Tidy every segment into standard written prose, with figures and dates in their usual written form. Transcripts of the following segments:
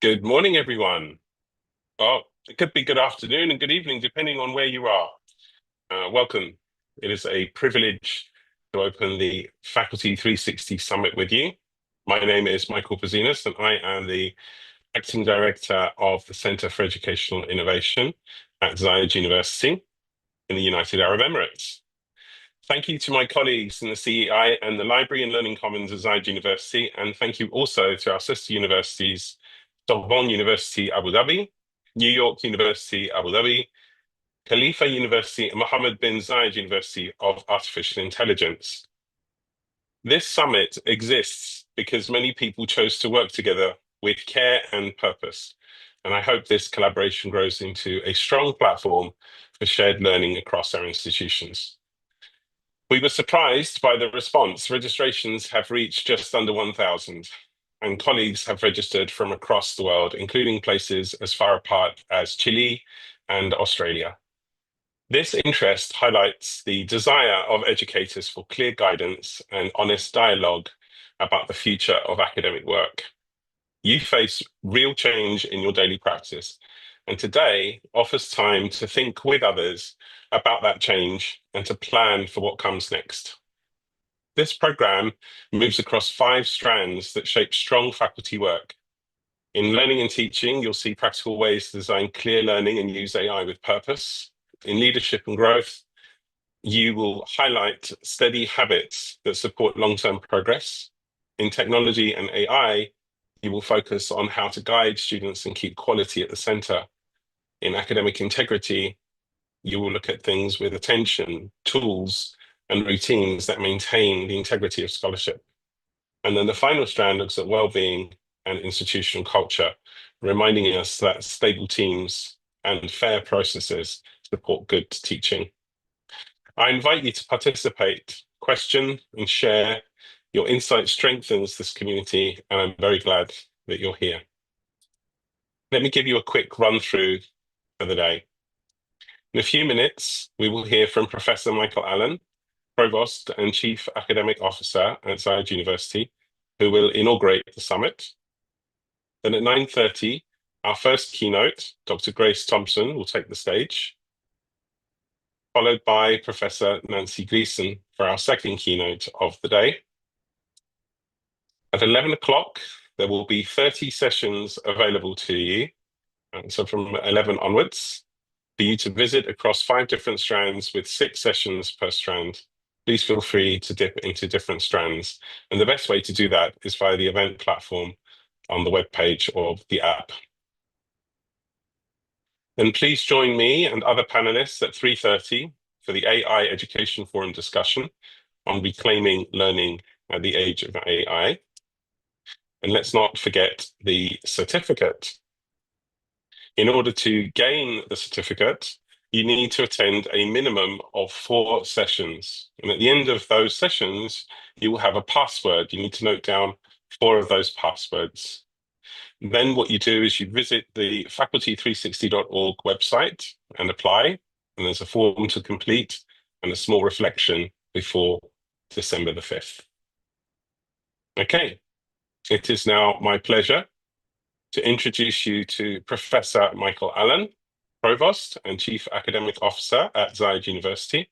Good morning, everyone. Well, it could be good afternoon and good evening, depending on where you are. Welcome. It is a privilege to open the Faculty 360 Summit with you. My name is Michael Pazinas, and I am the Acting Director of the Centre for Educational Innovation at Zayed University in the United Arab Emirates. Thank you to my colleagues in the CEI and the Library and Learning Commons at Zayed University, and thank you also to our sister universities, Sorbonne University Abu Dhabi, New York University Abu Dhabi, Khalifa University, and Mohammed bin Zayed University of Artificial Intelligence. This summit exists because many people chose to work together with care and purpose, and I hope this collaboration grows into a strong platform for shared learning across our institutions. We were surprised by the response. Registrations have reached just under 1,000, and colleagues have registered from across the world, including places as far apart as Chile and Australia. This interest highlights the desire of educators for clear guidance and honest dialogue about the future of academic work. You face real change in your daily practice, and today offers time to think with others about that change and to plan for what comes next. This program moves across 5 strands that shape strong faculty work. In learning and teaching, you'll see practical ways to design clear learning and use AI with purpose. In leadership and growth, you will highlight steady habits that support long-term progress. In technology and AI, you will focus on how to guide students and keep quality at the center. In academic integrity, you will look at things with attention, tools, and routines that maintain the integrity of scholarship. And then the final strand looks at well-being and institutional culture, reminding us that stable teams and fair processes support good teaching. I invite you to participate, question, and share. Your insight strengthens this community, and I'm very glad that you're here. Let me give you a quick run through for the day. In a few minutes, we will hear from Professor Michael Allen, Provost and Chief Academic Officer at Zayed University, who will inaugurate the summit. Then at 9:30, our first keynote, Dr. Grace Thompson, will take the stage, followed by Professor Nancy Gleason for our second keynote of the day. At 11 o'clock, there will be 30 sessions available to you, so from 11 onwards, for you to visit across 5 different strands with 6 sessions per strand. Please feel free to dip into different strands. And the best way to do that is via the event platform on the webpage of the app. Then please join me and other panelists at 3:30 for the AI Education Forum discussion on reclaiming learning at the age of AI. And let's not forget the certificate. In order to gain the certificate, you need to attend a minimum of 4 sessions. And at the end of those sessions, you will have a password. You need to note down 4 of those passwords. Then what you do is you visit the faculty360.org website and apply. And there's a form to complete and a small reflection before December the 5th. Okay, it is now my pleasure to introduce you to Professor Michael Allen, Provost and Chief Academic Officer at Zayed University,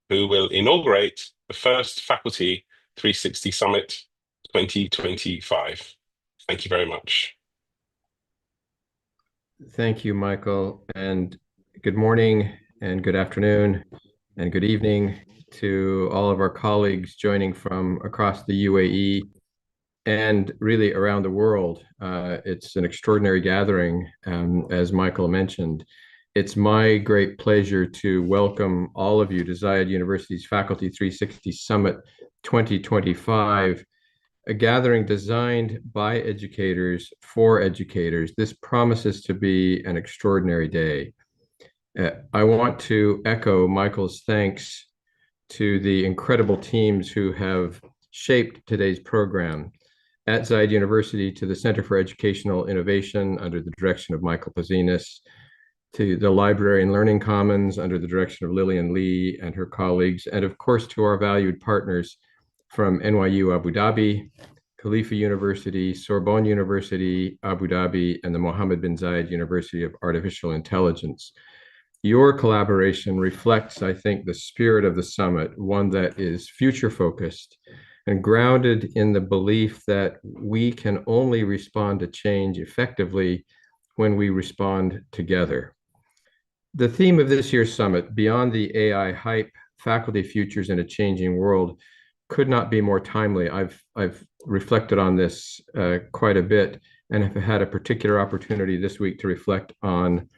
who will inaugurate the first Faculty 360 Summit 2025. Thank you very much. Thank you, Michael, and good morning and good afternoon and good evening to all of our colleagues joining from across the UAE and really around the world. It's an extraordinary gathering, as Michael mentioned. It's my great pleasure to welcome all of you to Zayed University's Faculty 360 Summit 2025, a gathering designed by educators for educators. This promises to be an extraordinary day. I want to echo Michael's thanks to the incredible teams who have shaped today's program. At Zayed University, to the Center for Educational Innovation under the direction of Michael Pazinas, to the Library and Learning Commons under the direction of Lillian Lee and her colleagues, and of course to our valued partners from NYU Abu Dhabi, Khalifa University, Sorbonne University, Abu Dhabi, and the Mohammed bin Zayed University of Artificial Intelligence. Your collaboration reflects, I think, the spirit of the summit, one that is future-focused and grounded in the belief that we can only respond to change effectively when we respond together. The theme of this year's summit, Beyond the AI Hype, Faculty Futures in a Changing World, could not be more timely. I've reflected on this quite a bit and have had a particular opportunity this week to reflect on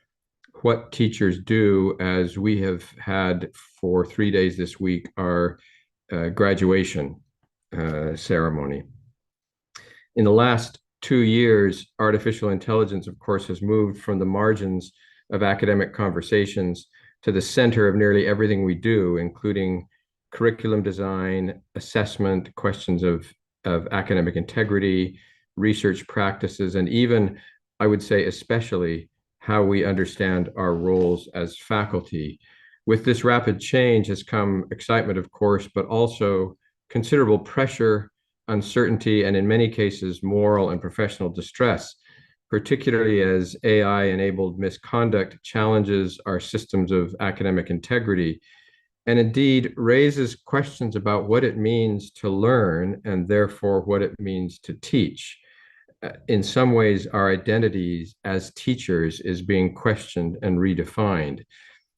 what teachers do, as we have had for 3 days this week our graduation ceremony. In the last 2 years, artificial intelligence, of course, has moved from the margins of academic conversations to the center of nearly everything we do, including curriculum design, assessment, questions of academic integrity, research practices, and even, I would say, especially how we understand our roles as faculty. With this rapid change has come excitement, of course, but also considerable pressure, uncertainty, and in many cases, moral and professional distress, particularly as AI-enabled misconduct challenges our systems of academic integrity, and indeed raises questions about what it means to learn and therefore what it means to teach. In some ways, our identities as teachers is being questioned and redefined.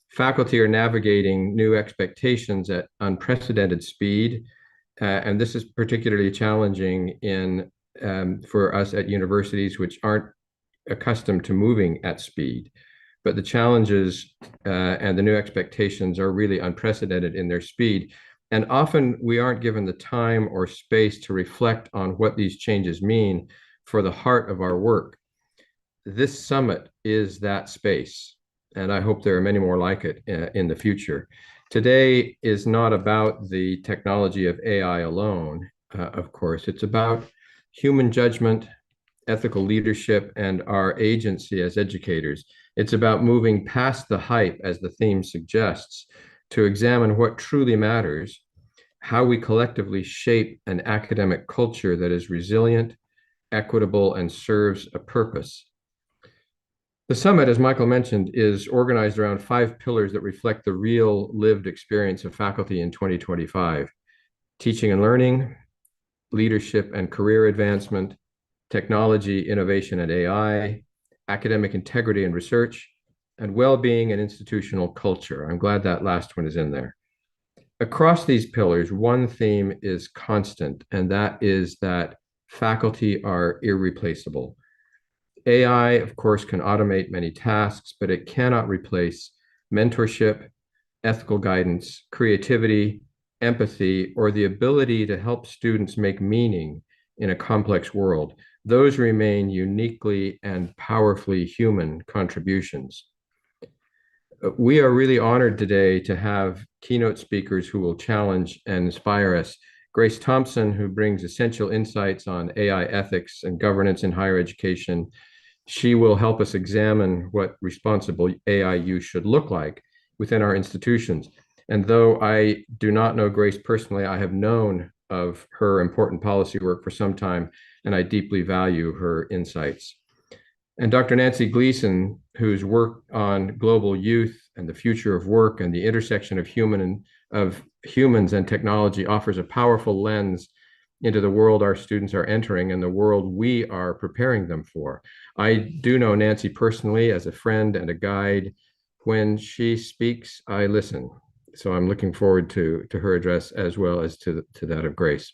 Faculty are navigating new expectations at unprecedented speed, and this is particularly challenging for us at universities which aren't accustomed to moving at speed. But the challenges and the new expectations are really unprecedented in their speed. And often we aren't given the time or space to reflect on what these changes mean for the heart of our work. This summit is that space, and I hope there are many more like it in the future. Today is not about the technology of AI alone, of course. It's about human judgment, ethical leadership, and our agency as educators. It's about moving past the hype, as the theme suggests, to examine what truly matters how we collectively shape an academic culture that is resilient, equitable, and serves a purpose. The summit, as Michael mentioned, is organized around 5 pillars that reflect the real lived experience of faculty in 2025: teaching and learning, leadership and career advancement, technology, innovation, and AI, academic integrity and research, and well-being and institutional culture. I'm glad that last one is in there. Across these pillars, one theme is constant, and that is that faculty are irreplaceable. AI, of course, can automate many tasks, but it cannot replace mentorship, ethical guidance, creativity, empathy, or the ability to help students make meaning in a complex world. Those remain uniquely and powerfully human contributions. We are really honored today to have keynote speakers who will challenge and inspire us. Grace Thompson, who brings essential insights on AI ethics and governance in higher education. She will help us examine what responsible AI use should look like within our institutions. And though I do not know Grace personally, I have known of her important policy work for some time, and I deeply value her insights. And Dr. Nancy Gleason, whose work on global youth and the future of work and the intersection of humans and technology offers a powerful lens into the world our students are entering and the world we are preparing them for. I do know Nancy personally as a friend and a guide. When she speaks, I listen. So I'm looking forward to her address as well as to that of Grace.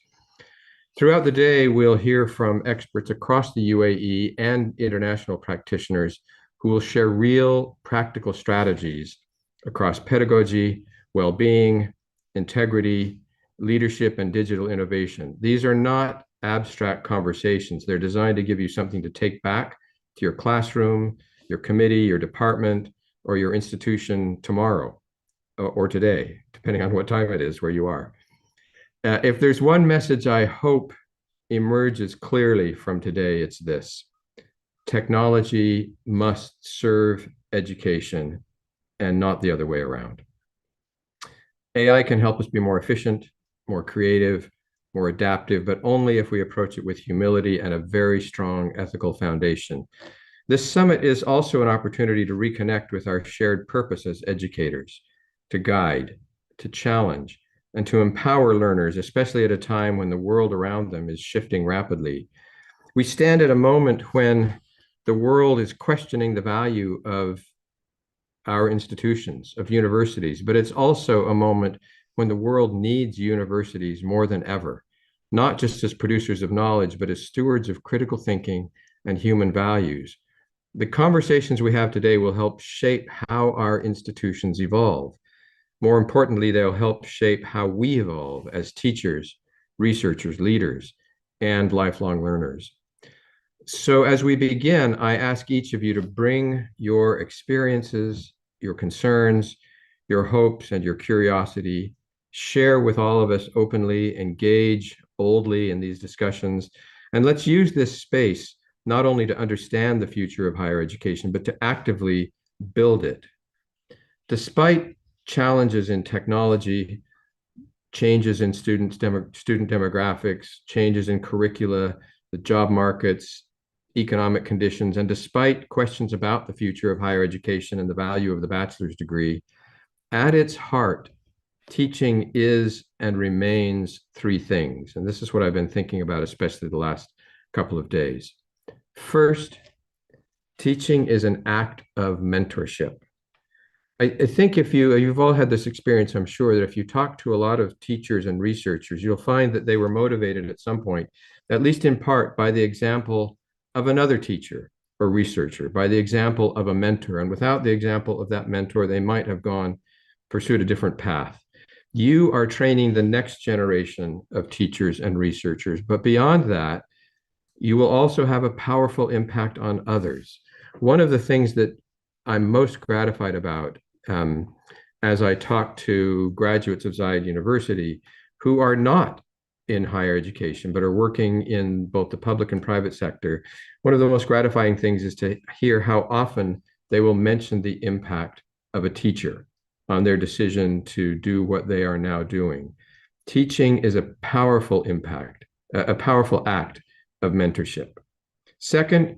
Throughout the day, we'll hear from experts across the UAE and international practitioners who will share real practical strategies across pedagogy, well-being, integrity, leadership, and digital innovation. These are not abstract conversations. They're designed to give you something to take back to your classroom, your committee, your department, or your institution tomorrow or today, depending on what time it is where you are. If there's one message I hope emerges clearly from today, it's this: technology must serve education and not the other way around. AI can help us be more efficient, more creative, more adaptive, but only if we approach it with humility and a very strong ethical foundation. This summit is also an opportunity to reconnect with our shared purpose as educators, to guide, to challenge, and to empower learners, especially at a time when the world around them is shifting rapidly. We stand at a moment when the world is questioning the value of our institutions, of universities, but it's also a moment when the world needs universities more than ever, not just as producers of knowledge, but as stewards of critical thinking and human values. The conversations we have today will help shape how our institutions evolve. More importantly, they'll help shape how we evolve as teachers, researchers, leaders, and lifelong learners. So as we begin, I ask each of you to bring your experiences, your concerns, your hopes, and your curiosity. Share with all of us openly, engage boldly in these discussions, and let's use this space not only to understand the future of higher education, but to actively build it. Despite challenges in technology, changes in student demographics, changes in curricula, the job markets, economic conditions, and despite questions about the future of higher education and the value of the bachelor's degree, at its heart, teaching is and remains 3 things. And this is what I've been thinking about, especially the last couple of days. First, teaching is an act of mentorship. I think if you've all had this experience, I'm sure that if you talk to a lot of teachers and researchers, you'll find that they were motivated at some point, at least in part, by the example of another teacher or researcher, by the example of a mentor. And without the example of that mentor, they might have pursued a different path. You are training the next generation of teachers and researchers, but beyond that, you will also have a powerful impact on others. One of the things that I'm most gratified about as I talk to graduates of Zayed University who are not in higher education, but are working in both the public and private sector, one of the most gratifying things is to hear how often they will mention the impact of a teacher on their decision to do what they are now doing. Teaching is a powerful impact, a powerful act of mentorship. Second,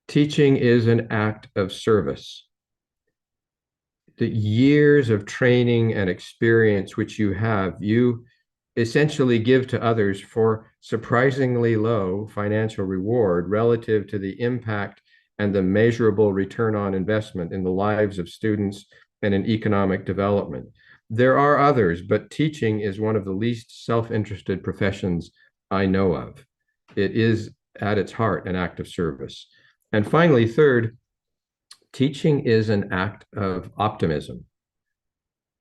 teaching is an act of service. The years of training and experience which you have, you essentially give to others for surprisingly low financial reward relative to the impact and the measurable return on investment in the lives of students and in economic development. There are others, but teaching is one of the least self-interested professions I know of. It is at its heart an act of service. And finally, third, teaching is an act of optimism,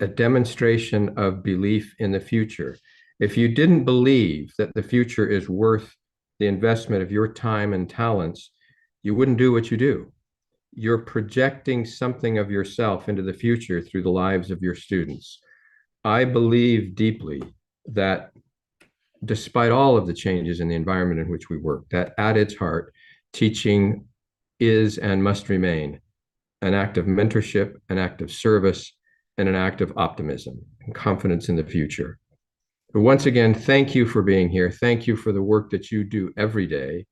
a demonstration of belief in the future. If you didn't believe that the future is worth the investment of your time and talents, you wouldn't do what you do. You're projecting something of yourself into the future through the lives of your students. I believe deeply that despite all of the changes in the environment in which we work, that at its heart, teaching is and must remain an act of mentorship, an act of service, and an act of optimism and confidence in the future. But once again, thank you for being here. Thank you for the work that you do every day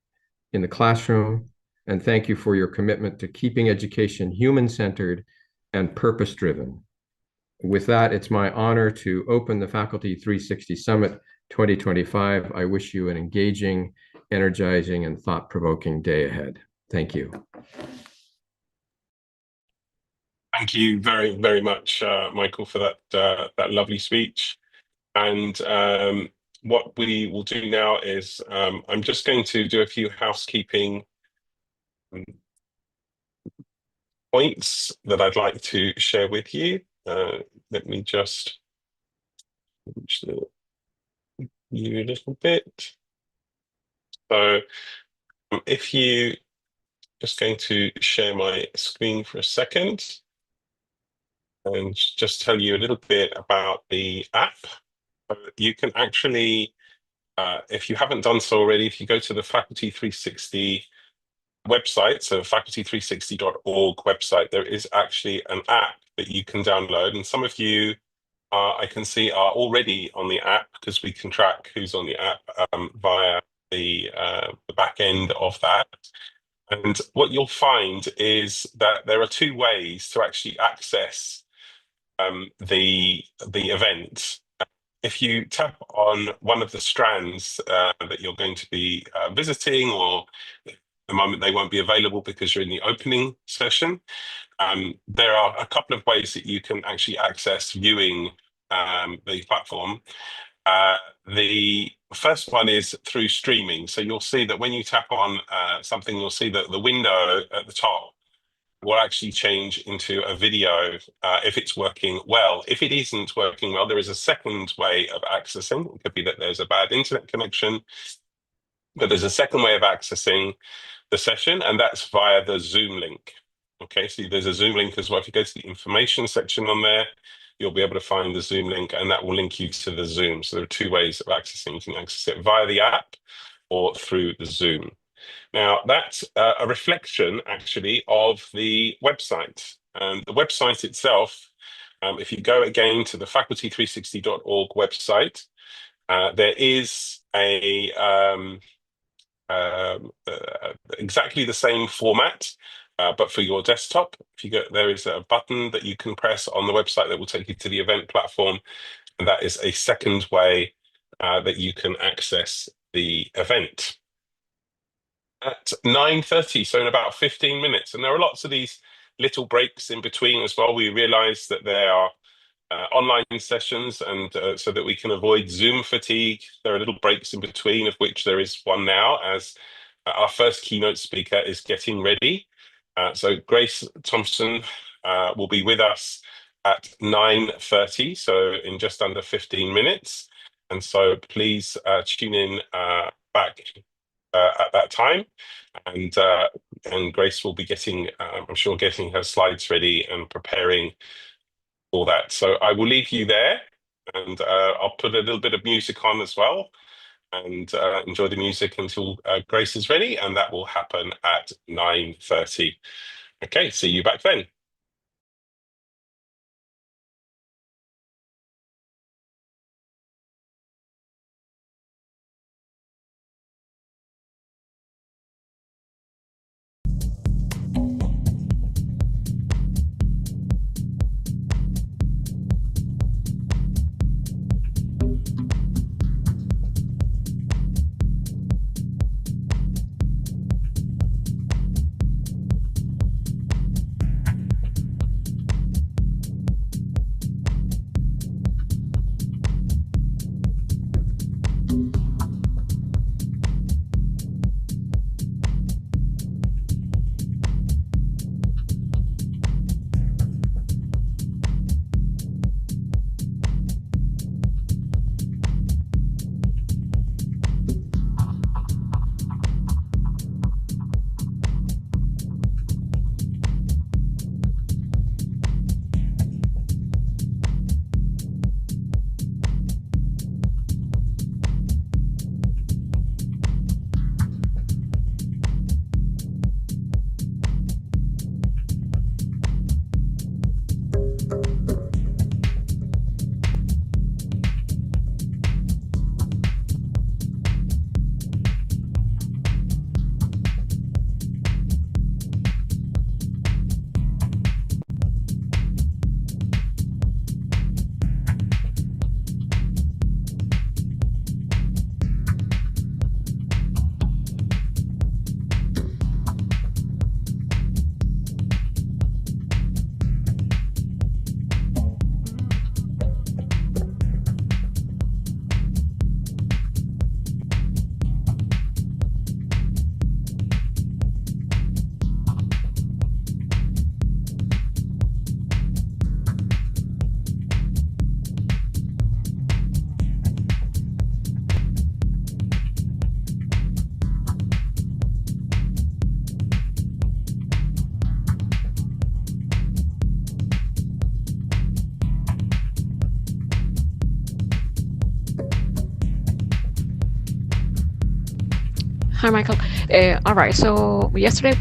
in the classroom. And thank you for your commitment to keeping education human-centered and purpose-driven. With that, it's my honor to open the Faculty 360 Summit 2025. I wish you an engaging, energizing, and thought-provoking day ahead. Thank you. Thank you very, very much, Michael, for that lovely speech. And what we will do now is I'm just going to do a few housekeeping points that I'd like to share with you. Let me just reach you a little bit. So if you just going to share my screen for a second and just tell you a little bit about the app. You can actually, if you haven't done so already, if you go to the Faculty 360 website, so faculty360.org website, there is actually an app that you can download. And some of you, I can see, are already on the app because we can track who's on the app via the back end of that. And what you'll find is that there are two ways to actually access the event. If you tap on one of the strands that you're going to be visiting, or at the moment they won't be available because you're in the opening session, there are a couple of ways that you can actually access viewing the platform. The first one is through streaming. So you'll see that when you tap on something, you'll see that the window at the top will actually change into a video if it's working well. If it isn't working well, there is a second way of accessing. It could be that there's a bad internet connection, but there's a second way of accessing the session, and that's via the Zoom link. Okay, so there's a Zoom link as well. If you go to the information section on there, you'll be able to find the Zoom link, and that will link you to the Zoom. So there are two ways of accessing. You can access it via the app or through the Zoom. Now, that's a reflection, actually, of the website. And the website itself, if you go again to the faculty360.org website, there is exactly the same format, but for your desktop. If you go, there is a button that you can press on the website that will take you to the event platform, and that is a second way that you can access the event. At 9:30, so in about 15 minutes, and there are lots of these little breaks in between as well. We realize that there are online sessions, and so that we can avoid Zoom fatigue, there are little breaks in between, of which there is one now, as our first keynote speaker is getting ready. So Grace Thompson will be with us at 9:30, so in just under 15 minutes. And so please tune in back at that time. And Grace will be getting, I'm sure, getting her slides ready and preparing all that. So I will leave you there, and I'll put a little bit of music on as well, and enjoy the music until Grace is ready, and that will happen at 9:30. Okay, see you back then. Hi, Michael. All right. So yesterday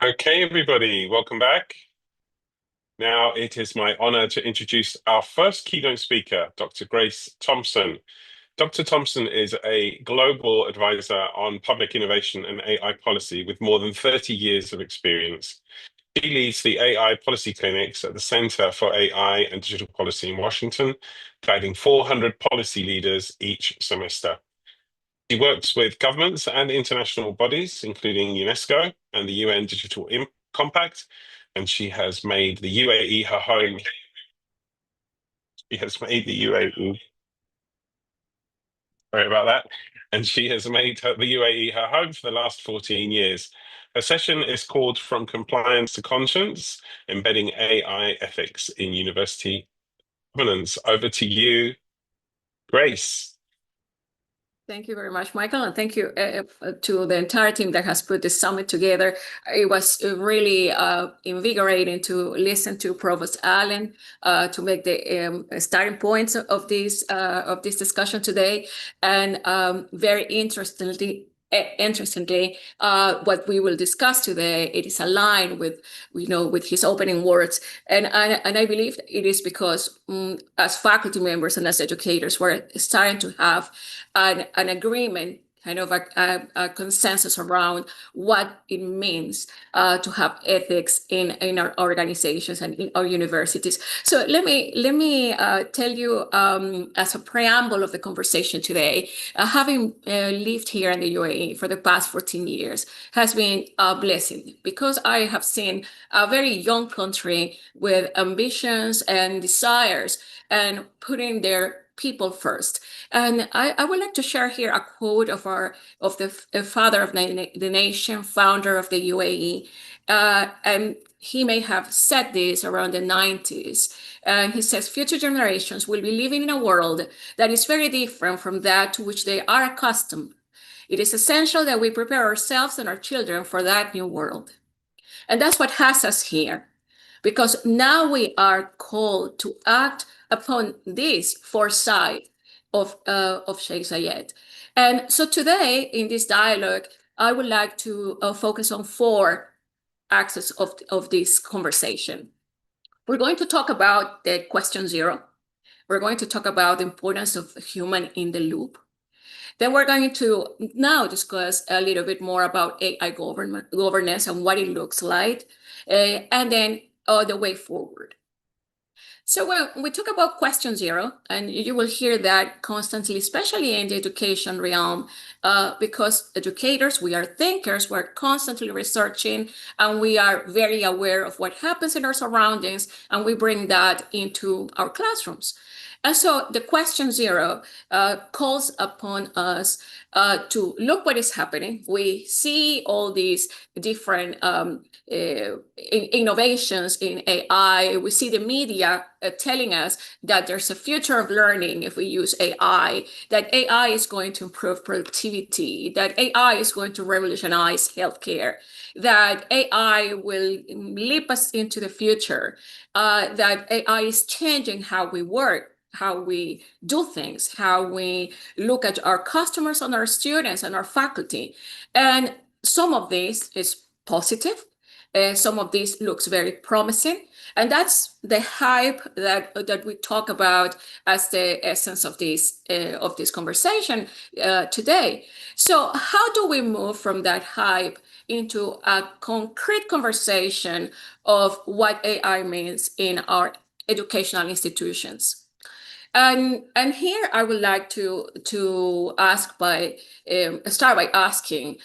Okay, everybody, welcome back. Now it is my honor to introduce our first keynote speaker, Dr. Grace Thompson. Dr. Thompson is a global advisor on public innovation and AI policy with more than 30 years of experience. She leads the AI policy clinics at the Center for AI and Digital Policy in Washington, guiding 400 policy leaders each semester. She works with governments and international bodies, including UNESCO and the UN Digital Compact, and she has made the UAE her home. She has made the UAE. Sorry about that. And she has made the UAE her home for the last 14 years. Her session is called From Compliance to Conscience, Embedding AI Ethics in University Governance. Over to you, Grace. Thank you very much, Michael, and thank you to the entire team that has put this summit together. It was really invigorating to listen to Provost Allen to make the starting points of this discussion today, and very interestingly, what we will discuss today, it is aligned with, with his opening words, and I believe it is because as faculty members and as educators, we're starting to have an agreement, kind of a consensus around what it means to have ethics in our organizations and in our universities. So let me tell you, as a preamble of the conversation today, having lived here in the UAE for the past 14 years has been a blessing, because I have seen a very young country with ambitions and desires and putting their people first. And I would like to share here a quote of the father of the nation, founder of the UAE. And he may have said this around the 90s. And he says, future generations will be living in a world that is very different from that to which they are accustomed. It is essential that we prepare ourselves and our children for that new world. And that's what has us here, because now we are called to act upon this foresight of Sheikh Zayed. And so today in this dialogue, I would like to focus on 4 axes of this conversation. We're going to talk about the question 0. We're going to talk about the importance of the human in the loop. Then we're going to now discuss a little bit more about AI governance and what it looks like, and then the way forward. So when we talk about question 0, and you will hear that constantly, especially in the education realm, because educators, we are thinkers, we're constantly researching, and we are very aware of what happens in our surroundings, and we bring that into our classrooms. And so the question 0 calls upon us to look what is happening. We see all these different innovations in AI. We see the media telling us that there's a future of learning if we use AI, that AI is going to improve productivity, that AI is going to revolutionize healthcare, that AI will leap us into the future, that AI is changing how we work, how we do things, how we look at our customers and our students and our faculty. And some of this is positive. Some of this looks very promising. And that's the hype that we talk about as the essence of this conversation today. So how do we move from that hype into a concrete conversation of what AI means in our educational institutions? And here I would like to start by asking,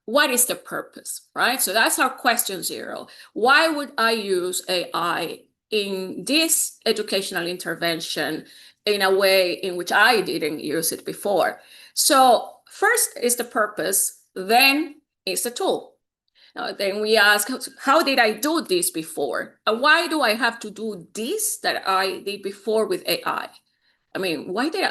what is the purpose, right? So that's our question 0. Why would I use AI in this educational intervention in a way in which I didn't use it before? So first is the purpose, then is the tool. Then we ask, how did I do this before? And why do I have to do this that I did before with AI? I mean, why do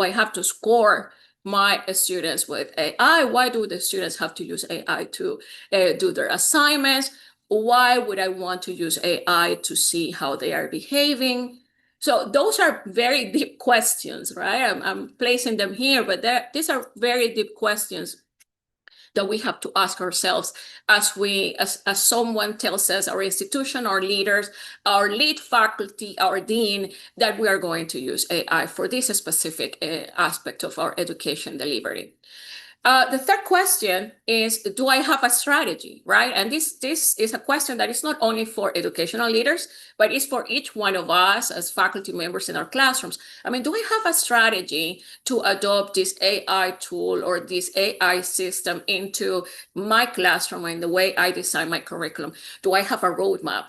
I have to score my students with AI? Why do the students have to use AI to do their assignments? Why would I want to use AI to see how they are behaving? So those are very deep questions, right? I'm placing them here, but these are very deep questions that we have to ask ourselves as someone tells us, our institution, our leaders, our lead faculty, our dean, that we are going to use AI for this specific aspect of our education delivery. The third question is, do I have a strategy, right? And this is a question that is not only for educational leaders, but it's for each one of us as faculty members in our classrooms. I mean, do I have a strategy to adopt this AI tool or this AI system into my classroom and the way I design my curriculum? Do I have a roadmap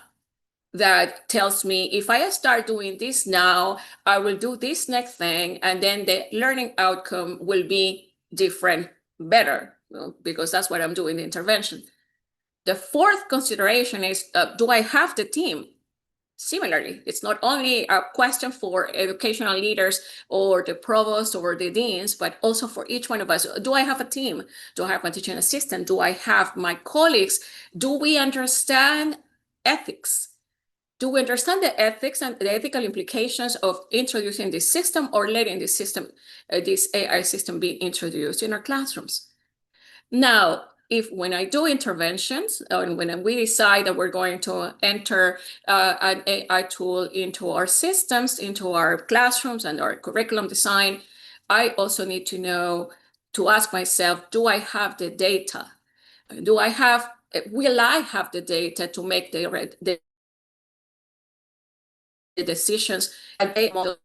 that tells me if I start doing this now, I will do this next thing, and then the learning outcome will be different, better, because that's what I'm doing in the intervention. The fourth consideration is, do I have the team? Similarly, it's not only a question for educational leaders or the provost or the deans, but also for each one of us. Do I have a team? Do I have my teaching assistant? Do I have my colleagues? Do we understand ethics? Do we understand the ethics and the ethical implications of introducing this system or letting this system, this AI system, be introduced in our classrooms? Now, when I do interventions, and when we decide that we're going to enter an AI tool into our systems, into our classrooms and our curriculum design, I also need to know, to ask myself, do I have the data? Will I have the data to make the decisions and a model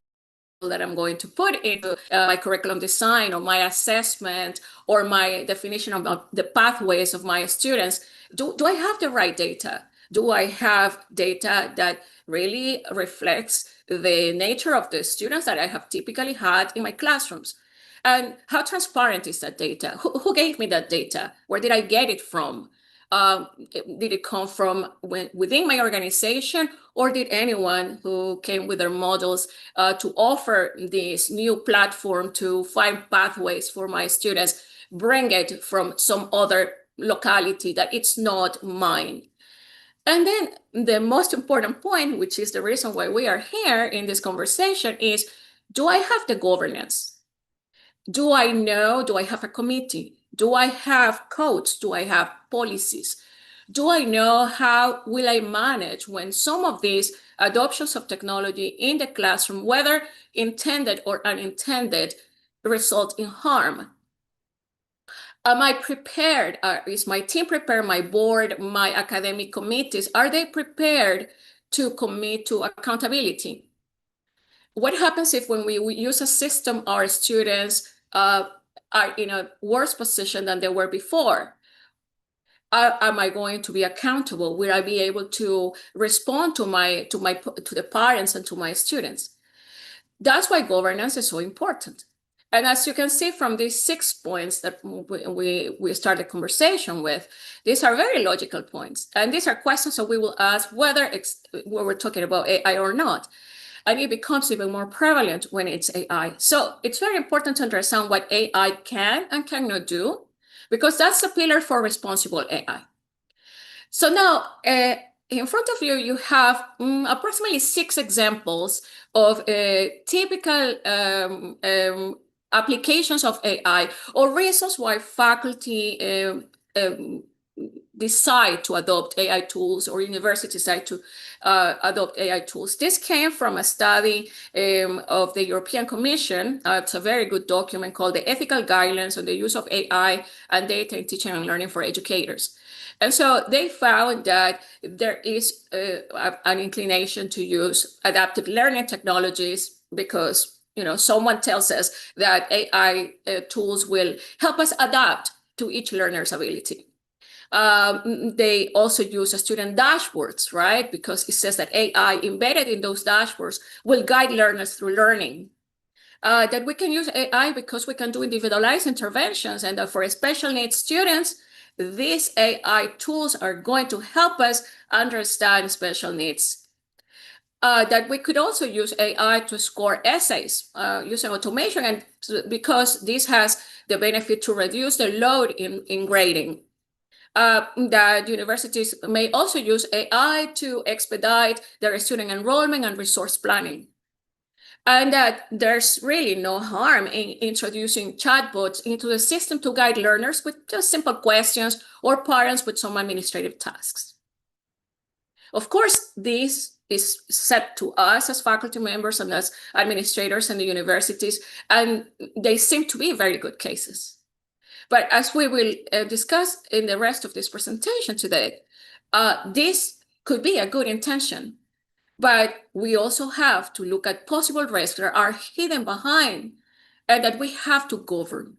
that I'm going to put into my curriculum design or my assessment or my definition of the pathways of my students? Do I have the right data? Do I have data that really reflects the nature of the students that I have typically had in my classrooms? And how transparent is that data? Who gave me that data? Where did I get it from? Did it come from within my organization, or did anyone who came with their models to offer this new platform to find pathways for my students bring it from some other locality that it's not mine? And then the most important point, which is the reason why we are here in this conversation, is, do I have the governance? Do I have a committee? Do I have codes? Do I have policies? Do I know how will I manage when some of these adoptions of technology in the classroom, whether intended or unintended, result in harm? Am I prepared? Is my team prepared? My board, my academic committees, are they prepared to commit to accountability? What happens if when we use a system, our students are in a worse position than they were before? Am I going to be accountable? Will I be able to respond to the parents and to my students? That's why governance is so important. And as you can see from these 6 points that we started the conversation with, these are very logical points. And these are questions that we will ask whether we're talking about AI or not. And it becomes even more prevalent when it's AI. So it's very important to understand what AI can and cannot do, because that's the pillar for responsible AI. So now, in front of you, you have approximately 6 examples of typical applications of AI, or reasons why faculty decide to adopt AI tools, or universities decide to adopt AI tools. This came from a study of the European Commission. It's a very good document called the Ethical Guidelines on the Use of AI and Data in Teaching and Learning for Educators. And so they found that there is an inclination to use adaptive learning technologies because, someone tells us that AI tools will help us adapt to each learner's ability. They also use student dashboards, right? Because it says that AI embedded in those dashboards will guide learners through learning. That we can use AI because we can do individualized interventions, and that for special needs students, these AI tools are going to help us understand special needs. That we could also use AI to score essays using automation, and because this has the benefit to reduce the load in grading. That universities may also use AI to expedite their student enrollment and resource planning. and that there's really no harm in introducing chatbots into the system to guide learners with just simple questions or parents with some administrative tasks. Of course, this is set to us as faculty members and as administrators in the universities, and they seem to be very good cases. But as we will discuss in the rest of this presentation today, this could be a good intention, but we also have to look at possible risks that are hidden behind and that we have to govern.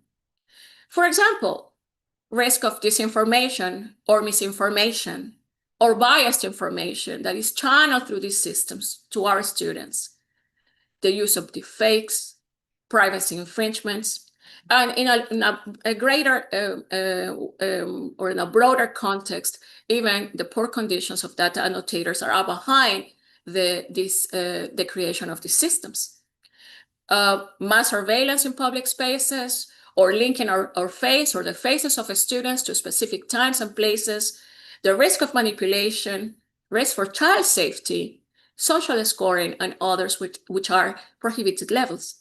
For example, risk of disinformation or misinformation or biased information that is channeled through these systems to our students, the use of deepfakes, privacy infringements, and in a greater or in a broader context, even the poor conditions of data annotators are behind the creation of these systems. Mass surveillance in public spaces, or linking our face or the faces of students to specific times and places, the risk of manipulation, risk for child safety, social scoring, and others which are prohibited levels.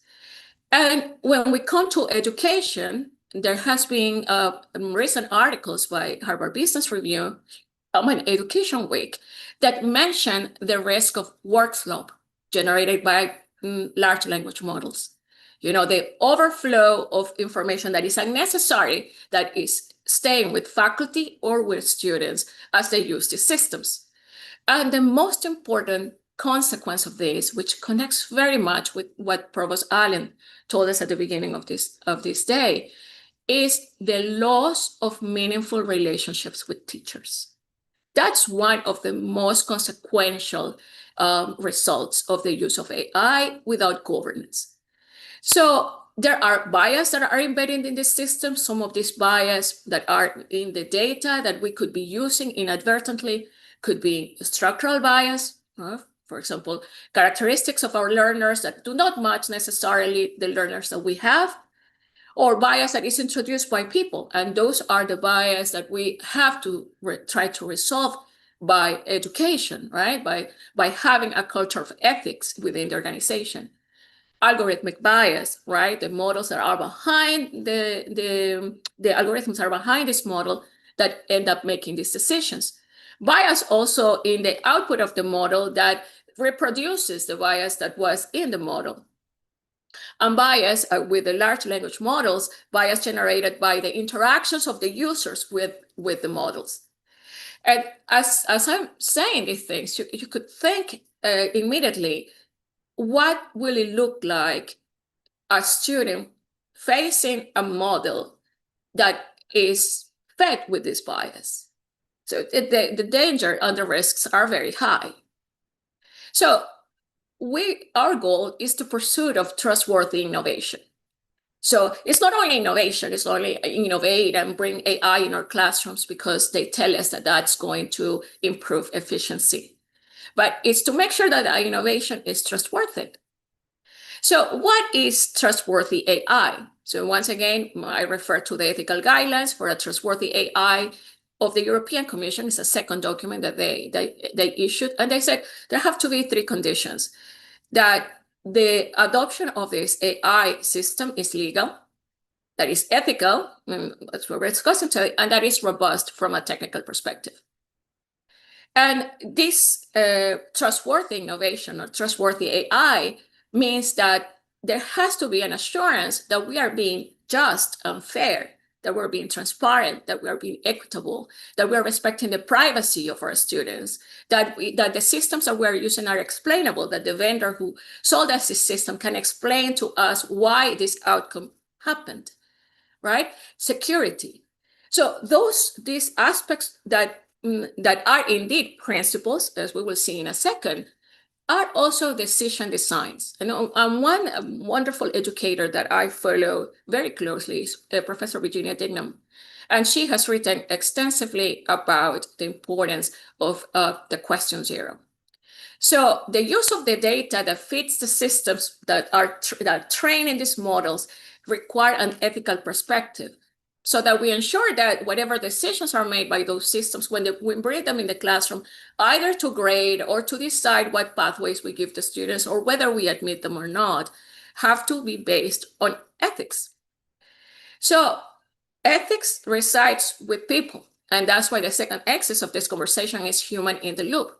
And when we come to education, there has been recent articles by Harvard Business Review on Education Week that mention the risk of workflow generated by large language models. You know, the overflow of information that is unnecessary, that is staying with faculty or with students as they use these systems. And the most important consequence of this, which connects very much with what Provost Allen told us at the beginning of this day, is the loss of meaningful relationships with teachers. That's one of the most consequential results of the use of AI without governance. So there are bias that are embedded in the system. Some of these bias that are in the data that we could be using inadvertently could be structural bias. For example, characteristics of our learners that do not match necessarily the learners that we have, or bias that is introduced by people. And those are the bias that we have to try to resolve by education, right? By having a culture of ethics within the organization. Algorithmic bias, right? The models that are behind the algorithms are behind this model that end up making these decisions. Bias also in the output of the model that reproduces the bias that was in the model. And bias with the large language models, bias generated by the interactions of the users with the models. And as I'm saying these things, you could think immediately, what will it look like a student facing a model that is fed with this bias? So the danger and the risks are very high. So our goal is the pursuit of trustworthy innovation. So it's not only innovation, it's not only innovate and bring AI in our classrooms because they tell us that that's going to improve efficiency. But it's to make sure that our innovation is trustworthy. So what is trustworthy AI? So once again, I refer to the ethical guidelines for a trustworthy AI of the European Commission. It's a second document that they issued. And they said there have to be 3 conditions: that the adoption of this AI system is legal, that is ethical, that's what we're discussing today, and that is robust from a technical perspective. And this trustworthy innovation or trustworthy AI means that there has to be an assurance that we are being just and fair, that we're being transparent, that we are being equitable, that we're respecting the privacy of our students, that the systems that we're using are explainable, that the vendor who sold us this system can explain to us why this outcome happened, right? Security. So these aspects that are indeed principles, as we will see in a second, are also decision designs. And one wonderful educator that I follow very closely is Professor Virginia Dignam. And she has written extensively about the importance of the question zero. So the use of the data that feeds the systems that are trained in these models require an ethical perspective. so that we ensure that whatever decisions are made by those systems, when we bring them in the classroom, either to grade or to decide what pathways we give the students or whether we admit them or not, have to be based on ethics. So ethics resides with people, and that's why the second axis of this conversation is human in the loop.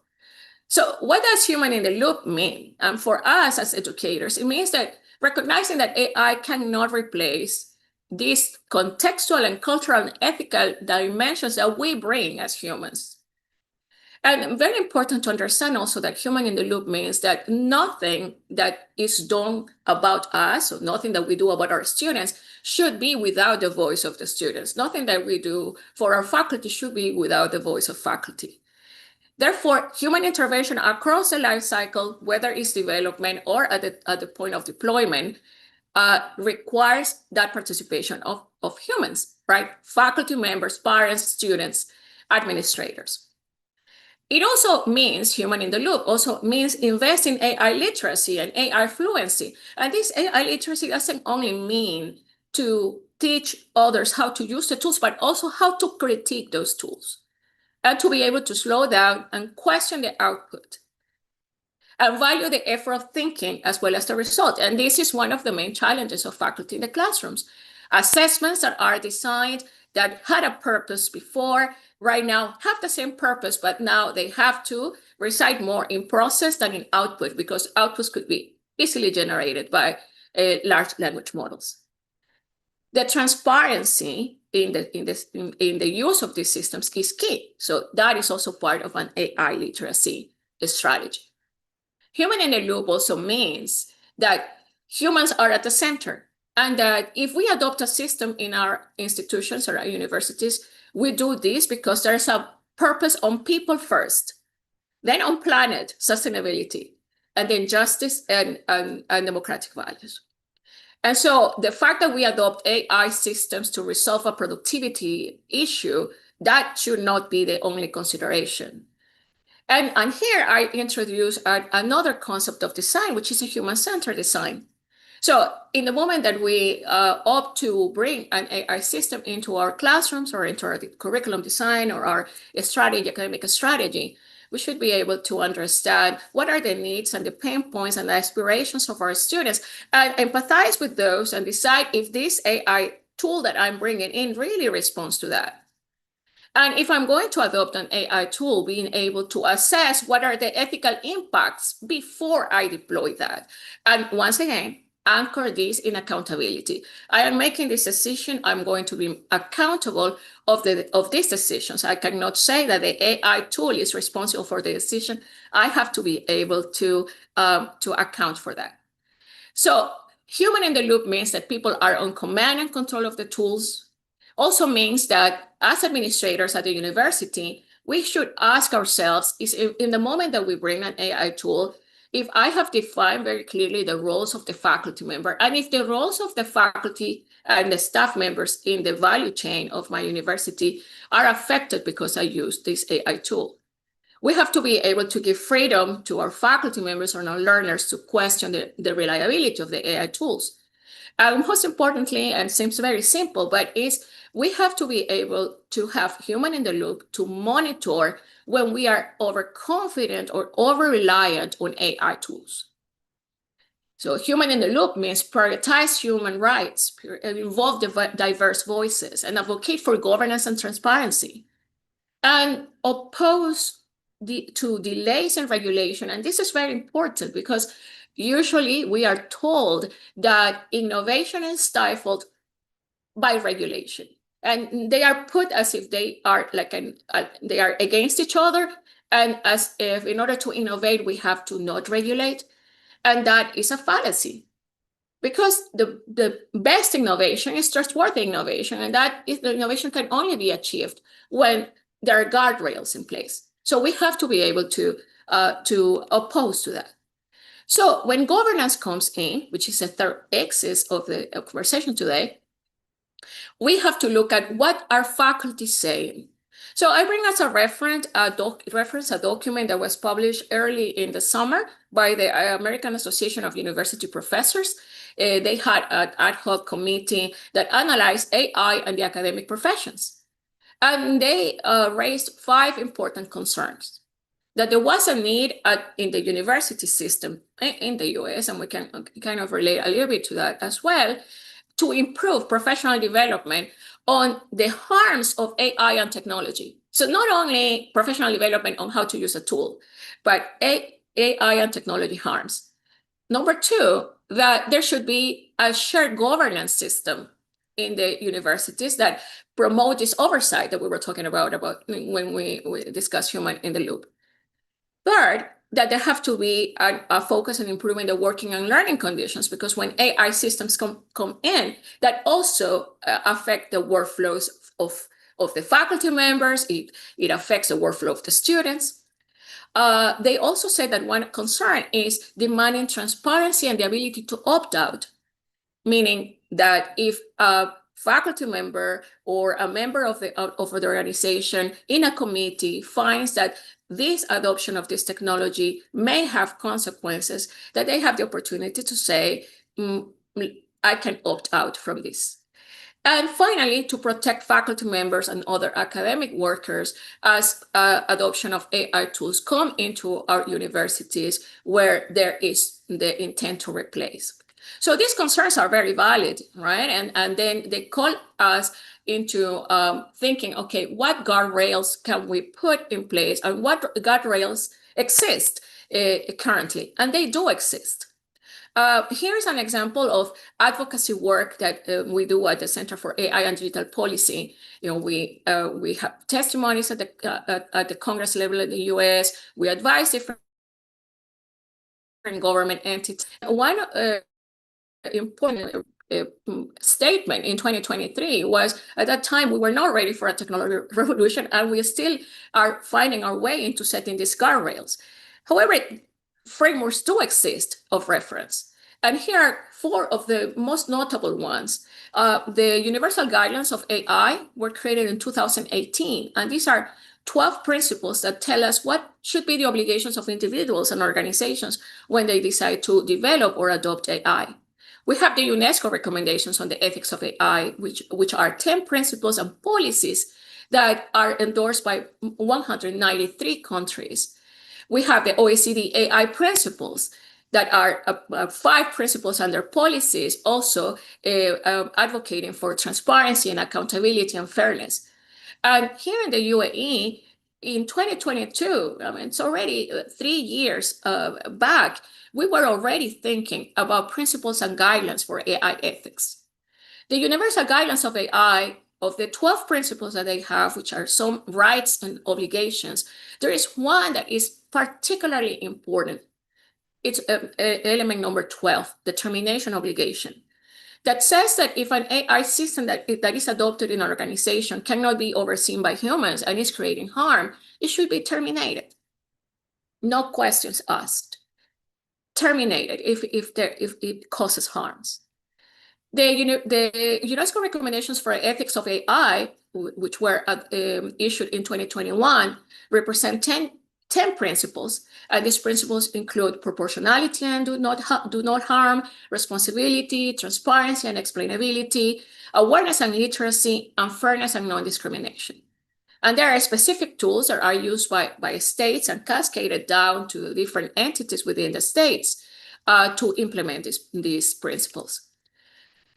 So what does human in the loop mean? And for us as educators, it means that recognizing that AI cannot replace these contextual and cultural and ethical dimensions that we bring as humans. And very important to understand also that human in the loop means that nothing that is done about us, or nothing that we do about our students, should be without the voice of the students. Nothing that we do for our faculty should be without the voice of faculty. Therefore, human intervention across the life cycle, whether it's development or at the point of deployment, requires that participation of humans, right? Faculty members, parents, students, administrators. It also means human in the loop, also means invest in AI literacy and AI fluency. And this AI literacy doesn't only mean to teach others how to use the tools, but also how to critique those tools and to be able to slow down and question the output and value the effort of thinking as well as the result. And this is one of the main challenges of faculty in the classrooms. Assessments that are designed that had a purpose before, right now have the same purpose, but now they have to reside more in process than in output, because outputs could be easily generated by large language models. The transparency in the use of these systems is key. So that is also part of an AI literacy strategy. Human in the loop also means that humans are at the center, and that if we adopt a system in our institutions or our universities, we do this because there's a purpose on people first, then on planet, sustainability, and then justice and democratic values. And so the fact that we adopt AI systems to resolve a productivity issue, that should not be the only consideration. And here I introduce another concept of design, which is a human-centered design. So in the moment that we opt to bring an AI system into our classrooms or into our curriculum design or our strategy, academic strategy, we should be able to understand what are the needs and the pain points and the aspirations of our students, and empathize with those and decide if this AI tool that I'm bringing in really responds to that. And if I'm going to adopt an AI tool, being able to assess what are the ethical impacts before I deploy that. And once again, anchor this in accountability. I am making this decision. I'm going to be accountable of these decisions. I cannot say that the AI tool is responsible for the decision. I have to be able to account for that. So human in the loop means that people are on command and control of the tools. Also means that as administrators at the university, we should ask ourselves, is in the moment that we bring an AI tool, if I have defined very clearly the roles of the faculty member, and if the roles of the faculty and the staff members in the value chain of my university are affected because I use this AI tool. We have to be able to give freedom to our faculty members and our learners to question the reliability of the AI tools. And most importantly, and seems very simple, but we have to be able to have human in the loop to monitor when we are overconfident or over-reliant on AI tools. So human in the loop means prioritize human rights, involve diverse voices, and advocate for governance and transparency, and oppose to delays in regulation. And this is very important because usually we are told that innovation is stifled by regulation. And they are put as if they are they are against each other, and as if in order to innovate, we have to not regulate. And that is a fallacy, because the best innovation is trustworthy innovation, and the innovation can only be achieved when there are guardrails in place. So we have to be able to oppose to that. So when governance comes in, which is the third axis of the conversation today, we have to look at what our faculty saying. So I bring as a reference a document that was published early in the summer by the American Association of University Professors. They had an ad hoc committee that analyzed AI and the academic professions. And they raised 5 important concerns. That there was a need in the university system in the US, and we can kind of relate a little bit to that as well, to improve professional development on the harms of AI and technology. So not only professional development on how to use a tool, but AI and technology harms. Number 2, that there should be a shared governance system in the universities that promote this oversight that we were talking about when we discussed human in the loop. Third, that there have to be a focus on improving the working and learning conditions, because when AI systems come in, that also affect the workflows of the faculty members. It affects the workflow of the students. They also said that one concern is demanding transparency and the ability to opt out, meaning that if a faculty member or a member of the organization in a committee finds that this adoption of this technology may have consequences, that they have the opportunity to say, I can opt out from this. And finally, to protect faculty members and other academic workers as adoption of AI tools come into our universities where there is the intent to replace. So these concerns are very valid, right? And then they call us into thinking, okay, what guardrails can we put in place and what guardrails exist currently? And they do exist. Here's an example of advocacy work that we do at the Center for AI and Digital Policy. We have testimonies at the Congress level in the US. We advise different government entities. One important statement in 2023 was, at that time, we were not ready for a technology revolution, and we still are finding our way into setting these guardrails. However, frameworks do exist of reference. And here are 4 of the most notable ones. The Universal Guidelines of AI were created in 2018, and these are 12 principles that tell us what should be the obligations of individuals and organizations when they decide to develop or adopt AI. We have the UNESCO recommendations on the ethics of AI, which are 10 principles and policies that are endorsed by 193 countries. We have the OECD AI principles that are 5 principles under policies, also advocating for transparency and accountability and fairness. And here in the UAE, in 2022, I mean, it's already 3 years back, we were already thinking about principles and guidelines for AI ethics. The Universal Guidelines of AI, of the 12 principles that they have, which are some rights and obligations, there is one that is particularly important. It's element number 12, the termination obligation, that says that if an AI system that is adopted in an organization cannot be overseen by humans and is creating harm, it should be terminated. No questions asked. Terminated if it causes harms. The UNESCO recommendations for ethics of AI, which were issued in 2021, represent 10 principles, and these principles include proportionality and do not harm, responsibility, transparency and explainability, awareness and literacy, and fairness and non-discrimination. And there are specific tools that are used by states and cascaded down to different entities within the states to implement these principles.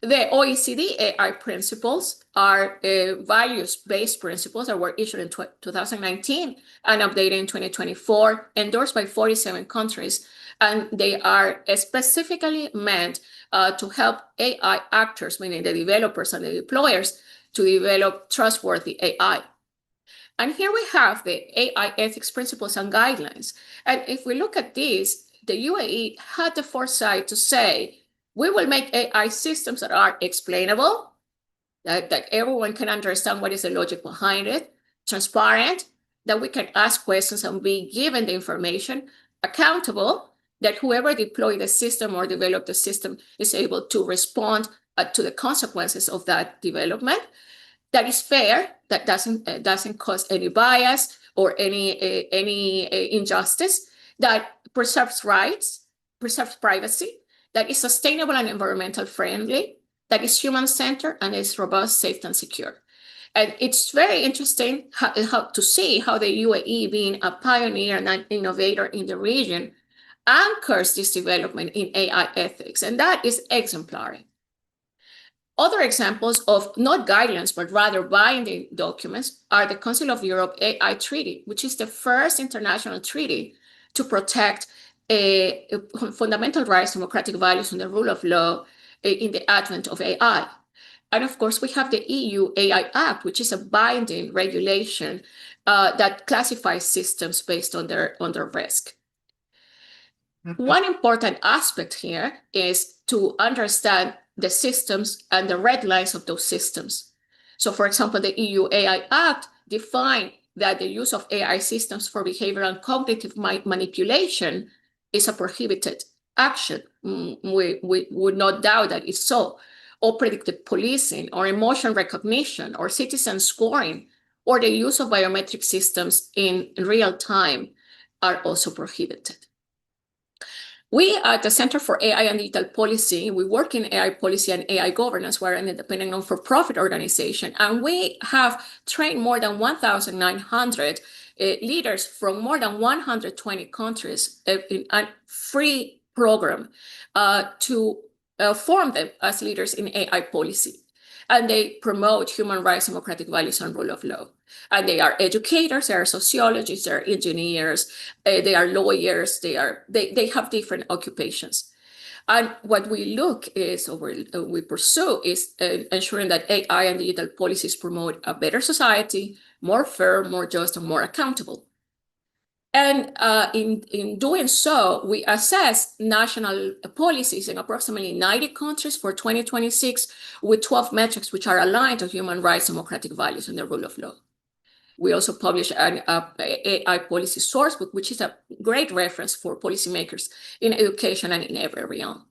The OECD AI principles are values-based principles that were issued in 2019 and updated in 2024, endorsed by 47 countries. And they are specifically meant to help AI actors, meaning the developers and the deployers, to develop trustworthy AI. And here we have the AI ethics principles and guidelines. And if we look at these, the UAE had the foresight to say, we will make AI systems that are explainable, that everyone can understand what is the logic behind it, transparent, that we can ask questions and be given the information, accountable, that whoever deployed the system or developed the system is able to respond to the consequences of that development, that is fair, that doesn't cause any bias or any injustice, that preserves rights, preserves privacy, that is sustainable and environmental friendly, that is human-centered, and is robust, safe, and secure. And it's very interesting how to see how the UAE, being a pioneer and an innovator in the region, anchors this development in AI ethics, and that is exemplary. Other examples of not guidelines, but rather binding documents are the Council of Europe AI Treaty, which is the first international treaty to protect fundamental rights, democratic values, and the rule of law in the advent of AI. And of course, we have the EU AI Act, which is a binding regulation that classifies systems based on their risk. One important aspect here is to understand the systems and the red lines of those systems. So, for example, the EU AI Act defined that the use of AI systems for behavioral and cognitive manipulation is a prohibited action. We would not doubt that it's so. Or predictive policing, or emotion recognition, or citizen scoring, or the use of biometric systems in real time are also prohibited. We at the Center for AI and Digital Policy, we work in AI policy and AI governance. We're an independent non-for-profit organization, and we have trained more than 1,900 leaders from more than 120 countries in a free program to form them as leaders in AI policy. And they promote human rights, democratic values, and rule of law. And they are educators, they are sociologists, they are engineers, they are lawyers, they have different occupations. And what we look is, or we pursue, is ensuring that AI and digital policies promote a better society, more fair, more just, and more accountable. And in doing so, we assess national policies in approximately 90 countries for 2026 with 12 metrics which are aligned to human rights, democratic values, and the rule of law. We also publish an AI policy sourcebook, which is a great reference for policymakers in education and in every realm.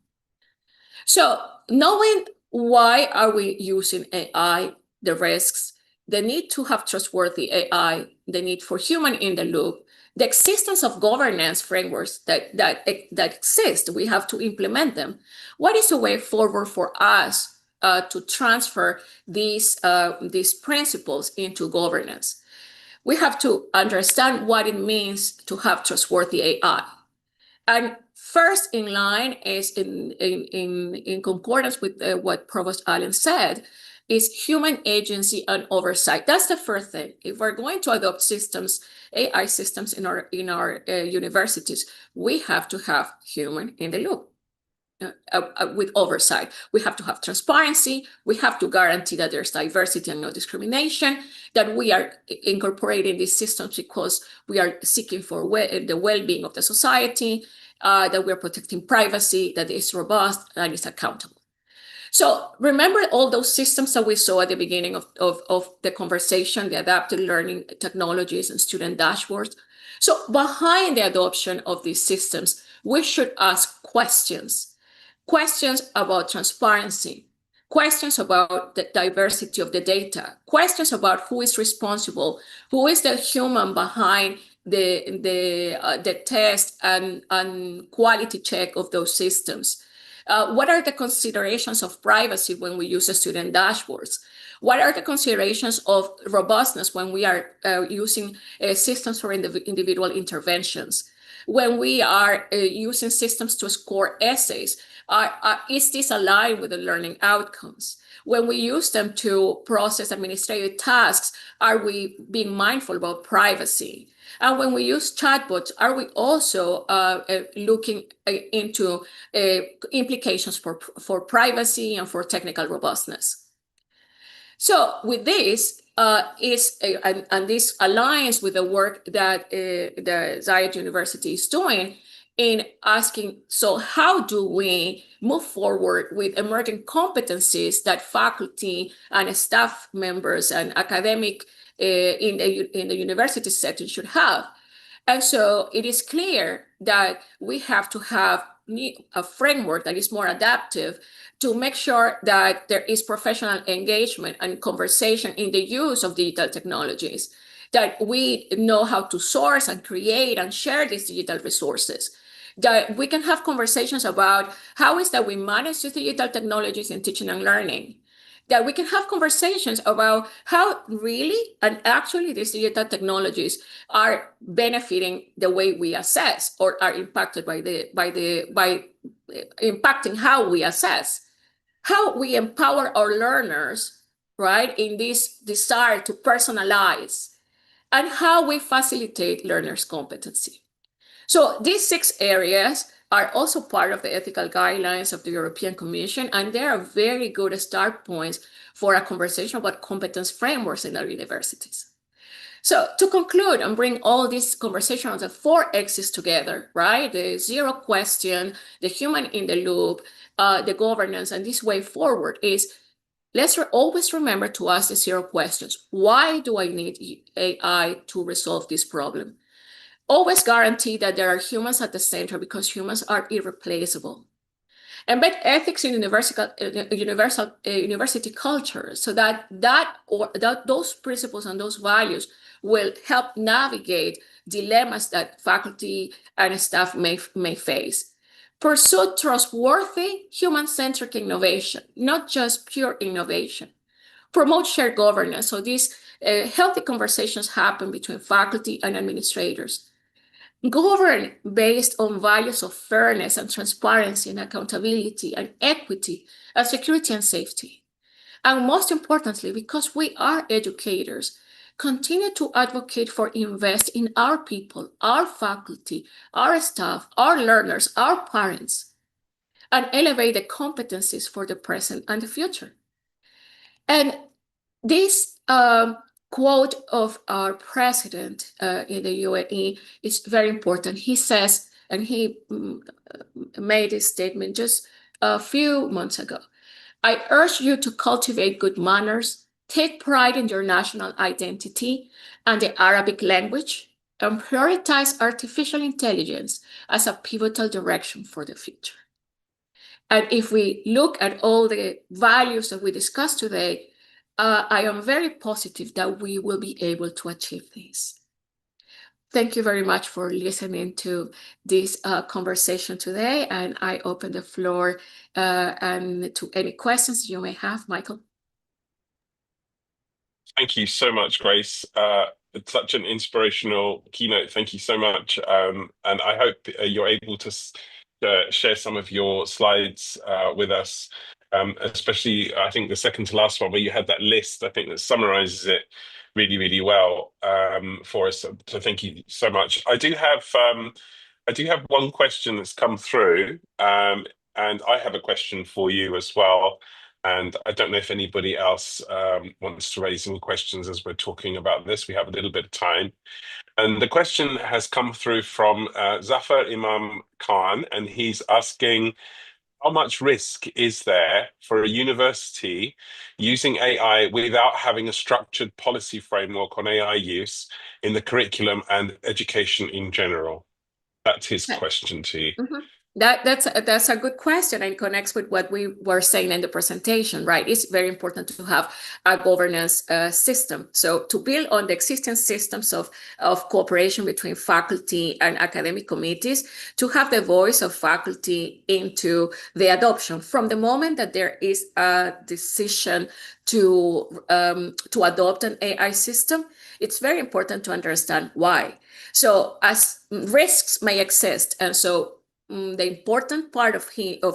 So knowing why are we using AI, the risks, the need to have trustworthy AI, the need for human in the loop, the existence of governance frameworks that exist, we have to implement them. What is the way forward for us to transfer these principles into governance? We have to understand what it means to have trustworthy AI. And first in line is in concordance with what Provost Allen said, is human agency and oversight. That's the first thing. If we're going to adopt systems, AI systems in our universities, we have to have human in the loop with oversight. We have to have transparency. We have to guarantee that there's diversity and no discrimination, that we are incorporating these systems because we are seeking for the well-being of the society, that we're protecting privacy, that it's robust and it's accountable. So remember all those systems that we saw at the beginning of the conversation, the adaptive learning technologies and student dashboards. So behind the adoption of these systems, we should ask questions about transparency, questions about the diversity of the data, questions about who is responsible, who is the human behind the test and quality check of those systems. What are the considerations of privacy when we use the student dashboards? What are the considerations of robustness when we are using systems for individual interventions? When we are using systems to score essays, is this aligned with the learning outcomes? When we use them to process administrative tasks, are we being mindful about privacy? And when we use chatbots, are we also looking into implications for privacy and for technical robustness? So with this, and this aligns with the work that the Zayed University is doing in asking, so how do we move forward with emerging competencies that faculty and staff members and academic in the university setting should have? And so it is clear that we have to have a framework that is more adaptive to make sure that there is professional engagement and conversation in the use of digital technologies, that we know how to source and create and share these digital resources, that we can have conversations about how is that we manage these digital technologies in teaching and learning, that we can have conversations about how really and actually these digital technologies are benefiting the way we assess or are impacted by impacting how we assess, how we empower our learners, right, in this desire to personalize, and how we facilitate learners' competency. So these 6 areas are also part of the ethical guidelines of the European Commission, and they are very good start points for a conversation about competence frameworks in our universities. So to conclude and bring all these conversations, the 4 X's together, right? The zero question, the human in the loop, the governance, and this way forward is, let's always remember to ask the 0 questions. Why do I need AI to resolve this problem? Always guarantee that there are humans at the center because humans are irreplaceable. Embed ethics in university culture so that those principles and those values will help navigate dilemmas that faculty and staff may face. Pursue trustworthy, human-centric innovation, not just pure innovation. Promote shared governance, so these healthy conversations happen between faculty and administrators. Govern based on values of fairness and transparency and accountability and equity and security and safety. And most importantly, because we are educators, continue to advocate for invest in our people, our faculty, our staff, our learners, our parents, and elevate the competencies for the present and the future. And this quote of our president in the UAE is very important. He says, and he made this statement just a few months ago, I urge you to cultivate good manners, take pride in your national identity and the Arabic language, and prioritize artificial intelligence as a pivotal direction for the future. And if we look at all the values that we discussed today, I am very positive that we will be able to achieve this. Thank you very much for listening to this conversation today, and I open the floor and to any questions you may have, Michael. Thank you so much, Grace. It's such an inspirational keynote. Thank you so much. And I hope you're able to share some of your slides with us, especially, I think, the second to last one where you had that list. I think that summarizes it really, really well for us. So thank you so much. I do have one question that's come through, and I have a question for you as well. And I don't know if anybody else wants to raise any questions as we're talking about this. We have a little bit of time. And the question has come through from Zafar Imam Khan, and he's asking, how much risk is there for a university using AI without having a structured policy framework on AI use in the curriculum and education in general? That's his question to you. Mm-hmm. That's a good question, and connects with what we were saying in the presentation, right? It's very important to have a governance system. So to build on the existing systems of cooperation between faculty and academic committees, to have the voice of faculty into the adoption from the moment that there is a decision to adopt an AI system, it's very important to understand why. So as risks may exist, and so the important part of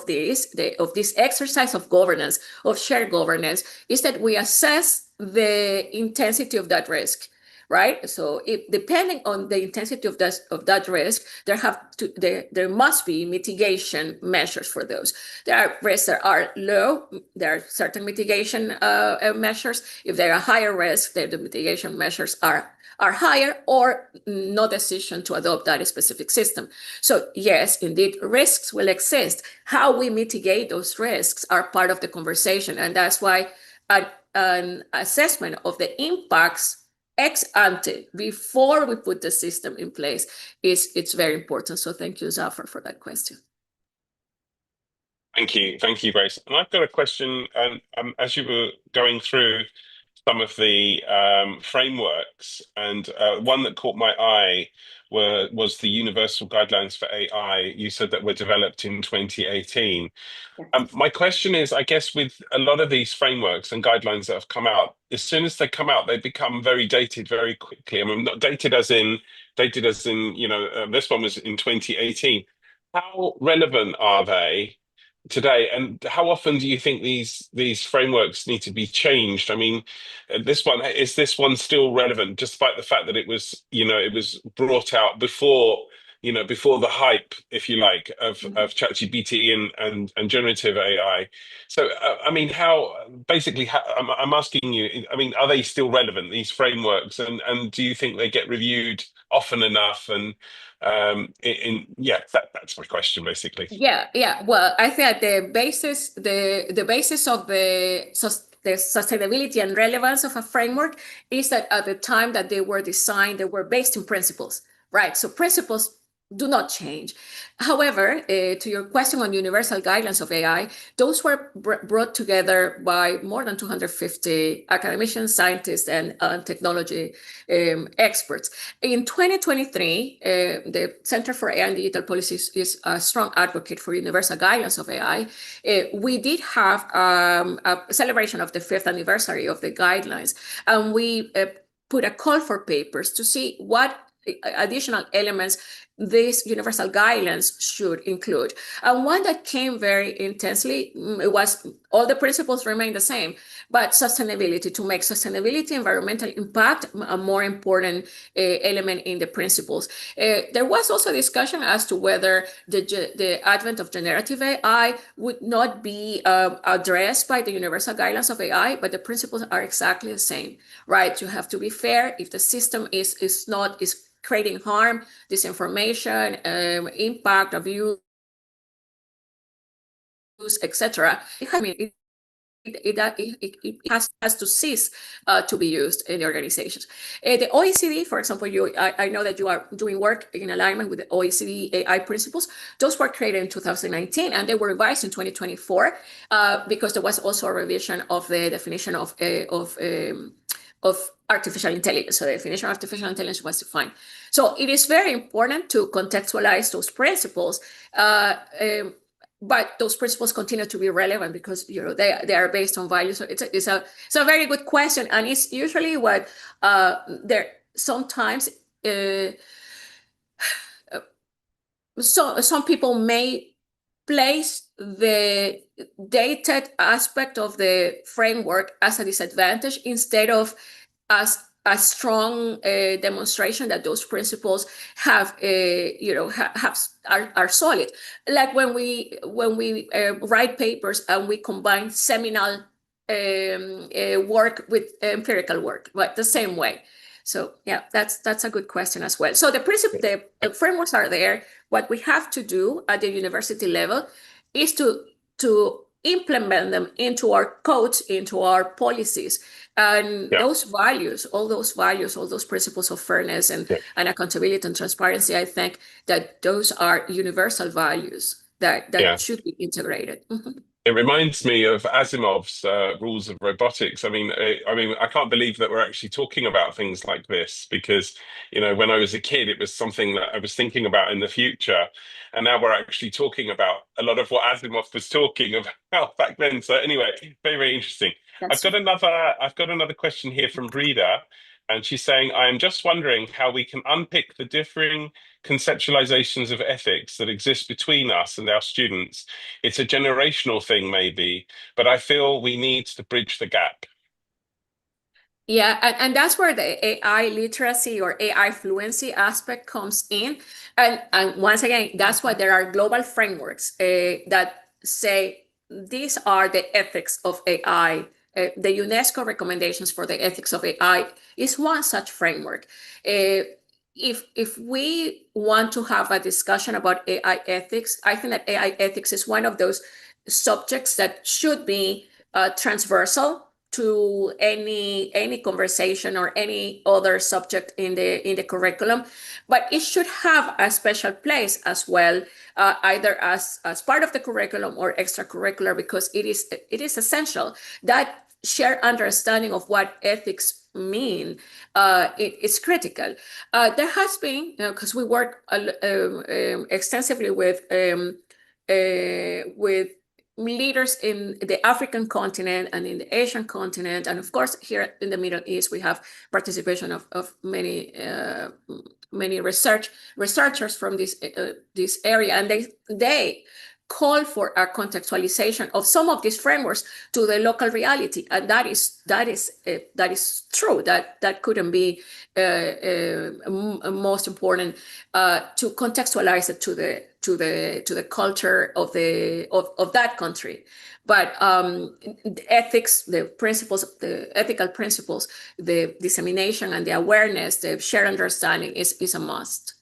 this exercise of governance, of shared governance, is that we assess the intensity of that risk, right? So depending on the intensity of that risk, there must be mitigation measures for those. There are risks that are low, there are certain mitigation measures. If there are higher risks, the mitigation measures are higher, or no decision to adopt that specific system. So yes, indeed, risks will exist. How we mitigate those risks are part of the conversation. And that's why an assessment of the impacts ex ante, before we put the system in place, it's very important. So thank you, Zafar, for that question. Thank you, Grace. And I've got a question. And as you were going through some of the frameworks, and one that caught my eye was the Universal Guidelines for AI. You said that were developed in 2018. My question is, I guess with a lot of these frameworks and guidelines that have come out, as soon as they come out, they become very dated very quickly. I mean, not dated as in, this one was in 2018. How relevant are they today, and how often do you think these frameworks need to be changed? I mean, this one still relevant, despite the fact that it was brought out before before the hype, if you like, of ChatGPT and generative AI. So, I mean, I'm asking you, I mean, are they still relevant, these frameworks, and do you think they get reviewed often enough? And that's my question, basically. Yeah. Well, I think the basis of the sustainability and relevance of a framework is that at the time that they were designed, they were based in principles, right? So principles do not change. However, to your question on universal guidelines of AI, those were brought together by more than 250 academicians, scientists, and technology experts. In 2023, the Center for AI and Digital Policies is a strong advocate for universal guidelines of AI. We did have a celebration of the 5th anniversary of the guidelines, and we put a call for papers to see what additional elements these universal guidelines should include. And one that came very intensely, it was all the principles remain the same, but sustainability, to make sustainability, environmental impact a more important element in the principles. There was also discussion as to whether the advent of generative AI would not be addressed by the universal guidelines of AI, but the principles are exactly the same, right? You have to be fair. If the system is creating harm, disinformation, impact, abuse, etc. I mean, it has to cease to be used in the organizations. The OECD, for example, I know that you are doing work in alignment with the OECD AI principles. Those were created in 2019, and they were revised in 2024 because there was also a revision of the definition of artificial intelligence. So the definition of artificial intelligence was defined. So it is very important to contextualize those principles, but those principles continue to be relevant because they are based on values. So it's a very good question, and it's usually what there sometimes. Some people may place the dated aspect of the framework as a disadvantage instead of as a strong demonstration that those principles are solid. Like when we write papers and we combine seminal work with empirical work, but the same way. So yeah, that's a good question as well. So the frameworks are there. What we have to do at the university level is to implement them into our codes, into our policies, and those values, all those principles of fairness and accountability and transparency. I think that those are universal values that should be integrated. Mm-hmm. It reminds me of Asimov's rules of robotics. I mean, I can't believe that we're actually talking about things like this because, when I was a kid, it was something that I was thinking about in the future, and now we're actually talking about a lot of what Asimov was talking about back then. So anyway, very, very interesting. I've got another question here from Breda, and she's saying, I am just wondering how we can unpick the differing conceptualizations of ethics that exist between us and our students. It's a generational thing, maybe, but I feel we need to bridge the gap. Yeah, and that's where the AI literacy or AI fluency aspect comes in. And once again, that's why there are global frameworks that say these are the ethics of AI. The UNESCO recommendations for the ethics of AI is one such framework. If we want to have a discussion about AI ethics, I think that AI ethics is one of those subjects that should be transversal to any conversation or any other subject in the curriculum, but it should have a special place as well, either as part of the curriculum or extracurricular, because it is essential. That shared understanding of what ethics mean it's critical. There has been, because we work extensively with leaders in the African continent and in the Asian continent, and of course here in the Middle East we have participation of many researchers from this area, and they call for a contextualization of some of these frameworks to the local reality, and that is true. That couldn't be most important, to contextualize it to the culture of that country. But the ethics, the principles, the ethical principles, the dissemination and the awareness, the shared understanding is a must.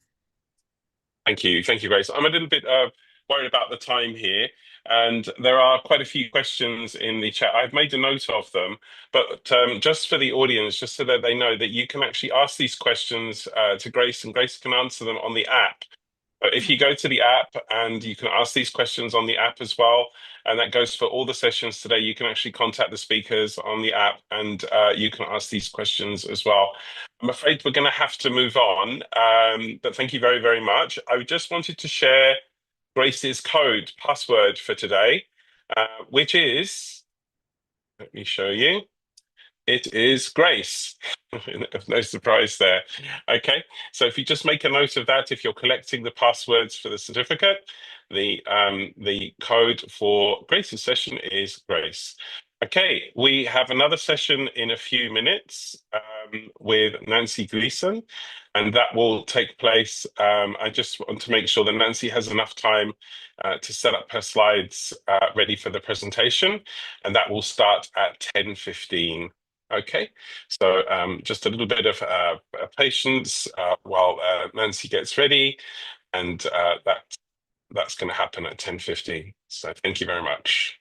Thank you, Grace. I'm a little bit worried about the time here, and there are quite a few questions in the chat. I've made a note of them, but just for the audience, just so that they know that you can actually ask these questions to Grace, and Grace can answer them on the app. If you go to the app, and you can ask these questions on the app as well, and that goes for all the sessions today. You can actually contact the speakers on the app, and you can ask these questions as well. I'm afraid we're going to have to move on, but thank you very, very much. I just wanted to share Grace's password for today, which is, let me show you. It is Grace. No surprise there. Okay, so if you just make a note of that, if you're collecting the passwords for the certificate, the code for Grace's session is Grace. Okay, we have another session in a few minutes with Nancy Gleason, and that will take place. I just want to make sure that Nancy has enough time to set up her slides ready for the presentation, and that will start at 10:15. Okay, so just a little bit of patience while Nancy gets ready, and that's going to happen at 10:15. So thank you very much.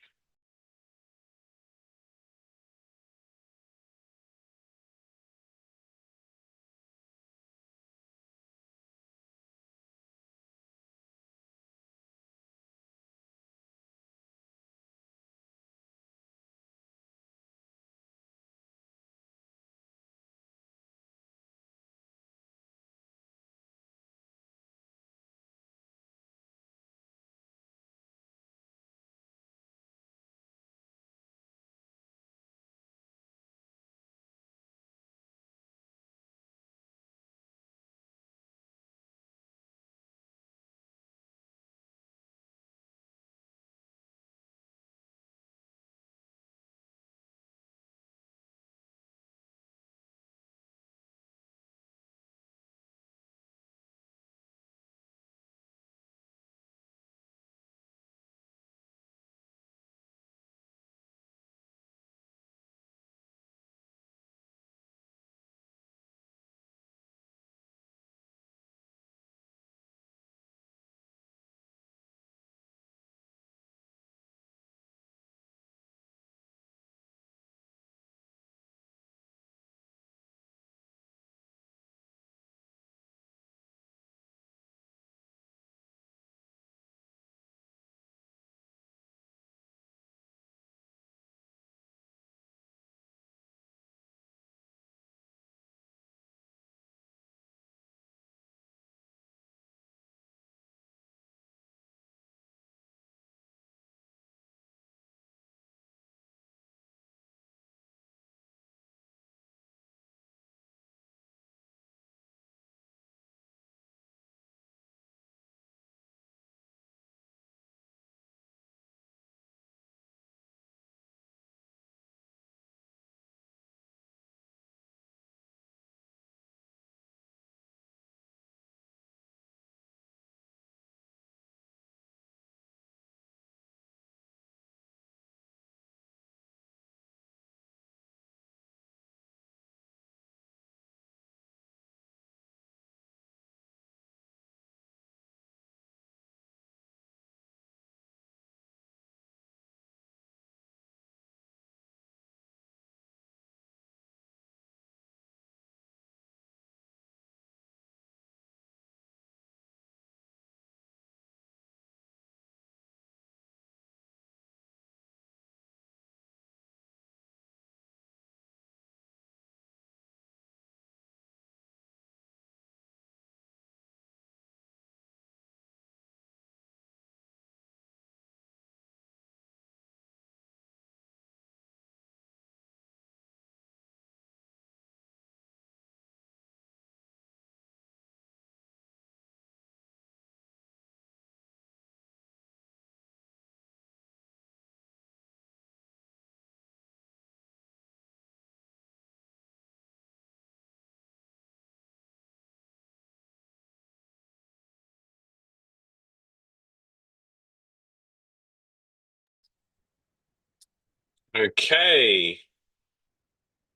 Okay,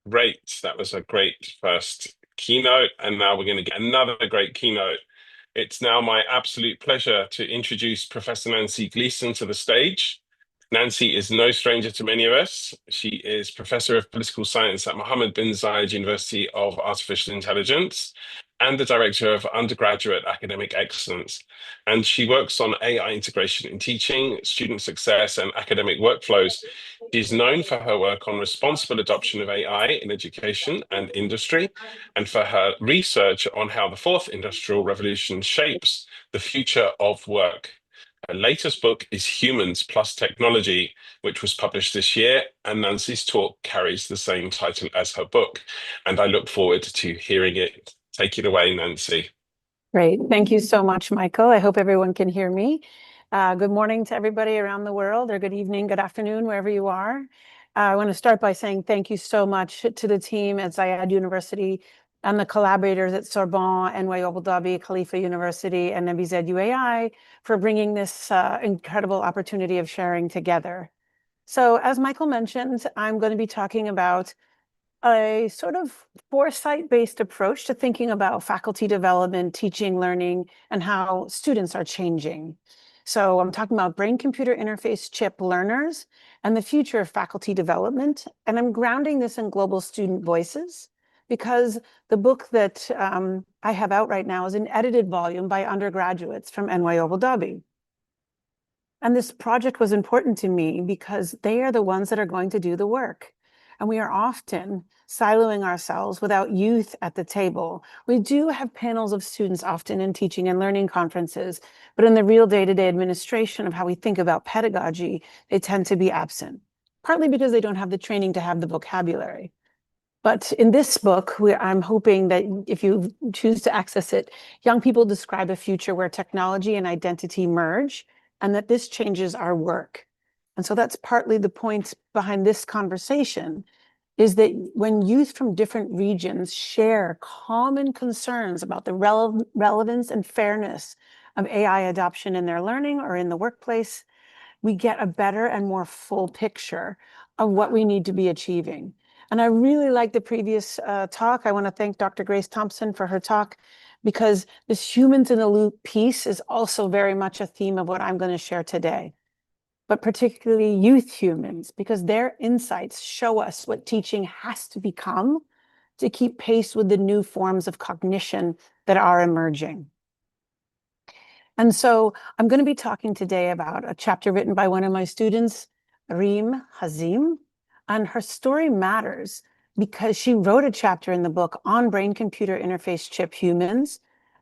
great. That was a great first keynote. And now we're going to get another great keynote. It's now my absolute pleasure to introduce Professor Nancy Gleeson to the stage. Nancy is no stranger to many of us. She is Professor of Political Science at Mohammed bin Zayed University of Artificial Intelligence and the Director of Undergraduate Academic Excellence. And she works on AI integration in teaching, student success, and academic workflows. She's known for her work on responsible adoption of AI in education and industry, and for her research on how the fourth industrial revolution shapes the future of work. Her latest book is Humans Plus Technology, which was published this year, and Nancy's talk carries the same title as her book. And I look forward to hearing it. Take it away, Nancy. Great. Thank you so much, Michael. I hope everyone can hear me. Good morning to everybody around the world, or good evening, good afternoon, wherever you are. I want to start by saying thank you so much to the team at Zayed University and the collaborators at Sorbonne, NYU Abu Dhabi, Khalifa University, and NBZ UAI for bringing this incredible opportunity of sharing together. So as Michael mentioned, I'm going to be talking about a sort of foresight-based approach to thinking about faculty development, teaching, learning, and how students are changing. So I'm talking about brain-computer interface chip learners and the future of faculty development. And I'm grounding this in global student voices because the book that I have out right now is an edited volume by undergraduates from NYU Abu Dhabi. And this project was important to me because they are the ones that are going to do the work. And we are often siloing ourselves without youth at the table. We do have panels of students often in teaching and learning conferences, but in the real day-to-day administration of how we think about pedagogy, they tend to be absent, partly because they don't have the training to have the vocabulary. But in this book, I'm hoping that if you choose to access it, young people describe a future where technology and identity merge, and that this changes our work. And so that's partly the point behind this conversation, is that when youth from different regions share common concerns about the relevance and fairness of AI adoption in their learning or in the workplace, we get a better and more full picture of what we need to be achieving. And I really like the previous talk. I want to thank Dr. Grace Thompson for her talk, because this humans in the loop piece is also very much a theme of what I'm going to share today, but particularly youth humans, because their insights show us what teaching has to become to keep pace with the new forms of cognition that are emerging. And so I'm going to be talking today about a chapter written by one of my students, Reem Hazim, and her story matters because she wrote a chapter in the book on brain-computer interface chip humans,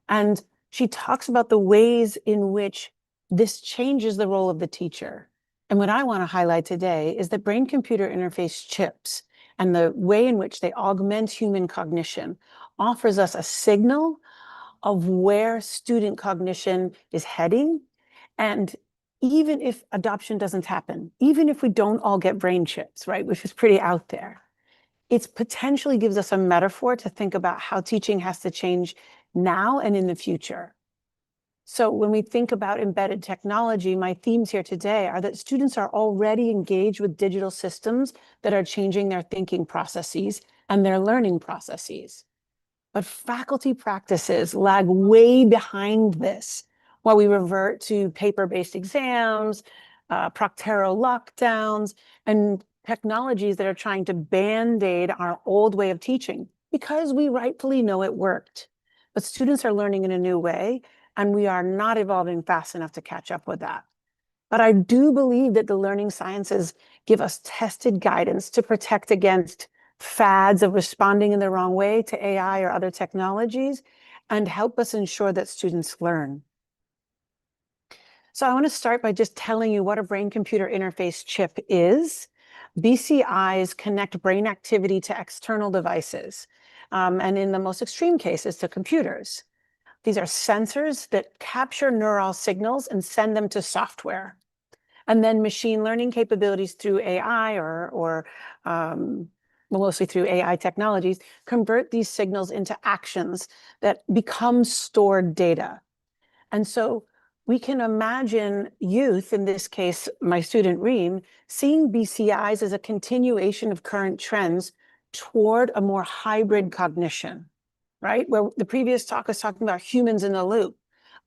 and she talks about the ways in which this changes the role of the teacher. And what I want to highlight today is that brain-computer interface chips and the way in which they augment human cognition offers us a signal of where student cognition is heading. And even if adoption doesn't happen, even if we don't all get brain chips, right, which is pretty out there, it potentially gives us a metaphor to think about how teaching has to change now and in the future. So when we think about embedded technology, my themes here today are that students are already engaged with digital systems that are changing their thinking processes and their learning processes. But faculty practices lag way behind this, while we revert to paper-based exams, Proctero lockdowns, and technologies that are trying to band-aid our old way of teaching because we rightfully know it worked. But students are learning in a new way, and we are not evolving fast enough to catch up with that. But I do believe that the learning sciences give us tested guidance to protect against fads of responding in the wrong way to AI or other technologies, and help us ensure that students learn. So I want to start by just telling you what a brain-computer interface chip is. BCIs connect brain activity to external devices, and in the most extreme cases, to computers. These are sensors that capture neural signals and send them to software. And then machine learning capabilities through AI or mostly through AI technologies, convert these signals into actions that become stored data. And so we can imagine youth, in this case, my student Reem, seeing BCIs as a continuation of current trends toward a more hybrid cognition, right? Where the previous talk was talking about humans in the loop.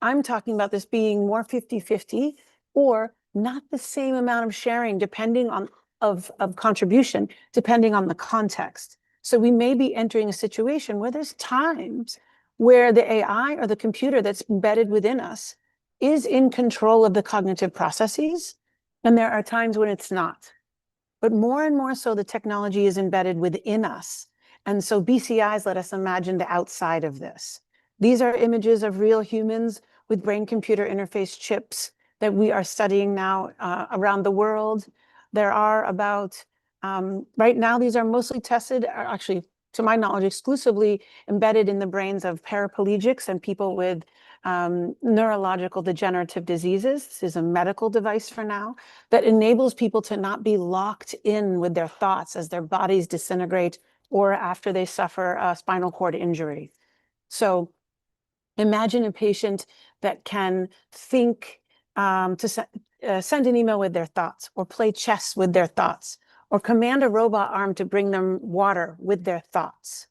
I'm talking about this being more 50-50 or not the same amount of sharing depending on of contribution, depending on the context. So we may be entering a situation where there's times where the AI or the computer that's embedded within us is in control of the cognitive processes, and there are times when it's not. But more and more so, the technology is embedded within us. And so BCIs let us imagine the outside of this. These are images of real humans with brain-computer interface chips that we are studying now around the world. There are about, right now, these are mostly tested, actually, to my knowledge, exclusively embedded in the brains of paraplegics and people with neurological degenerative diseases. This is a medical device for now that enables people to not be locked in with their thoughts as their bodies disintegrate or after they suffer a spinal cord injury. So imagine a patient that can think send an email with their thoughts, or play chess with their thoughts, or command a robot arm to bring them water with their thoughts.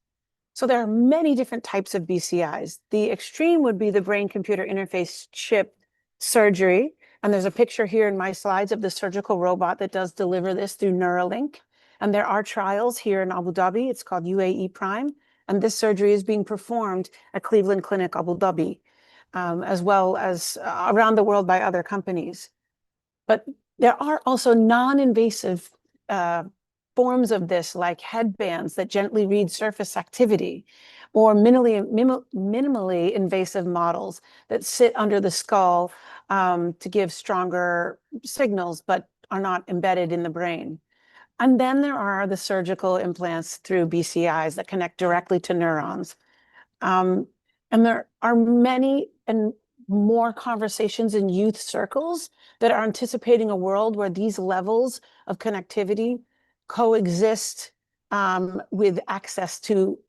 So there are many different types of BCIs. The extreme would be the brain-computer interface chip surgery. And there's a picture here in my slides of the surgical robot that does deliver this through Neuralink. And there are trials here in Abu Dhabi. It's called UAE Prime. And this surgery is being performed at Cleveland Clinic, Abu Dhabi, as well as around the world by other companies. But there are also non-invasive forms of this, like headbands that gently read surface activity, or minimally invasive models that sit under the skull to give stronger signals, but are not embedded in the brain. And then there are the surgical implants through BCIs that connect directly to neurons. And there are many and more conversations in youth circles that are anticipating a world where these levels of connectivity coexist with access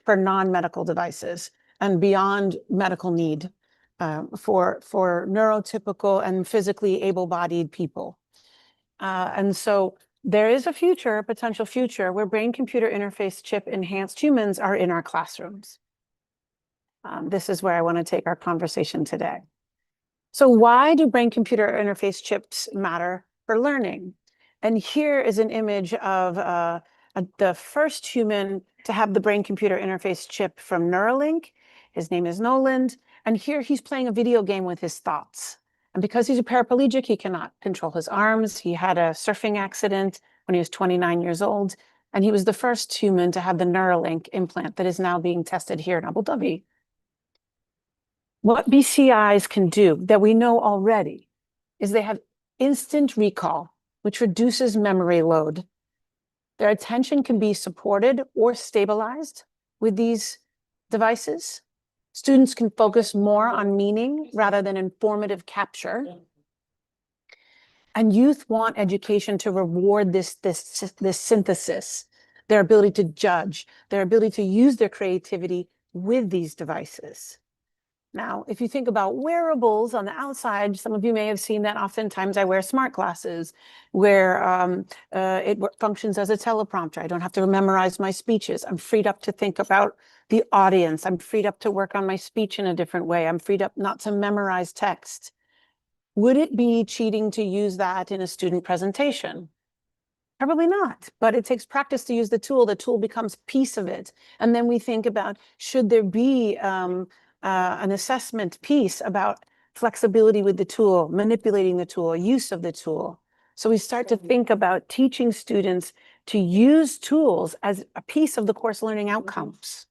for non-medical devices and beyond medical need for neurotypical and physically able-bodied people. And so there is a potential future, where brain-computer interface chip-enhanced humans are in our classrooms. This is where I want to take our conversation today. So why do brain-computer interface chips matter for learning? And here is an image of the first human to have the brain-computer interface chip from Neuralink. His name is Noland. And here he's playing a video game with his thoughts. And because he's a paraplegic, he cannot control his arms. He had a surfing accident when he was 29 years old. And he was the first human to have the Neuralink implant that is now being tested here in Abu Dhabi. What BCIs can do that we know already is they have instant recall, which reduces memory load. Their attention can be supported or stabilized with these devices. Students can focus more on meaning rather than informative capture. And youth want education to reward this synthesis, their ability to judge, their ability to use their creativity with these devices. Now, if you think about wearables on the outside, some of you may have seen that oftentimes I wear smart glasses where it functions as a teleprompter. I don't have to memorize my speeches. I'm freed up to think about the audience. I'm freed up to work on my speech in a different way. I'm freed up not to memorize text. Would it be cheating to use that in a student presentation? Probably not, but it takes practice to use the tool. The tool becomes a piece of it. And then we think about, should there be an assessment piece about flexibility with the tool, manipulating the tool, use of the tool. So we start to think about teaching students to use tools as a piece of the course learning outcomes.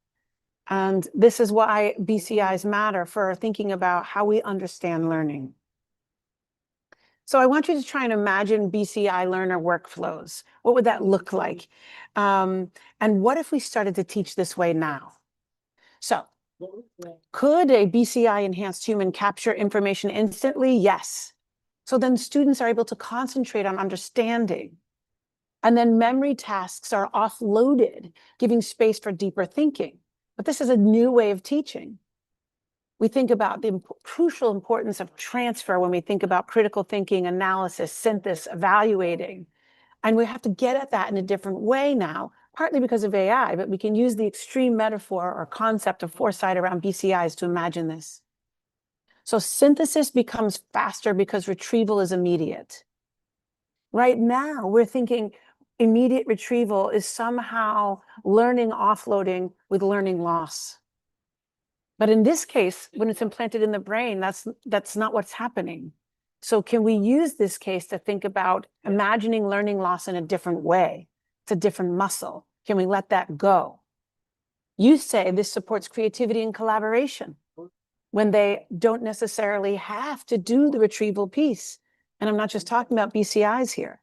And this is why BCIs matter for thinking about how we understand learning. So I want you to try and imagine BCI learner workflows. What would that look like? And what if we started to teach this way now? So could a BCI enhanced human capture information instantly? Yes. So then students are able to concentrate on understanding. And then memory tasks are offloaded, giving space for deeper thinking. But this is a new way of teaching. We think about the crucial importance of transfer when we think about critical thinking, analysis, synthesis, evaluating. And we have to get at that in a different way now, partly because of AI, but we can use the extreme metaphor or concept of foresight around BCIs to imagine this. So synthesis becomes faster because retrieval is immediate. Right now, we're thinking immediate retrieval is somehow learning offloading with learning loss. But in this case, when it's implanted in the brain, that's not what's happening. So can we use this case to think about imagining learning loss in a different way? It's a different muscle. Can we let that go? You say this supports creativity and collaboration when they don't necessarily have to do the retrieval piece. And I'm not just talking about BCIs here.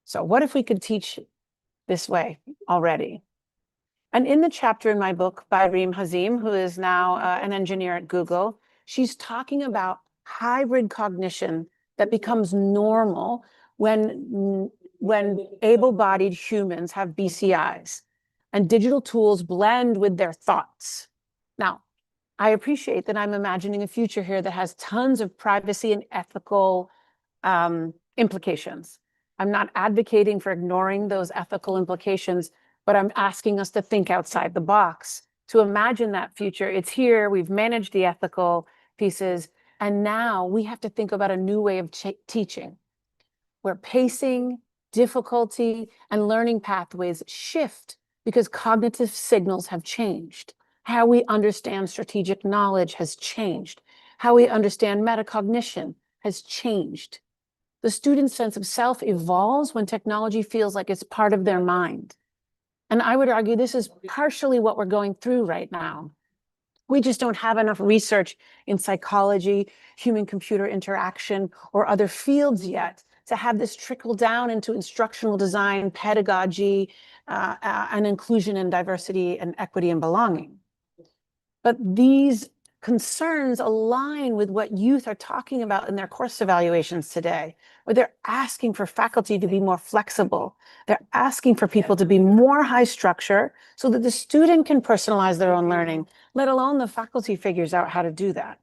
So what if we could teach this way already? And in the chapter in my book by Reem Hazim, who is now an engineer at Google, she's talking about hybrid cognition that becomes normal when able-bodied humans have BCIs and digital tools blend with their thoughts. Now, I appreciate that I'm imagining a future here that has tons of privacy and ethical implications. I'm not advocating for ignoring those ethical implications, but I'm asking us to think outside the box, to imagine that future. It's here, we've managed the ethical pieces, and now we have to think about a new way of teaching, where pacing, difficulty, and learning pathways shift because cognitive signals have changed. How we understand strategic knowledge has changed. How we understand metacognition has changed. The student's sense of self evolves when technology feels like it's part of their mind. And I would argue this is partially what we're going through right now. We just don't have enough research in psychology, human-computer interaction, or other fields yet to have this trickle down into instructional design, pedagogy, and inclusion and diversity and equity and belonging. But these concerns align with what youth are talking about in their course evaluations today, where they're asking for faculty to be more flexible. They're asking for people to be more high structure so that the student can personalize their own learning, let alone the faculty figures out how to do that.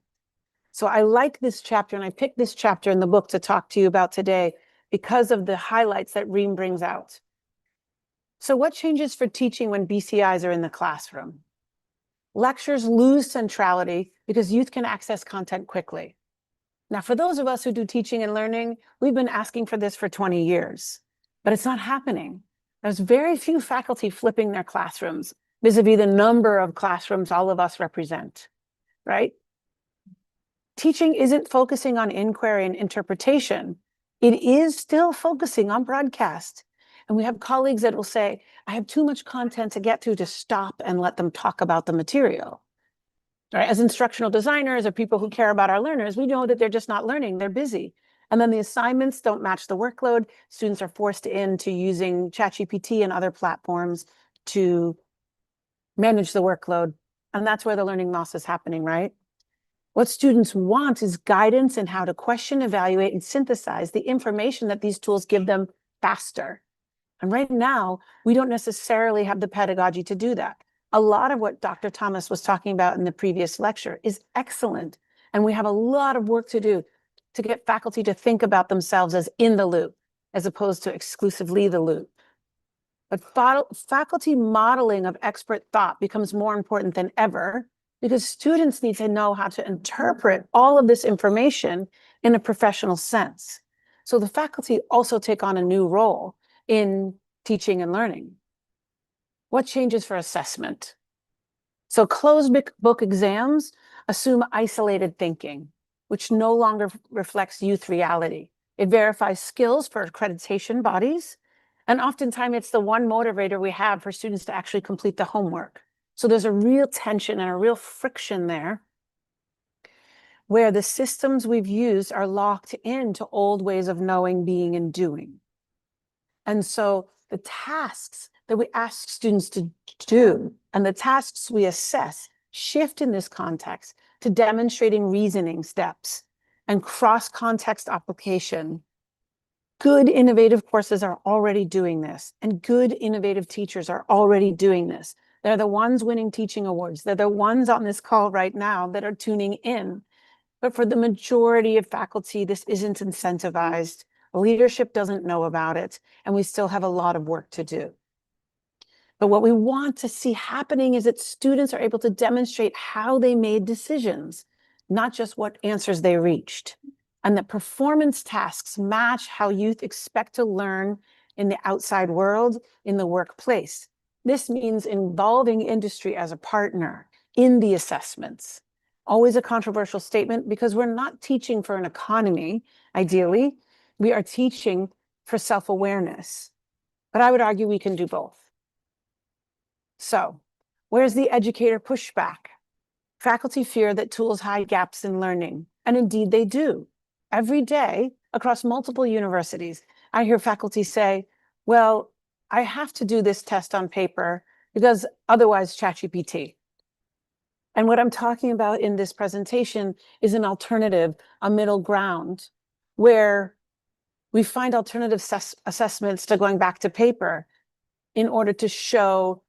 So I like this chapter, and I picked this chapter in the book to talk to you about today because of the highlights that Reem brings out. So what changes for teaching when BCIs are in the classroom? Lectures lose centrality because youth can access content quickly. Now, for those of us who do teaching and learning, we've been asking for this for 20 years, but it's not happening. There's very few faculty flipping their classrooms vis-a-vis the number of classrooms all of us represent, right? Teaching isn't focusing on inquiry and interpretation. It is still focusing on broadcast. And we have colleagues that will say, I have too much content to get to stop and let them talk about the material. Right? As instructional designers or people who care about our learners, we know that they're just not learning, they're busy. And then the assignments don't match the workload. Students are forced into using ChatGPT and other platforms to manage the workload. And that's where the learning loss is happening, right? What students want is guidance in how to question, evaluate, and synthesize the information that these tools give them faster. And right now, we don't necessarily have the pedagogy to do that. A lot of what Dr. Thomas was talking about in the previous lecture is excellent. And we have a lot of work to do to get faculty to think about themselves as in the loop, as opposed to exclusively the loop. But faculty modeling of expert thought becomes more important than ever because students need to know how to interpret all of this information in a professional sense. So the faculty also take on a new role in teaching and learning. What changes for assessment? So closed book exams assume isolated thinking, which no longer reflects youth reality. It verifies skills for accreditation bodies, and oftentimes it's the one motivator we have for students to actually complete the homework. So there's a real tension and a real friction there where the systems we've used are locked into old ways of knowing, being, and doing. And so the tasks that we ask students to do and the tasks we assess shift in this context to demonstrating reasoning steps and cross-context application. Good innovative courses are already doing this, and good innovative teachers are already doing this. They're the ones winning teaching awards. They're the ones on this call right now that are tuning in. But for the majority of faculty, this isn't incentivized. Leadership doesn't know about it, and we still have a lot of work to do. But what we want to see happening is that students are able to demonstrate how they made decisions, not just what answers they reached, and that performance tasks match how youth expect to learn in the outside world, in the workplace. This means involving industry as a partner in the assessments. Always a controversial statement because we're not teaching for an economy, ideally. We are teaching for self-awareness. But I would argue we can do both. So, where's the educator pushback? Faculty fear that tools hide gaps in learning, and indeed they do. Every day, across multiple universities, I hear faculty say, well, I have to do this test on paper because otherwise ChatGPT. And what I'm talking about in this presentation is an alternative, a middle ground, where we find alternative assessments to going back to paper in order to show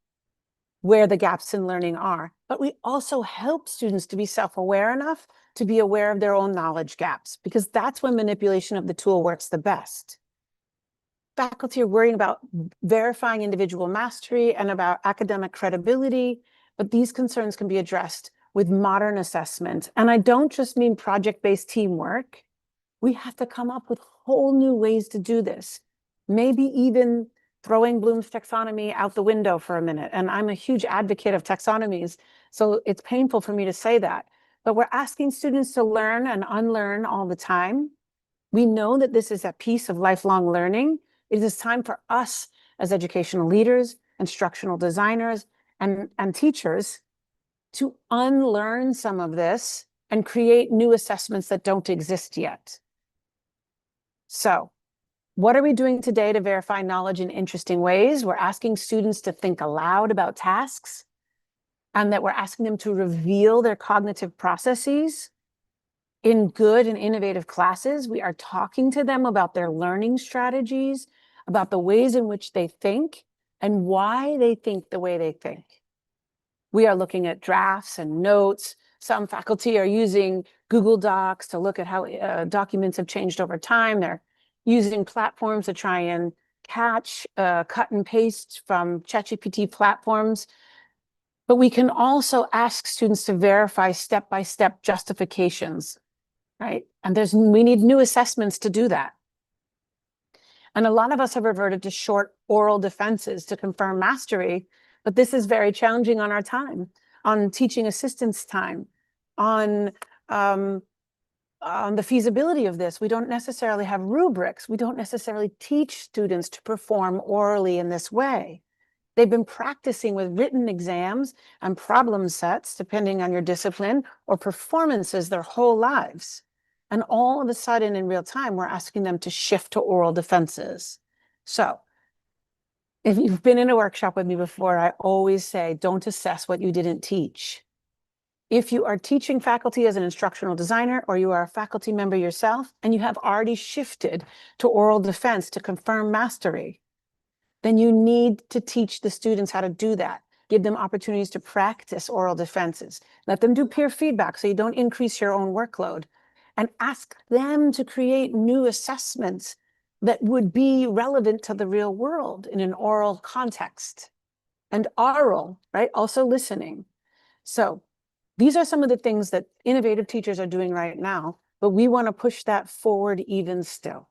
where the gaps in learning are. But we also help students to be self-aware enough to be aware of their own knowledge gaps, because that's when manipulation of the tool works the best. Faculty are worrying about verifying individual mastery and about academic credibility, but these concerns can be addressed with modern assessment. And I don't just mean project-based teamwork. We have to come up with whole new ways to do this. Maybe even throwing Bloom's taxonomy out the window for a minute. And I'm a huge advocate of taxonomies, so it's painful for me to say that. But we're asking students to learn and unlearn all the time. We know that this is a piece of lifelong learning. It is time for us as educational leaders, instructional designers, and teachers to unlearn some of this and create new assessments that don't exist yet. So, what are we doing today to verify knowledge in interesting ways? We're asking students to think aloud about tasks, and that we're asking them to reveal their cognitive processes. In good and innovative classes, we are talking to them about their learning strategies, about the ways in which they think, and why they think the way they think. We are looking at drafts and notes. Some faculty are using Google Docs to look at how documents have changed over time. They're using platforms to try and catch cut and paste from ChatGPT platforms. But we can also ask students to verify step-by-step justifications, right? And we need new assessments to do that. And a lot of us have reverted to short oral defenses to confirm mastery, but this is very challenging on our time, on teaching assistants' time, on the feasibility of this. We don't necessarily have rubrics. We don't necessarily teach students to perform orally in this way. They've been practicing with written exams and problem sets, depending on your discipline, or performances their whole lives. And all of a sudden, in real time, we're asking them to shift to oral defenses. So if you've been in a workshop with me before, I always say, don't assess what you didn't teach. If you are teaching faculty as an instructional designer, or you are a faculty member yourself, and you have already shifted to oral defense to confirm mastery, then you need to teach the students how to do that. Give them opportunities to practice oral defenses. Let them do peer feedback so you don't increase your own workload. And ask them to create new assessments that would be relevant to the real world in an oral context. And oral, right? Also listening. So these are some of the things that innovative teachers are doing right now, but we want to push that forward even still.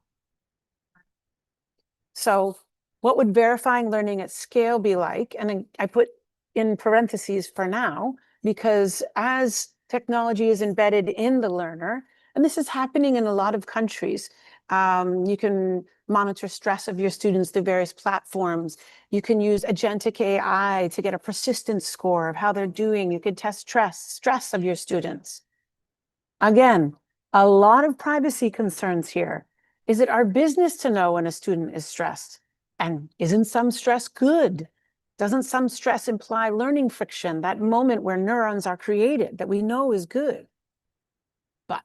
So what would verifying learning at scale be like? And I put in parentheses for now, because as technology is embedded in the learner, and this is happening in a lot of countries, you can monitor stress of your students through various platforms. You can use agentic AI to get a persistence score of how they're doing. You can test stress of your students. Again, a lot of privacy concerns here. Is it our business to know when a student is stressed? And isn't some stress good? Doesn't some stress imply learning friction, that moment where neurons are created that we know is good? But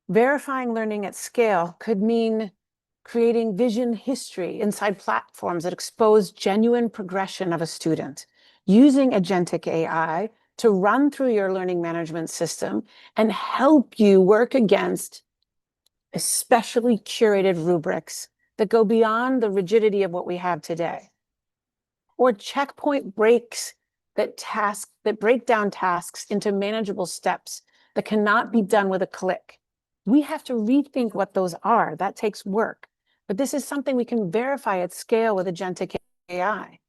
verifying learning at scale could mean creating vision history inside platforms that expose genuine progression of a student, using agentic AI to run through your learning management system and help you work against especially curated rubrics that go beyond the rigidity of what we have today, or checkpoint breaks that break down tasks into manageable steps that cannot be done with a click. We have to rethink what those are. That takes work, but this is something we can verify at scale with agentic AI.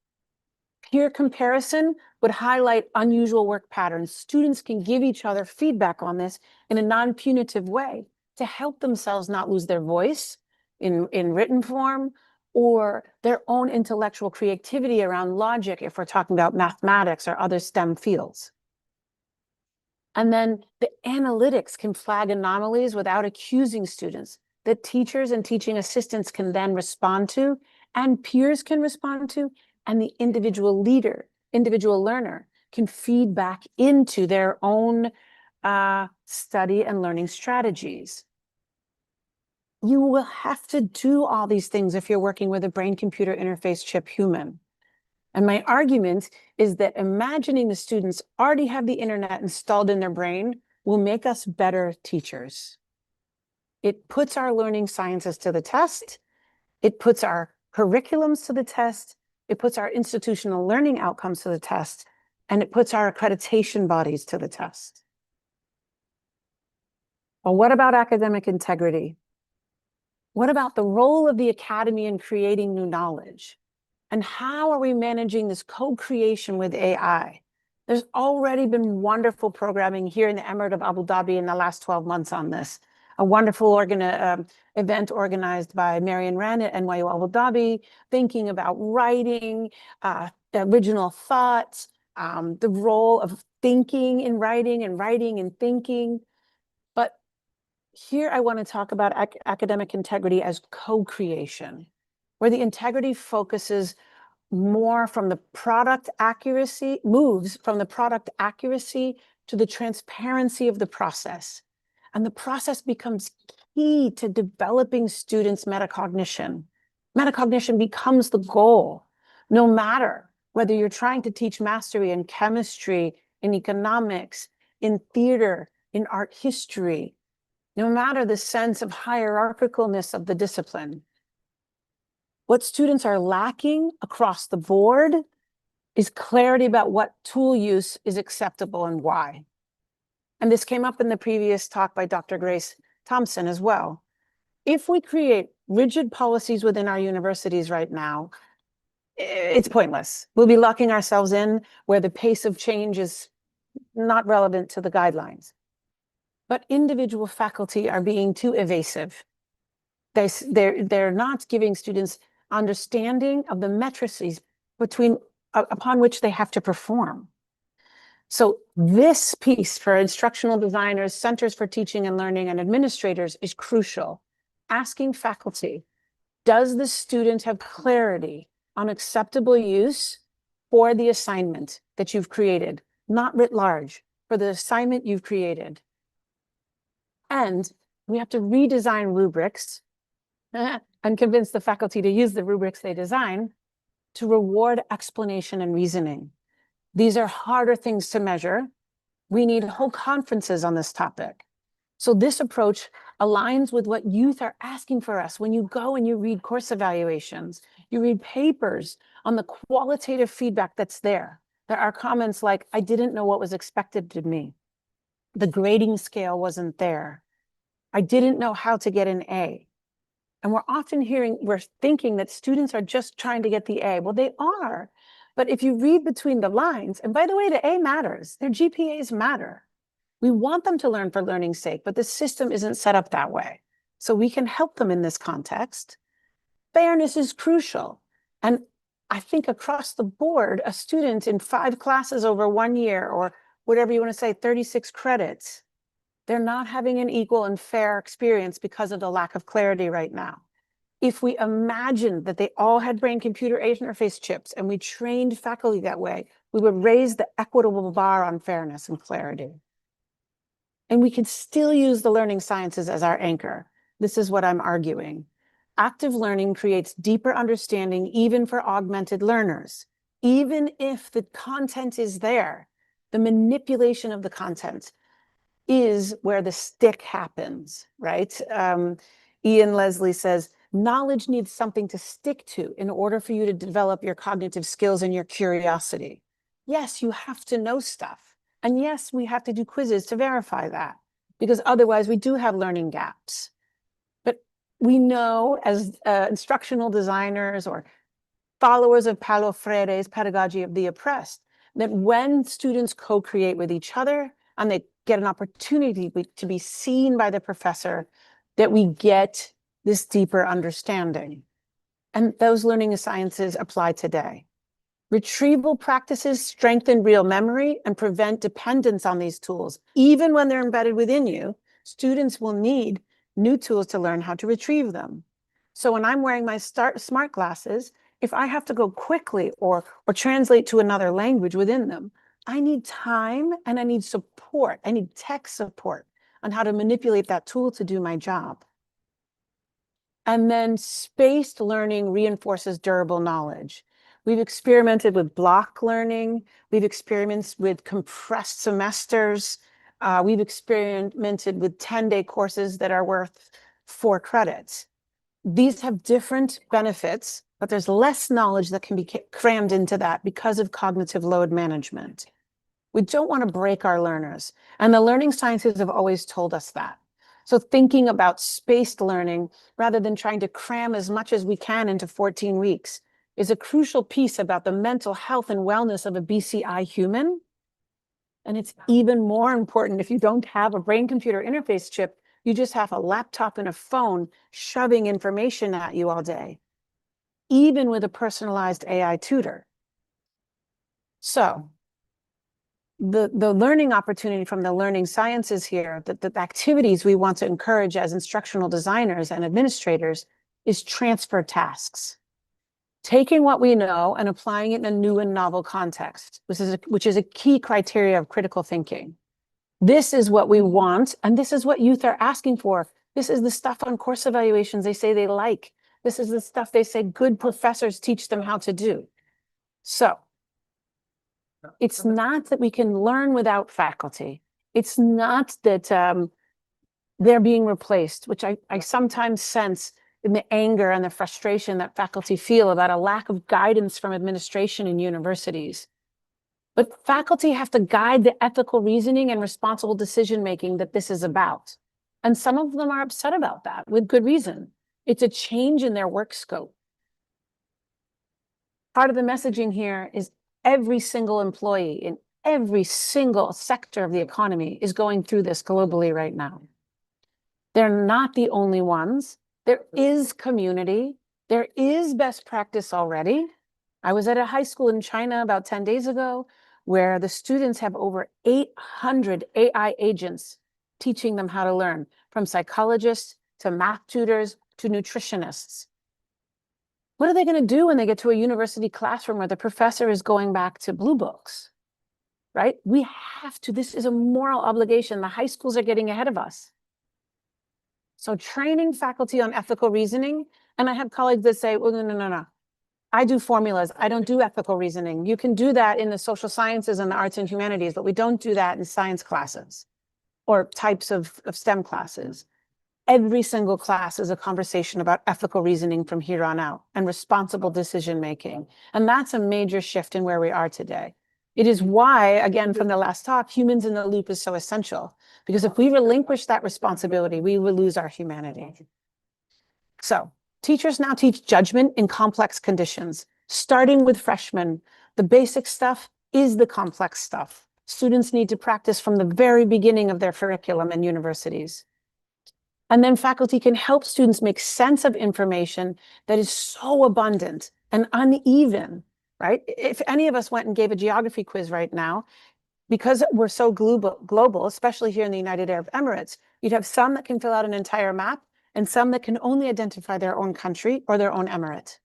Peer comparison would highlight unusual work patterns. Students can give each other feedback on this in a non-punitive way to help themselves not lose their voice in written form, or their own intellectual creativity around logic if we're talking about mathematics or other STEM fields. And then the analytics can flag anomalies without accusing students that teachers and teaching assistants can then respond to, and peers can respond to, and the individual learner can feed back into their own study and learning strategies. You will have to do all these things if you're working with a brain-computer interface chip human. And my argument is that imagining the students already have the internet installed in their brain will make us better teachers. It puts our learning sciences to the test. It puts our curriculums to the test. It puts our institutional learning outcomes to the test. And it puts our accreditation bodies to the test. Well, what about academic integrity? What about the role of the academy in creating new knowledge? And how are we managing this co-creation with AI? There's already been wonderful programming here in the Emirate of Abu Dhabi in the last 12 months on this. A wonderful event organized by Marian Rand at NYU Abu Dhabi, thinking about writing, original thoughts, the role of thinking in writing and writing and thinking. But here I want to talk about academic integrity as co-creation, where the integrity focuses more from the product accuracy, moves from the product accuracy to the transparency of the process. And the process becomes key to developing students' metacognition. Metacognition becomes the goal, no matter whether you're trying to teach mastery in chemistry, in economics, in theater, in art history, no matter the sense of hierarchicalness of the discipline. What students are lacking across the board is clarity about what tool use is acceptable and why. And this came up in the previous talk by Dr. Grace Thompson as well. If we create rigid policies within our universities right now, it's pointless. We'll be locking ourselves in where the pace of change is not relevant to the guidelines. But individual faculty are being too evasive. They're not giving students understanding of the matrices upon which they have to perform. So this piece for instructional designers, centers for teaching and learning, and administrators is crucial. Asking faculty, does the student have clarity on acceptable use for the assignment that you've created? Not writ large, for the assignment you've created. And we have to redesign rubrics and convince the faculty to use the rubrics they design to reward explanation and reasoning. These are harder things to measure. We need whole conferences on this topic. So this approach aligns with what youth are asking for us. When you go and you read course evaluations, you read papers on the qualitative feedback that's there. There are comments like, I didn't know what was expected of me. The grading scale wasn't there. I didn't know how to get an A. And we're thinking that students are just trying to get the A. Well, they are. But if you read between the lines, and by the way, the A matters, their GPAs matter. We want them to learn for learning's sake, but the system isn't set up that way. So we can help them in this context. Fairness is crucial. And I think across the board, a student in 5 classes over 1 year, or whatever you want to say, 36 credits, they're not having an equal and fair experience because of the lack of clarity right now. If we imagined that they all had brain-computer interface chips and we trained faculty that way, we would raise the equitable bar on fairness and clarity. And we can still use the learning sciences as our anchor. This is what I'm arguing. Active learning creates deeper understanding even for augmented learners. Even if the content is there, the manipulation of the content is where the stick happens, right? Ian Leslie says, knowledge needs something to stick to in order for you to develop your cognitive skills and your curiosity. Yes, you have to know stuff. And yes, we have to do quizzes to verify that, because otherwise we do have learning gaps. But we know as instructional designers or followers of Paulo Freire's pedagogy of the oppressed, that when students co-create with each other and they get an opportunity to be seen by the professor, that we get this deeper understanding. And those learning sciences apply today. Retrieval practices strengthen real memory and prevent dependence on these tools. Even when they're embedded within you, students will need new tools to learn how to retrieve them. So when I'm wearing my smart glasses, if I have to go quickly or translate to another language within them, I need time and I need support. I need tech support on how to manipulate that tool to do my job. And then spaced learning reinforces durable knowledge. We've experimented with block learning. We've experimented with compressed semesters. We've experimented with 10-day courses that are worth 4 credits. These have different benefits, but there's less knowledge that can be crammed into that because of cognitive load management. We don't want to break our learners, and the learning sciences have always told us that. So thinking about spaced learning rather than trying to cram as much as we can into 14 weeks is a crucial piece about the mental health and wellness of a BCI human. And it's even more important if you don't have a brain-computer interface chip, you just have a laptop and a phone shoving information at you all day, even with a personalized AI tutor. So the learning opportunity from the learning sciences here, the activities we want to encourage as instructional designers and administrators is transfer tasks. Taking what we know and applying it in a new and novel context, which is a key criteria of critical thinking. This is what we want, and this is what youth are asking for. This is the stuff on course evaluations they say they like. This is the stuff they say good professors teach them how to do. So it's not that we can learn without faculty. It's not that they're being replaced, which I sometimes sense in the anger and the frustration that faculty feel about a lack of guidance from administration in universities. But faculty have to guide the ethical reasoning and responsible decision-making that this is about. And some of them are upset about that with good reason. It's a change in their work scope. Part of the messaging here is every single employee in every single sector of the economy is going through this globally right now. They're not the only ones. There is community. There is best practice already. I was at a high school in China about 10 days ago where the students have over 800 AI agents teaching them how to learn, from psychologists to math tutors to nutritionists. What are they going to do when they get to a university classroom where the professor is going back to blue books, right? We have to, this is a moral obligation. The high schools are getting ahead of us. So training faculty on ethical reasoning, and I have colleagues that say, well, no. I do formulas. I don't do ethical reasoning. You can do that in the social sciences and the arts and humanities, but we don't do that in science classes or types of STEM classes. Every single class is a conversation about ethical reasoning from here on out and responsible decision-making. And that's a major shift in where we are today. It is why, again, from the last talk, humans in the loop is so essential, because if we relinquish that responsibility, we will lose our humanity. So teachers now teach judgment in complex conditions, starting with freshmen. The basic stuff is the complex stuff. Students need to practice from the very beginning of their curriculum in universities. And then faculty can help students make sense of information that is so abundant and uneven, right? If any of us went and gave a geography quiz right now, because we're so global, especially here in the United Arab Emirates, you'd have some that can fill out an entire map and some that can only identify their own country or their own emirate.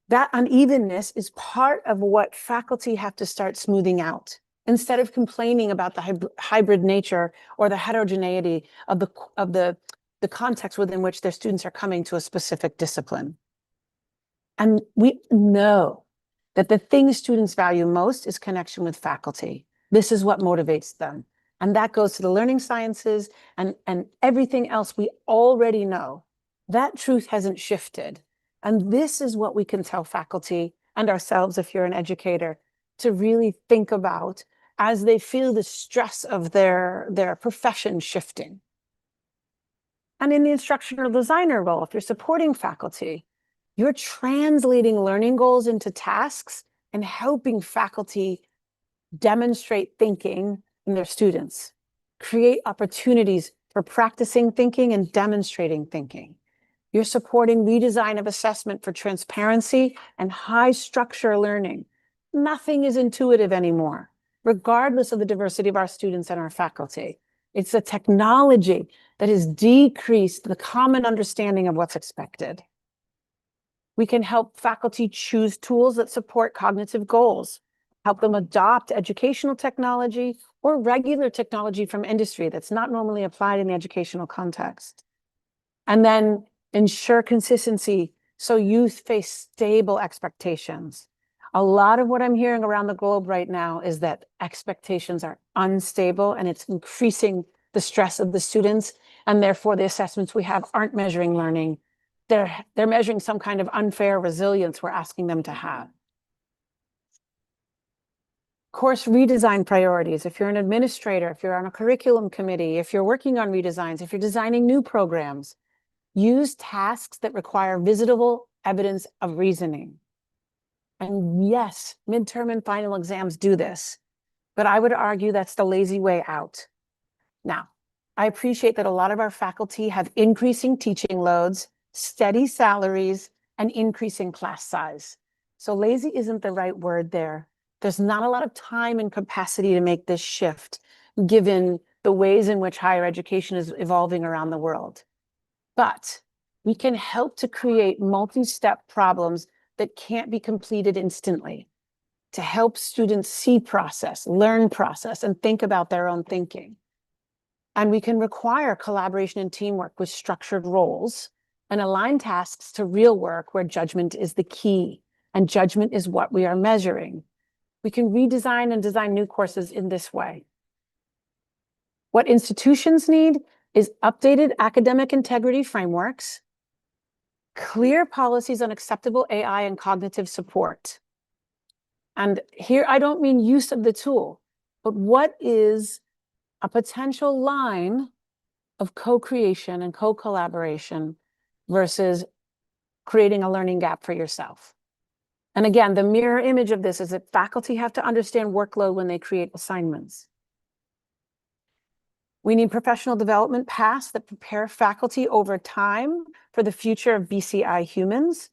That unevenness is part of what faculty have to start smoothing out. Instead of complaining about the hybrid nature or the heterogeneity of the the context within which their students are coming to a specific discipline. And we know that the thing students value most is connection with faculty. This is what motivates them. And that goes to the learning sciences and everything else we already know. That truth hasn't shifted. And this is what we can tell faculty and ourselves, if you're an educator, to really think about as they feel the stress of their profession shifting. And in the instructional designer role, if you're supporting faculty, you're translating learning goals into tasks and helping faculty demonstrate thinking in their students, create opportunities for practicing thinking and demonstrating thinking. You're supporting redesign of assessment for transparency and high structure learning. Nothing is intuitive anymore, regardless of the diversity of our students and our faculty. It's the technology that has decreased the common understanding of what's expected. We can help faculty choose tools that support cognitive goals, help them adopt educational technology or regular technology from industry that's not normally applied in the educational context. And then ensure consistency so youth face stable expectations. A lot of what I'm hearing around the globe right now is that expectations are unstable and it's increasing the stress of the students, and therefore the assessments we have aren't measuring learning. They're measuring some kind of unfair resilience we're asking them to have. Course redesign priorities. If you're an administrator, if you're on a curriculum committee, if you're working on redesigns, if you're designing new programs, use tasks that require visitable evidence of reasoning. And yes, midterm and final exams do this, but I would argue that's the lazy way out. Now, I appreciate that a lot of our faculty have increasing teaching loads, steady salaries, and increasing class size. So lazy isn't the right word there. There's not a lot of time and capacity to make this shift, given the ways in which higher education is evolving around the world. But we can help to create multi-step problems that can't be completed instantly to help students see process, learn process, and think about their own thinking. And we can require collaboration and teamwork with structured roles and align tasks to real work where judgment is the key, and judgment is what we are measuring. We can redesign and design new courses in this way. What institutions need is updated academic integrity frameworks, clear policies on acceptable AI and cognitive support. And here, I don't mean use of the tool, but what is a potential line of co-creation and co-collaboration versus creating a learning gap for yourself? And again, the mirror image of this is that faculty have to understand workload when they create assignments. We need professional development paths that prepare faculty over time for the future of BCI humans.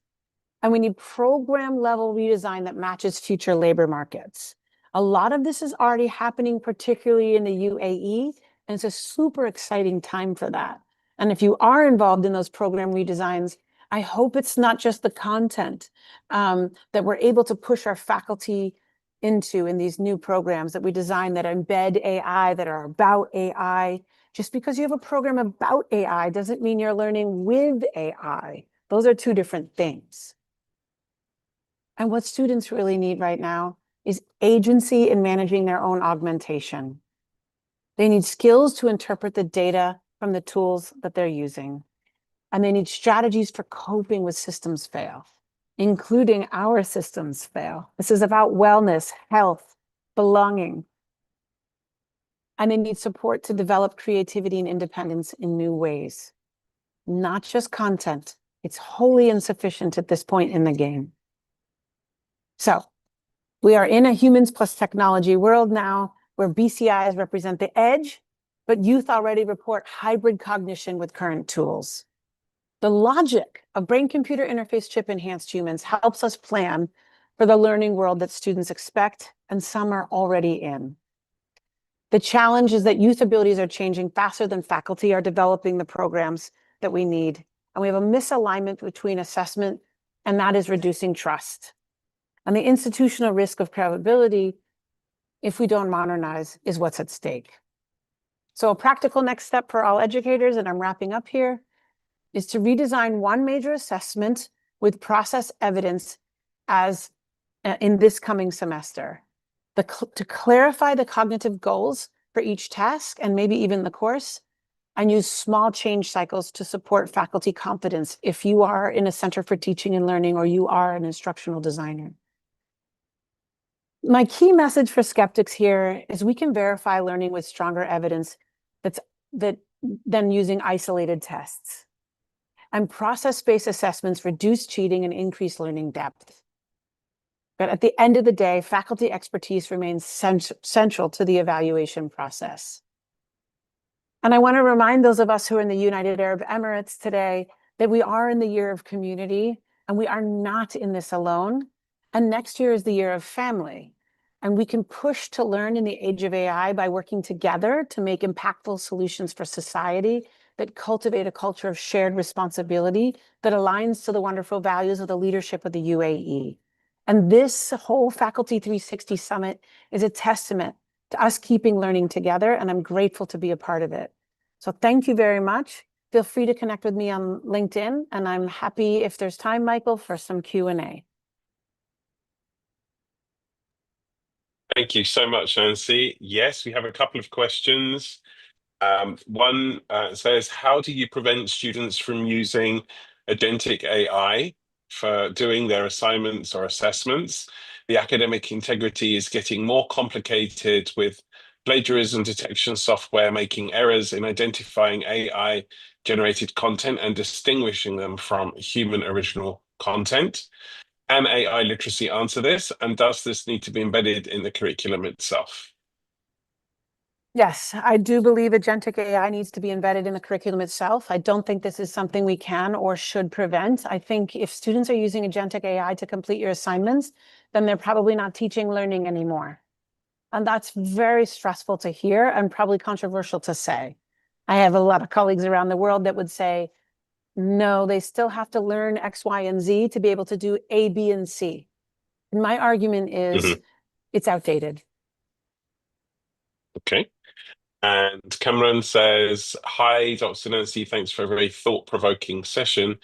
And we need program level redesign that matches future labor markets. A lot of this is already happening, particularly in the UAE, and it's a super exciting time for that. And if you are involved in those program redesigns, I hope it's not just the content that we're able to push our faculty into in these new programs that we design that embed AI, that are about AI. Just because you have a program about AI doesn't mean you're learning with AI. Those are two different things. And what students really need right now is agency in managing their own augmentation. They need skills to interpret the data from the tools that they're using. And they need strategies for coping with systems fail, including our systems fail. This is about wellness, health, belonging. And they need support to develop creativity and independence in new ways. Not just content. It's wholly insufficient at this point in the game. So we are in a humans plus technology world now where BCIs represent the edge, but youth already report hybrid cognition with current tools. The logic of brain-computer interface chip-enhanced humans helps us plan for the learning world that students expect, and some are already in. The challenge is that youth abilities are changing faster than faculty are developing the programs that we need. And we have a misalignment between assessment, and that is reducing trust. And the institutional risk of credibility, if we don't modernize, is what's at stake. So a practical next step for all educators, and I'm wrapping up here, is to redesign one major assessment with process evidence as in this coming semester. To clarify the cognitive goals for each task and maybe even the course, and use small change cycles to support faculty confidence if you are in a center for teaching and learning or you are an instructional designer. My key message for skeptics here is we can verify learning with stronger evidence than using isolated tests. And process-based assessments reduce cheating and increase learning depth. But at the end of the day, faculty expertise remains central to the evaluation process. And I want to remind those of us who are in the United Arab Emirates today that we are in the year of community and we are not in this alone. And next year is the year of family. And we can push to learn in the age of AI by working together to make impactful solutions for society that cultivate a culture of shared responsibility that aligns to the wonderful values of the leadership of the UAE. And this whole Faculty 360 Summit is a testament to us keeping learning together, and I'm grateful to be a part of it. So thank you very much. Feel free to connect with me on LinkedIn, and I'm happy, if there's time, Michael, for some Q&A. Thank you so much, Nancy. Yes, we have a couple of questions. One says, how do you prevent students from using agentic AI for doing their assignments or assessments? The academic integrity is getting more complicated with plagiarism detection software making errors in identifying AI-generated content and distinguishing them from human original content. Can AI literacy answer this? And does this need to be embedded in the curriculum itself? Yes, I do believe agentic AI needs to be embedded in the curriculum itself. I don't think this is something we can or should prevent. I think if students are using agentic AI to complete your assignments, then they're probably not teaching learning anymore. And that's very stressful to hear and probably controversial to say. I have a lot of colleagues around the world that would say, no, they still have to learn X, Y, and Z to be able to do A, B, and C. And my argument is it's outdated. Okay. And Cameron says, hi, Dr. Nancy, thanks for a very thought-provoking session.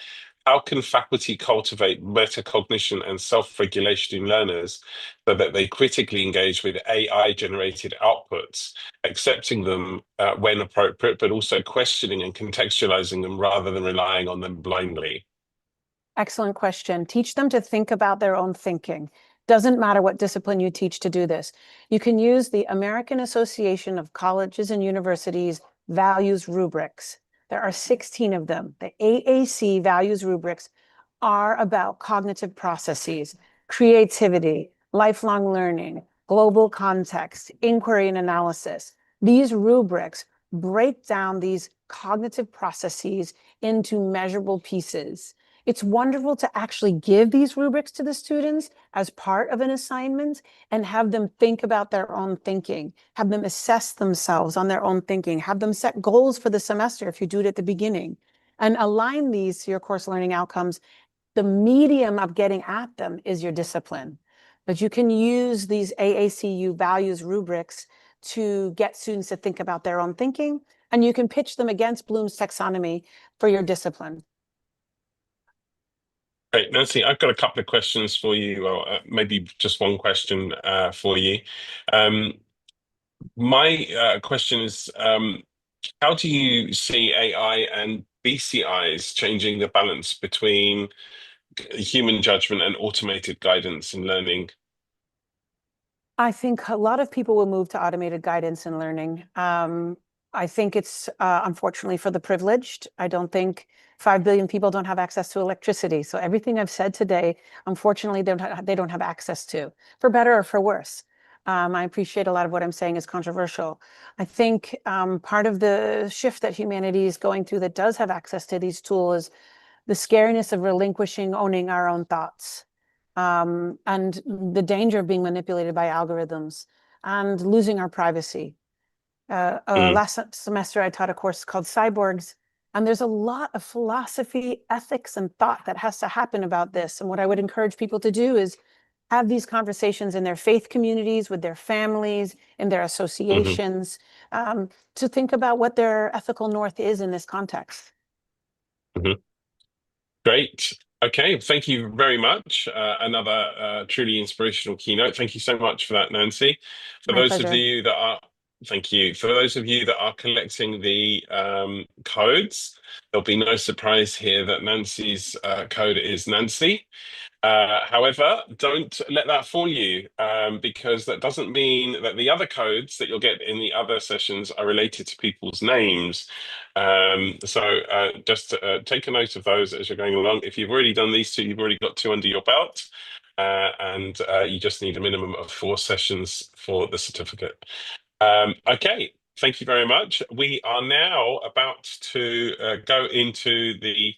How can faculty cultivate metacognition and self-regulation in learners so that they critically engage with AI-generated outputs, accepting them when appropriate, but also questioning and contextualizing them rather than relying on them blindly? Excellent question. Teach them to think about their own thinking. Doesn't matter what discipline you teach to do this. You can use the American Association of Colleges and Universities values rubrics. There are 16 of them. The AAC values rubrics are about cognitive processes, creativity, lifelong learning, global context, inquiry and analysis. These rubrics break down these cognitive processes into measurable pieces. It's wonderful to actually give these rubrics to the students as part of an assignment and have them think about their own thinking, have them assess themselves on their own thinking, have them set goals for the semester if you do it at the beginning, and align these to your course learning outcomes. The medium of getting at them is your discipline, but you can use these AACU values rubrics to get students to think about their own thinking, and you can pitch them against Bloom's taxonomy for your discipline. Great, Nancy, I've got a couple of questions for you, or maybe just one question for you. My question is, how do you see AI and BCIs changing the balance between human judgment and automated guidance in learning? I think a lot of people will move to automated guidance in learning. I think it's unfortunately for the privileged. I don't think 5 billion people don't have access to electricity. So everything I've said today, unfortunately, they don't have access to, for better or for worse. I appreciate a lot of what I'm saying is controversial. I think part of the shift that humanity is going through that does have access to these tools is the scariness of relinquishing owning our own thoughts, and the danger of being manipulated by algorithms and losing our privacy. Last semester, I taught a course called Cyborgs, and there's a lot of philosophy, ethics, and thought that has to happen about this. And what I would encourage people to do is have these conversations in their faith communities, with their families, in their associations, to think about what their ethical north is in this context. Great. Okay, thank you very much. Another truly inspirational keynote. Thank you so much for that, Nancy. For My those of pleasure. you that are, thank you. For those of you that are collecting the codes, there'll be no surprise here that Nancy's code is Nancy. However, don't let that fool you, because that doesn't mean that the other codes that you'll get in the other sessions are related to people's names. So just take a note of those as you're going along. If you've already done these two, you've already got 2 under your belt, and you just need a minimum of 4 sessions for the certificate. Okay, thank you very much. We are now about to go into the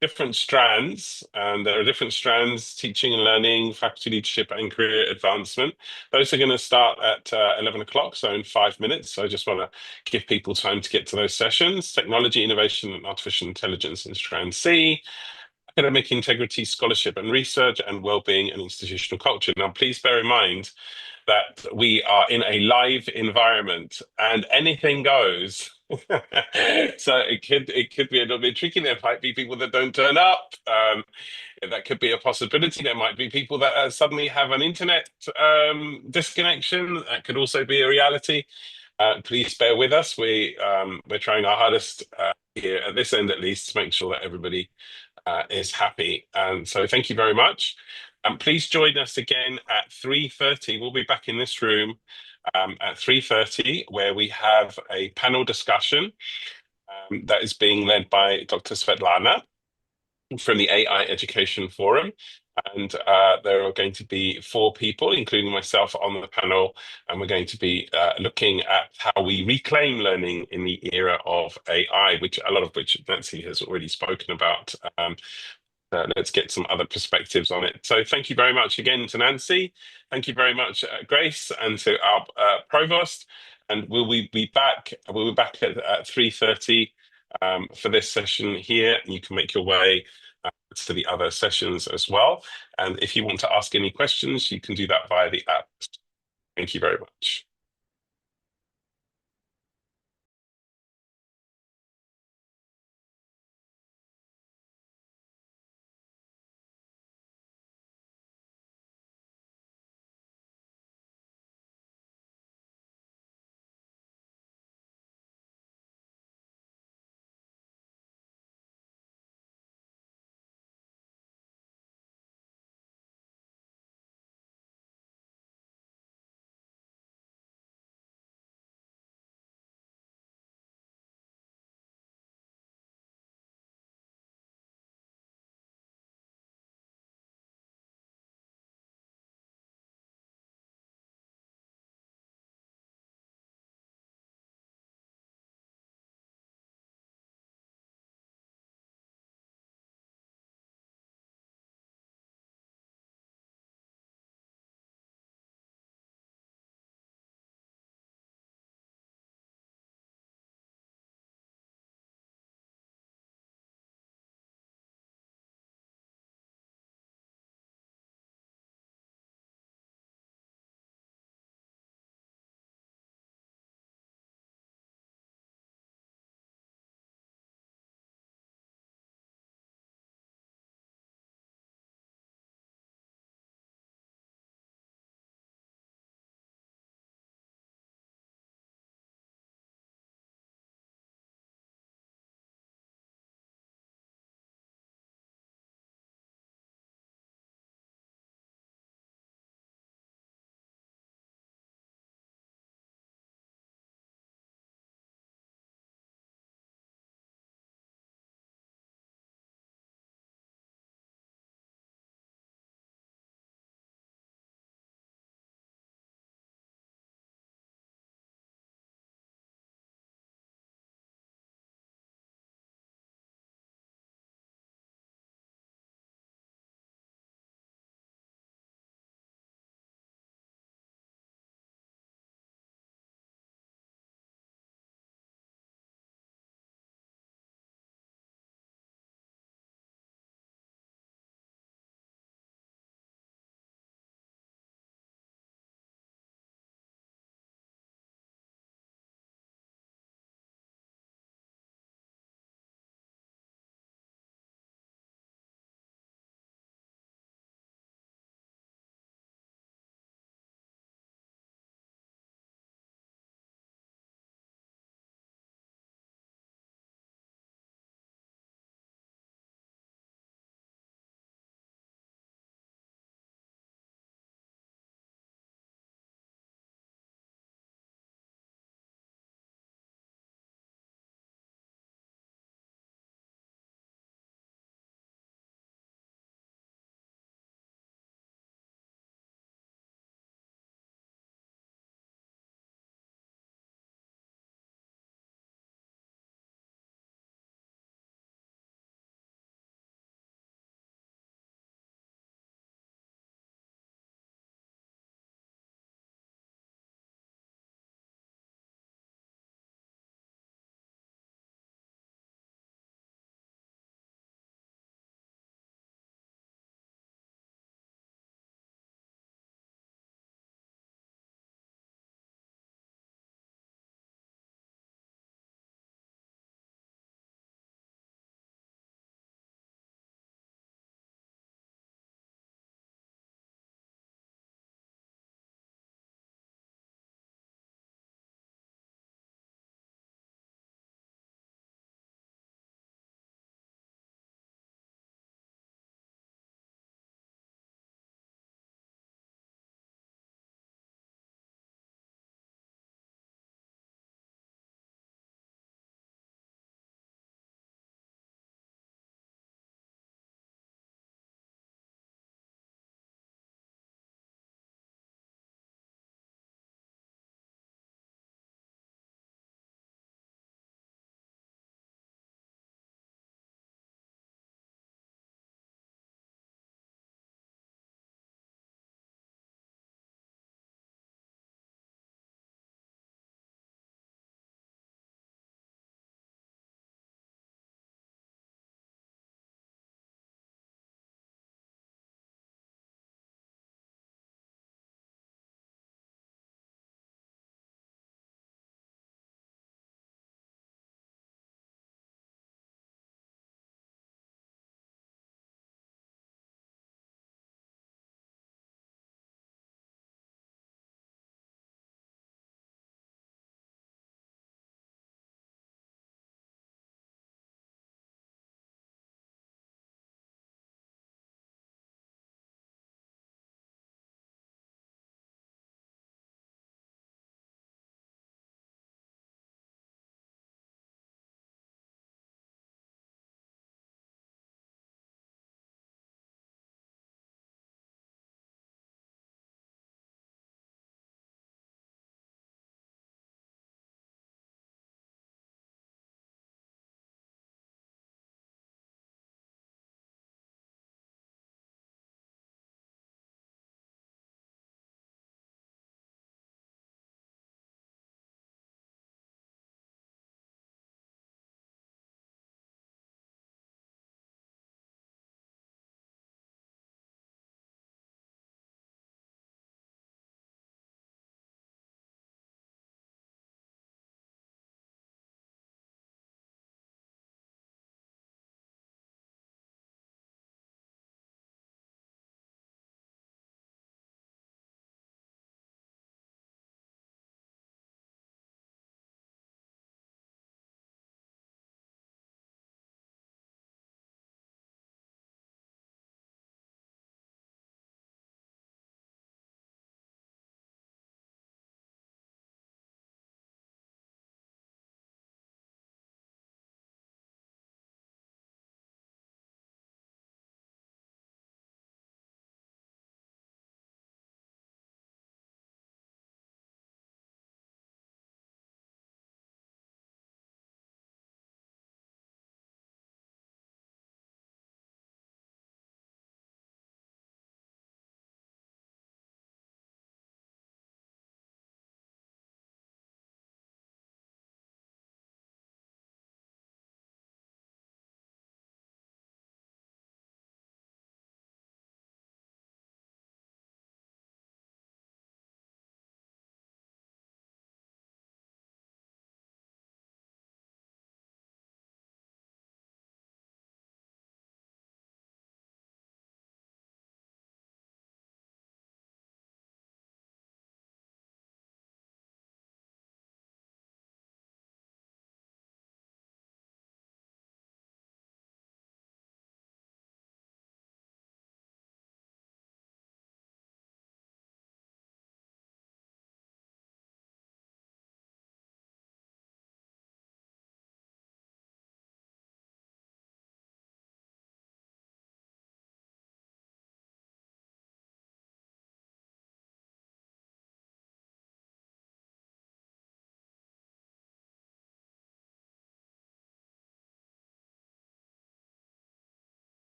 different strands, and there are different strands: teaching and learning, faculty leadership, and career advancement. Those are going to start at 11 o'clock, so in 5 minutes. So I just want to give people time to get to those sessions. Technology, innovation, and artificial intelligence in strand C, academic integrity, scholarship and research, and well-being and institutional culture. Now, please bear in mind that we are in a live environment and anything goes. So it could be a little bit tricky. There might be people that don't turn up. That could be a possibility. There might be people that suddenly have an internet disconnection. That could also be a reality. Please bear with us. We're trying our hardest here at this end, at least, to make sure that everybody is happy. And so thank you very much. Please join us again at 3:30. We'll be back in this room at 3:30, where we have a panel discussion that is being led by Dr. Svetlana from the AI Education Forum. And there are going to be 4 people, including myself, on the panel, and we're going to be looking at how we reclaim learning in the era of AI, which a lot of which Nancy has already spoken about. Let's get some other perspectives on it. So thank you very much again to Nancy. Thank you very much, Grace, and to our provost. And we'll be back at 3:30 for this session here. You can make your way to the other sessions as well. And if you want to ask any questions, you can do that via the app. Thank you very much.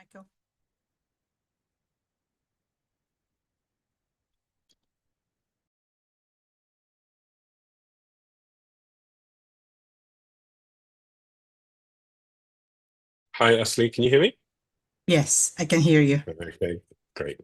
Michael. Hi, Ashley, can you hear me? Yes, I can hear you. Okay, great.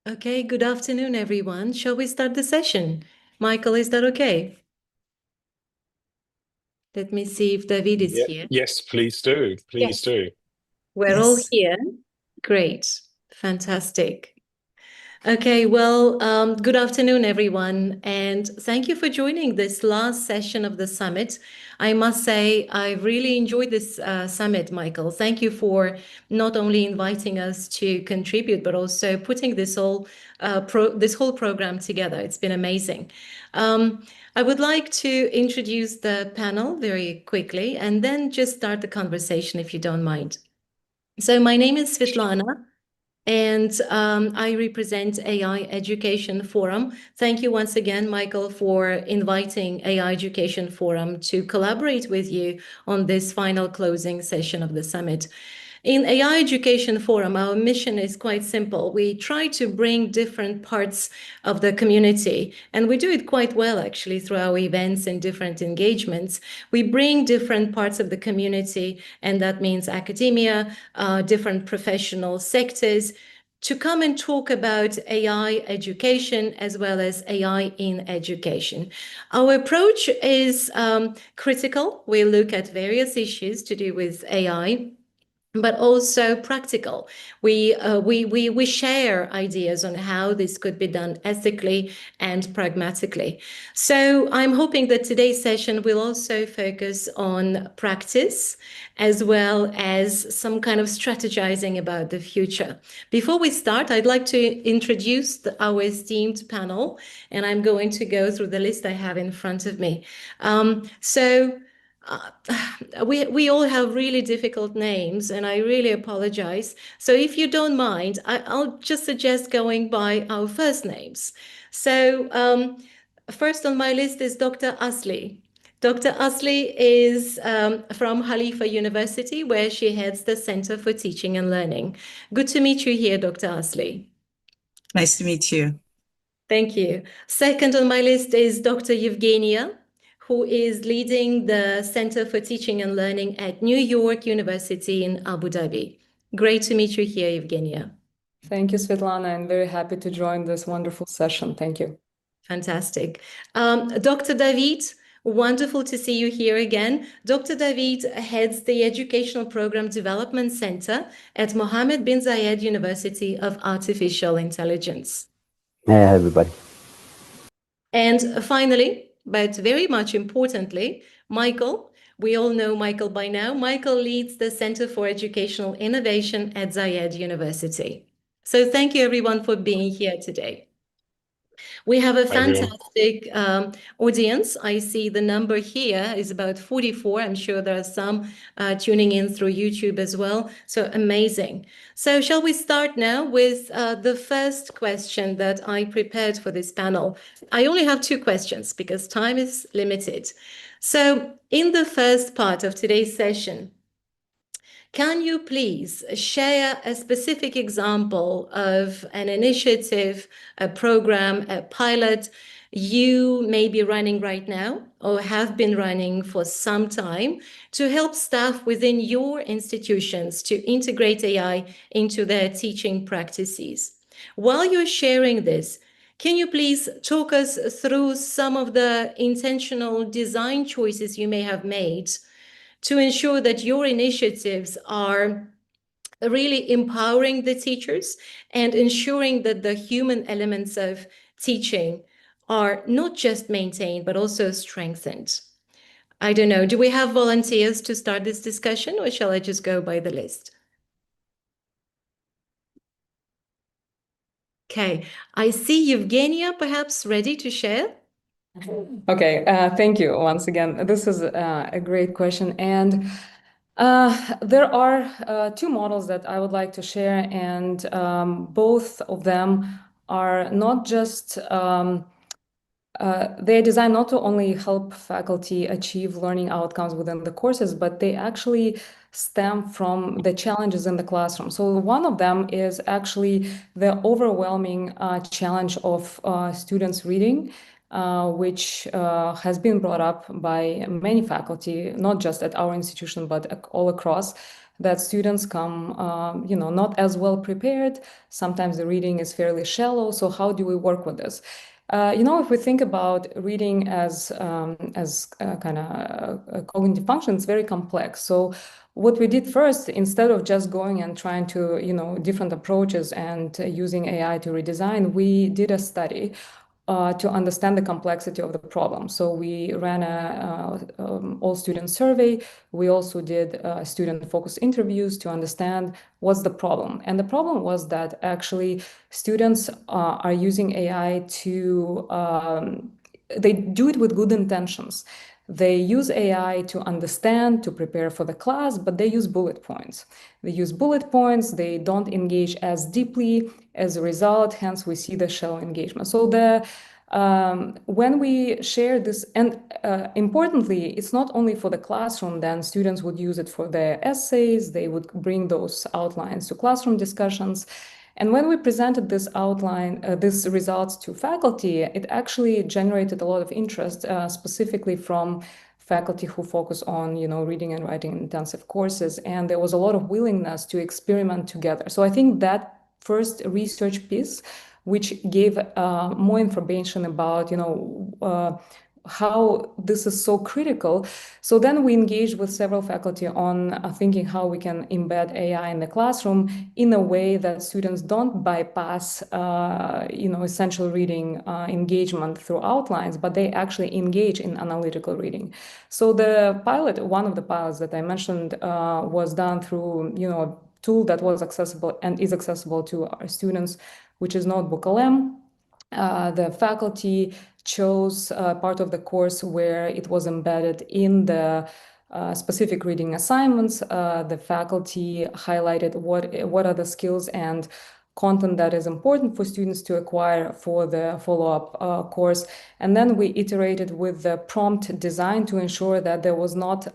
Okay, good afternoon, everyone. Shall we start the session? Michael, is that okay? Let me see if David is here. Yes, please do. Please do. We're all Yes. here. Great. Fantastic. Okay, well, good afternoon, everyone, and thank you for joining this last session of the summit. I must say, I really enjoyed this summit, Michael. Thank you for not only inviting us to contribute, but also putting this whole program together. It's been amazing. I would like to introduce the panel very quickly and then just start the conversation if you don't mind. So my name is Svetlana. And I represent AI Education Forum. Thank you once again, Michael, for inviting AI Education Forum to collaborate with you on this final closing session of the summit. In AI Education Forum, our mission is quite simple. We try to bring different parts of the community, and we do it quite well, actually, through our events and different engagements. We bring different parts of the community, and that means academia, different professional sectors, to come and talk about AI education as well as AI in education. Our approach is critical. We look at various issues to do with AI, but also practical. We share ideas on how this could be done ethically and pragmatically. So I'm hoping that today's session will also focus on practice as well as some kind of strategizing about the future. Before we start, I'd like to introduce our esteemed panel, and I'm going to go through the list I have in front of me. We all have really difficult names, and I really apologize. So if you don't mind, I'll just suggest going by our first names. So first on my list is Dr. Asli. Dr. Asli is from Khalifa University, where she heads the Center for Teaching and Learning. Good to meet you here, Dr. Asli. Nice to meet you. Thank you. Second on my list is Dr. Evgenia, who is leading the Center for Teaching and Learning at New York University in Abu Dhabi. Great to meet you here, Evgenia. Thank you, Svetlana. I'm very happy to join this wonderful session. Thank you. Fantastic. Dr. David, wonderful to see you here again. Dr. David heads the Educational Program Development Center at Mohammed bin Zayed University of Artificial Intelligence. Hey, everybody. And finally, but very much importantly, Michael. We all know Michael by now. Michael leads the Center for Educational Innovation at Zayed University. So thank you, everyone, for being here today. We have a fantastic audience. I see the number here is about 44. I'm sure there are some tuning in through YouTube as well. So amazing. So shall we start now with the first question that I prepared for this panel? I only have two questions because time is limited. So in the first part of today's session, can you please share a specific example of an initiative, a program, a pilot you may be running right now or have been running for some time to help staff within your institutions to integrate AI into their teaching practices? While you're sharing this, can you please talk us through some of the intentional design choices you may have made to ensure that your initiatives are really empowering the teachers and ensuring that the human elements of teaching are not just maintained, but also strengthened? I don't know. Do we have volunteers to start this discussion, or shall I just go by the list? Okay, I see Evgenia perhaps ready to share. Okay, thank you once again. This is a great question. And there are two models that I would like to share, and both of them are not just, they're designed not to only help faculty achieve learning outcomes within the courses, but they actually stem from the challenges in the classroom. So one of them is actually the overwhelming challenge of students reading, which has been brought up by many faculty, not just at our institution, but all across. that students come, not as well prepared. Sometimes the reading is fairly shallow. So how do we work with this? If we think about reading as kind of cognitive function, it's very complex. So what we did first, instead of just going and trying to, different approaches and using AI to redesign, we did a study to understand the complexity of the problem. So we ran a all-student survey. We also did student-focused interviews to understand what's the problem. And the problem was that actually students are using AI to, they do it with good intentions. They use AI to understand, to prepare for the class, but they use bullet points. They use bullet points, they don't engage as deeply. As a result, hence we see the shallow engagement. So when we share this, and importantly, it's not only for the classroom, then students would use it for their essays, they would bring those outlines to classroom discussions. And when we presented this outline, these results to faculty, it actually generated a lot of interest, specifically from faculty who focus on, reading and writing intensive courses. And there was a lot of willingness to experiment together. So I think that first research piece, which gave more information about, how this is so critical. So then we engaged with several faculty on thinking how we can embed AI in the classroom in a way that students don't bypass, essential reading engagement through outlines, but they actually engage in analytical reading. So the pilot, one of the pilots that I mentioned, was done through, a tool that was accessible and is accessible to our students, which is NotebookLM. The faculty chose part of the course where it was embedded in the specific reading assignments. The faculty highlighted what are the skills and content that is important for students to acquire for the follow-up course. And then we iterated with the prompt design to ensure that there was not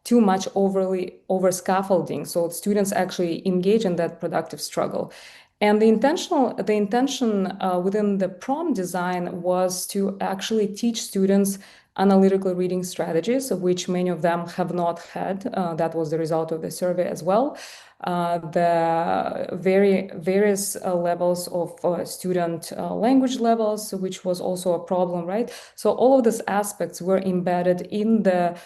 too much over scaffolding. So students actually engage in that productive struggle. And the intention within the prompt design was to actually teach students analytical reading strategies, which many of them have not had. That was the result of the survey as well. The various levels of student language levels, which was also a problem, right? So all of these aspects were embedded in the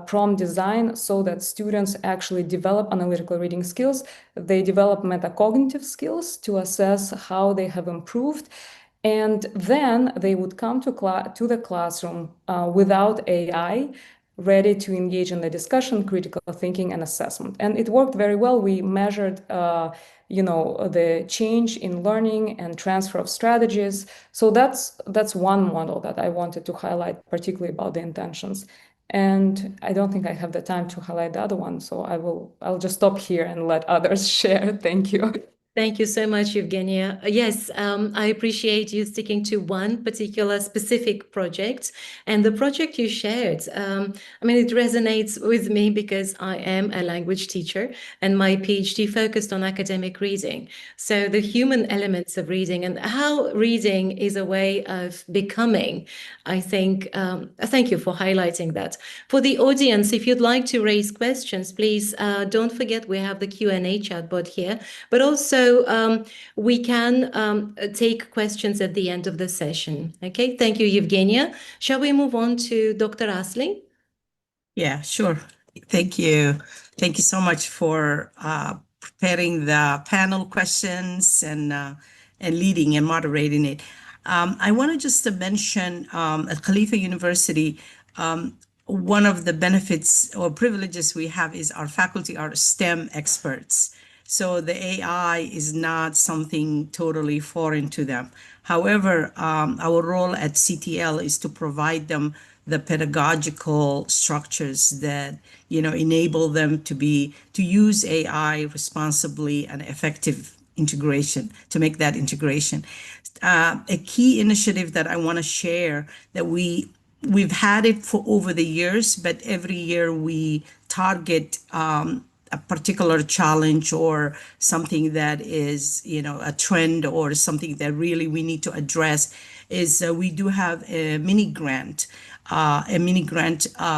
prompt design so that students actually develop analytical reading skills. They develop metacognitive skills to assess how they have improved. And then they would come to the classroom without AI, ready to engage in the discussion, critical thinking, and assessment. And it worked very well. We measured the change in learning and transfer of strategies. So that's one model that I wanted to highlight, particularly about the intentions. And I don't think I have the time to highlight the other one, so I'll just stop here and let others share. Thank you. Thank you so much, Evgenia. Yes, I appreciate you sticking to one particular specific project. And the project you shared, it resonates with me because I am a language teacher and my PhD focused on academic reading. So the human elements of reading and how reading is a way of becoming, I think, thank you for highlighting that. For the audience, if you'd like to raise questions, please don't forget we have the Q&A chatbot here, but also we can take questions at the end of the session. Okay, thank you, Evgenia. Shall we move on to Dr. Asli? Yeah, sure. Thank you. Thank you so much for preparing the panel questions and leading and moderating it. I want to just mention at Khalifa University, one of the benefits or privileges we have is our faculty are STEM experts. So the AI is not something totally foreign to them. However, our role at CTL is to provide them the pedagogical structures that enable them to use AI responsibly and effective integration, to make that integration. A key initiative that I want to share that we've had it for over the years, but every year we target a particular challenge or something that is, a trend or something that really we need to address is we do have a mini grant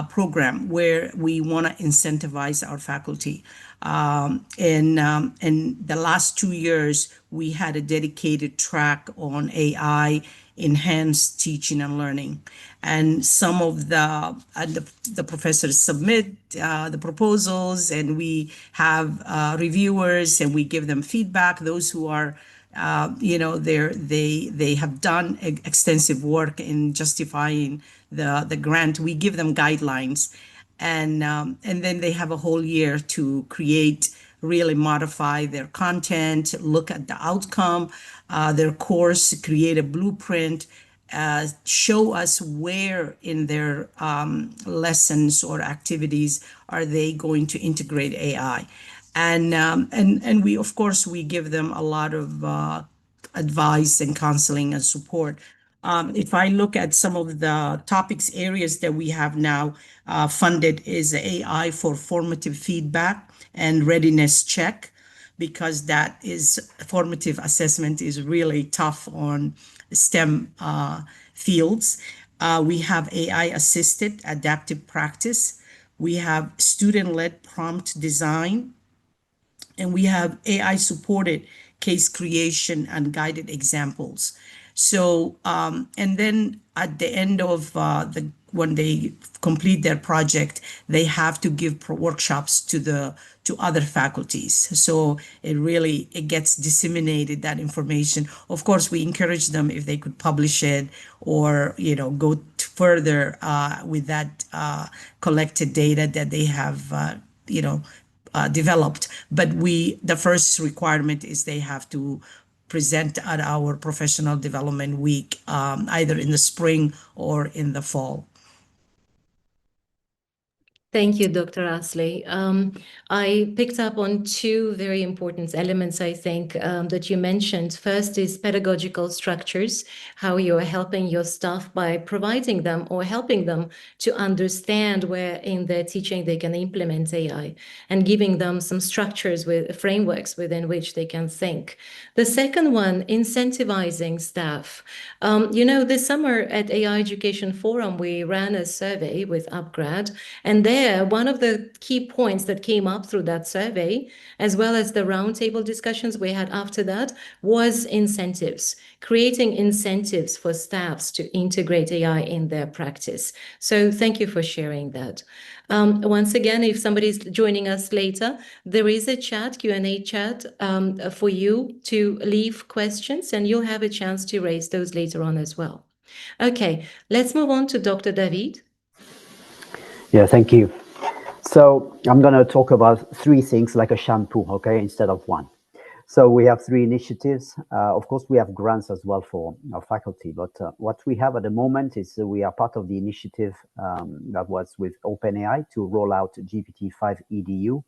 program where we want to incentivize our faculty. In the last 2 years, we had a dedicated track on AI enhanced teaching and learning. And some of the professors submit the proposals, and we have reviewers, and we give them feedback. Those who are they have done extensive work in justifying the grant. We give them guidelines, and then they have a whole year to create, really modify their content, look at the outcome, their course, create a blueprint, show us where in their lessons or activities are they going to integrate AI. And we, of course, we give them a lot of advice and counseling and support. If I look at some of the topics areas that we have now funded is AI for formative feedback and readiness check, because that is formative assessment is really tough on STEM fields. We have AI assisted adaptive practice. We have student-led prompt design, and we have AI supported case creation and guided examples. So, and then at the end of when they complete their project, they have to give workshops to other faculties. So it gets disseminated, that information. Of course, we encourage them if they could publish it or go further with that collected data that they have developed. But the first requirement is they have to present at our professional development week, either in the spring or in the fall. Thank you, Dr. Asley. I picked up on two very important elements, I think, that you mentioned. First is pedagogical structures, how you are helping your staff by providing them or helping them to understand where in their teaching they can implement AI and giving them some structures with frameworks within which they can think. The second one, incentivizing staff. This summer at AI Education Forum, we ran a survey with UpGrad, and there one of the key points that came up through that survey, as well as the roundtable discussions we had after that, was incentives, creating incentives for staffs to integrate AI in their practice. So thank you for sharing that. Once again, if somebody's joining us later, there is a Q&A chat for you to leave questions, and you'll have a chance to raise those later on as well. Okay, let's move on to Dr. David. Yeah, thank you. So I'm going to talk about three things like a shampoo, okay, instead of one. So we have three initiatives. Of course, we have grants as well for our faculty, but what we have at the moment is we are part of the initiative that was with OpenAI to roll out GPT-5 EDU,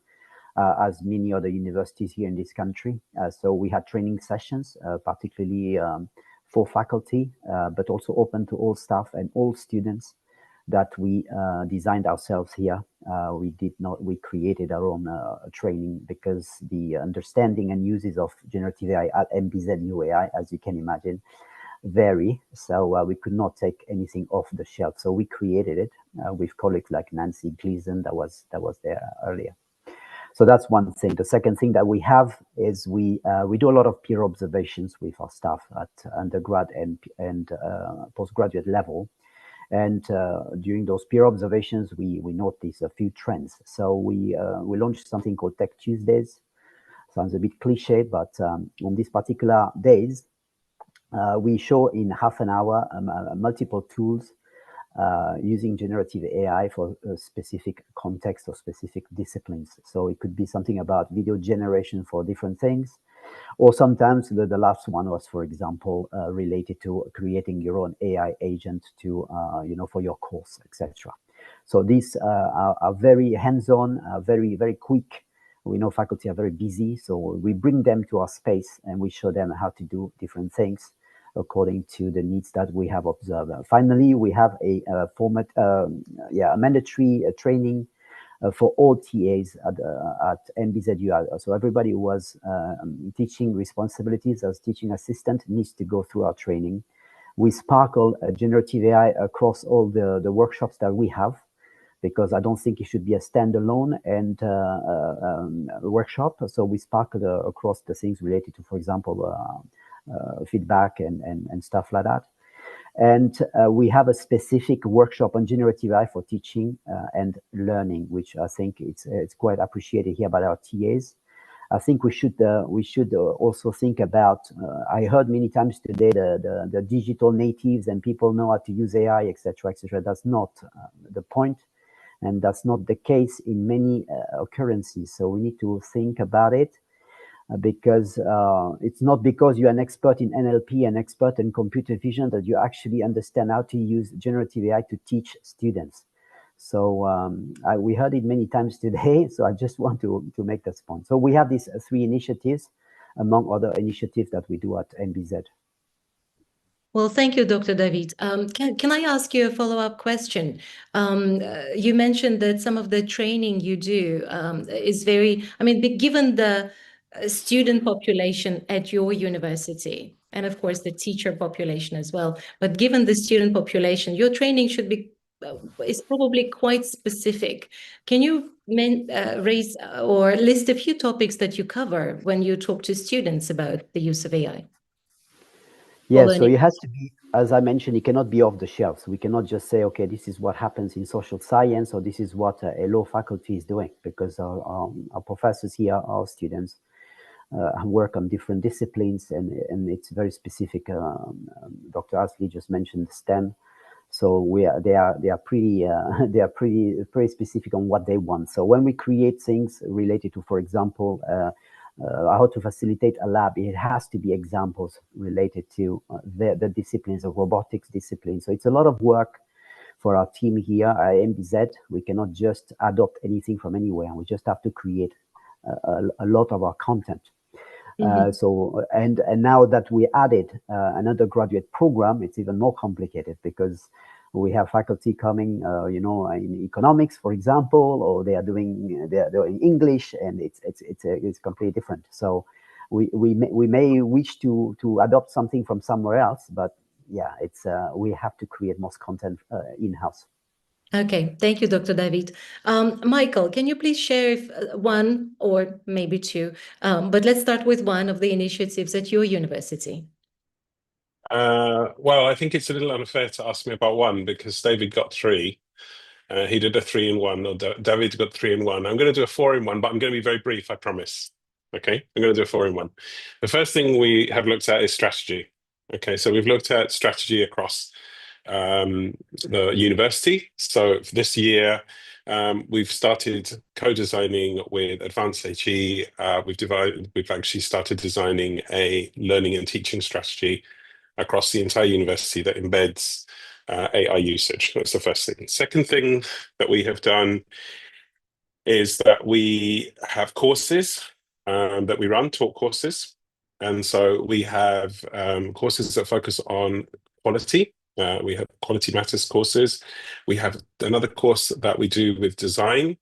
as many other universities here in this country. So we had training sessions, particularly for faculty, but also open to all staff and all students, that we designed ourselves here. We created our own training, because the understanding and uses of generative AI at MBZ UAI, as you can imagine, vary. So we could not take anything off the shelf. So we created it with colleagues like Nancy Gleason that was there earlier. So that's one thing. The second thing that we have is we do a lot of peer observations with our staff at undergrad and postgraduate level. And during those peer observations, we noticed a few trends. So we launched something called Tech Tuesdays. Sounds a bit cliche, but on these particular days, we show in half an hour multiple tools using generative AI for a specific context or specific disciplines. So it could be something about video generation for different things. Or sometimes the last one was, for example, related to creating your own AI agent to, for your course, etc. So these are very hands-on, very, very quick. We know faculty are very busy, so we bring them to our space and we show them how to do different things according to the needs that we have observed. Finally, we have a mandatory training for all TAs at MBZU. So everybody who was teaching responsibilities as teaching assistant needs to go through our training. We sparkle generative AI across all the workshops that we have, because I don't think it should be a standalone and workshop. So we spark across the things related to, for example, feedback and stuff like that. And we have a specific workshop on generative AI for teaching and learning, which I think it's quite appreciated here by our TAs. I think we should also think about. I heard many times today the digital natives and people know how to use AI, etc., etc. That's not the point, and that's not the case in many occurrences. So we need to think about it. Because it's not because you're an expert in NLP, an expert in computer vision, that you actually understand how to use generative AI to teach students. So we heard it many times today, so I just want to make that point. So we have these 3 initiatives, among other initiatives that we do at MBZ. Well, thank you, Dr. David. Can I ask you a follow-up question? You mentioned that some of the training you do is very, I mean, given the student population at your university, and of course the teacher population as well, but given the student population, your training should be is probably quite specific. Can you raise or list a few topics that you cover when you talk to students about the use of AI? Yeah, so it has to be, as I mentioned, it cannot be off the shelf. We cannot just say, okay, this is what happens in social science, or this is what a law faculty is doing, because our professors here, our students, work on different disciplines, and it's very specific. Dr. Asli just mentioned STEM, so they are pretty specific on what they want. So when we create things related to, for example, how to facilitate a lab, it has to be examples related to the disciplines of robotics disciplines. So it's a lot of work for our team here at MBZ. We cannot just adopt anything from anywhere. We just have to create a lot of our content. So and now that we added an undergraduate program, it's even more complicated, because we have faculty coming, in economics, for example, or they're doing English, and it's completely different. So we may wish to adopt something from somewhere else, but yeah, it's we have to create most content in-house. Okay, thank you, Dr. David. Michael, can you please share one or maybe two, but let's start with one of the initiatives at your university. Well, I think it's a little unfair to ask me about one, because David got 3. He did a 3-in-1, or David got 3-in-1. I'm going to do a 4-in-1, but I'm going to be very brief, I promise. Okay, I'm going to do a 4-in-1. The first thing we have looked at is strategy. Okay, so we've looked at strategy across the university. So for this year, we've started co-designing with Advanced HE. We've actually started designing a learning and teaching strategy across the entire university that embeds AI usage. That's the first thing. Second thing that we have done is that we have courses that we run, talk courses. And so we have courses that focus on quality. We have Quality Matters courses. We have another course that we do with design.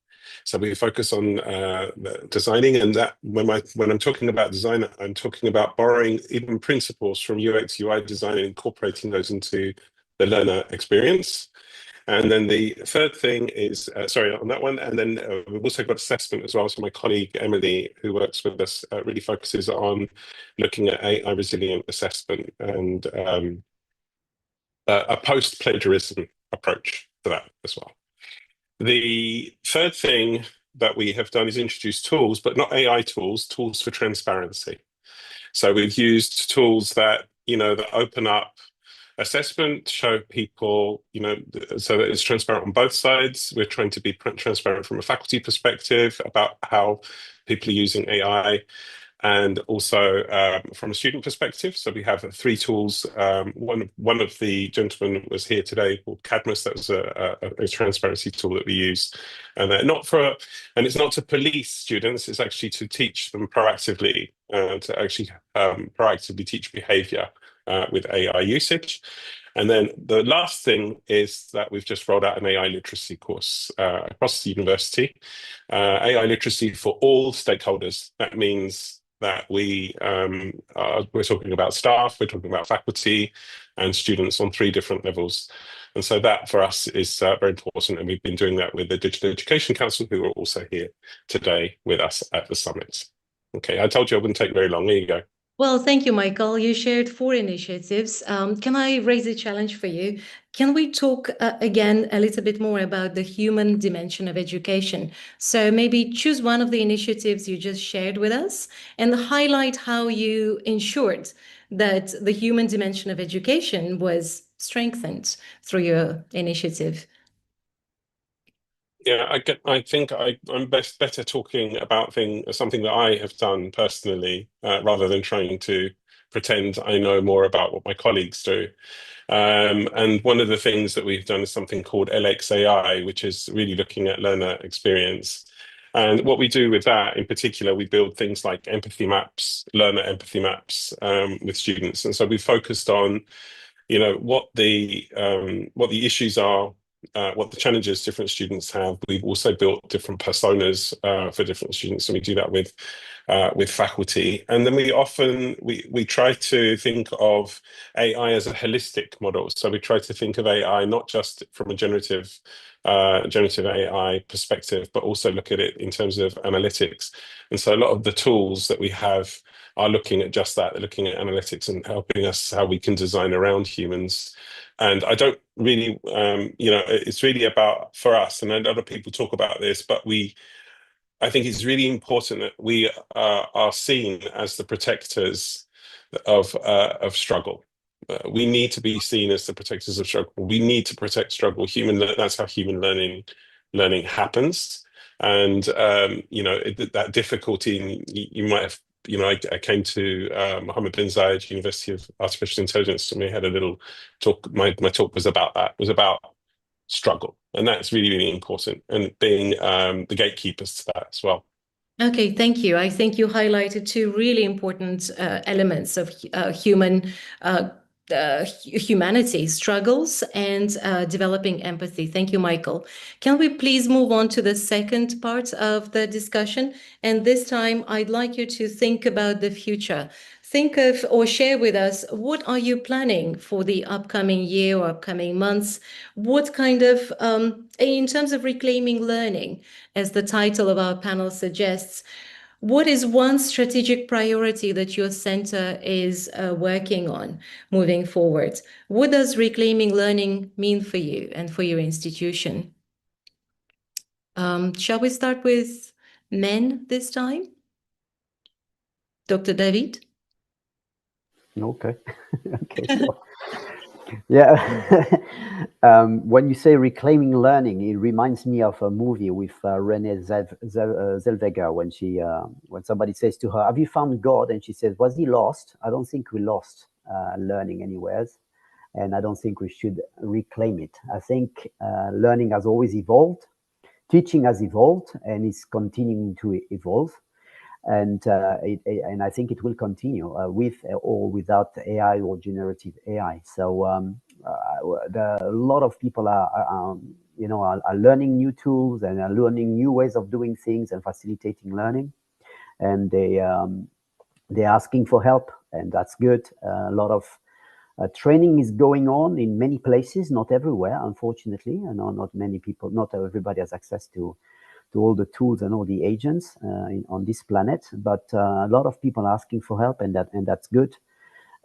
So we focus on designing, and that when I'm talking about design, I'm talking about borrowing even principles from UX UI design and incorporating those into the learner experience. And then the third thing is, on that one, and then we've also got assessment as well. So my colleague Emily, who works with us, really focuses on looking at AI resilient assessment and a post-plagiarism approach to that as well. The third thing that we have done is introduce tools, but not AI tools, tools for transparency. So we've used tools that, that open up assessment, show people, so that it's transparent on both sides. We're trying to be transparent from a faculty perspective about how people are using AI, and also from a student perspective. So we have 3 tools. One of the gentlemen was here today called Cadmus. That was a transparency tool that we use, and it's not to police students. It's actually to teach them proactively, to actually proactively teach behavior with AI usage. And then the last thing is that we've just rolled out an AI literacy course across the university. AI literacy for all stakeholders. That means that we're talking about staff, we're talking about faculty and students on 3 different levels. And so that for us is very important. And we've been doing that with the Digital Education Council, who are also here today with us at the summit. Okay, I told you I wouldn't take very long. There you go. Well, thank you, Michael. You shared 4 initiatives. Can I raise a challenge for you? Can we talk again a little bit more about the human dimension of education? So maybe choose one of the initiatives you just shared with us and highlight how you ensured that the human dimension of education was strengthened through your initiative. Yeah, I think I'm better talking about something that I have done personally, rather than trying to pretend I know more about what my colleagues do. And one of the things that we've done is something called LXAI, which is really looking at learner experience. And what we do with that in particular, we build things like empathy maps, learner empathy maps, with students. And so we focused on, what the issues are, what the challenges different students have. We've also built different personas for different students, and we do that with faculty. And then we try to think of AI as a holistic model. So we try to think of AI not just from a generative AI perspective, but also look at it in terms of analytics. And so a lot of the tools that we have are looking at just that. They're looking at analytics and helping us how we can design around humans. And I don't really, it's really about, for us, and a lot of people talk about this, but I think it's really important that we are seen as the protectors of struggle. We need to be seen as the protectors of struggle. We need to protect struggle. That's how human learning happens. And that difficulty, you might have. I came to Mohammed bin Zayed University of Artificial Intelligence, and we had a little talk. My talk was about that. It was about struggle, and that's really, really important, and being the gatekeepers to that as well. Okay, thank you. I think you highlighted 2 really important elements of humanity, struggles and developing empathy. Thank you, Michael. Can we please move on to the second part of the discussion? And this time I'd like you to think about the future. Think of or share with us, what are you planning for the upcoming year or upcoming months? What kind of, in terms of reclaiming learning, as the title of our panel suggests, what is one strategic priority that your center is working on moving forward? What does reclaiming learning mean for you and for your institution? Shall we start with men this time? Dr. David? Okay. Okay. So, yeah. When you say reclaiming learning, it reminds me of a movie with Renée Zellweger when somebody says to her, "Have you found God?" And she says, "Was he lost?" I don't think we lost learning anywhere, and I don't think we should reclaim it. I think learning has always evolved, teaching has evolved, and is continuing to evolve. And I think it will continue with or without AI or generative AI. So a lot of people are learning new tools and are learning new ways of doing things and facilitating learning, and they're asking for help, and that's good. A lot of training is going on in many places, not everywhere, unfortunately, and not everybody has access to all the tools and all the agents on this planet, but a lot of people are asking for help, and that's good.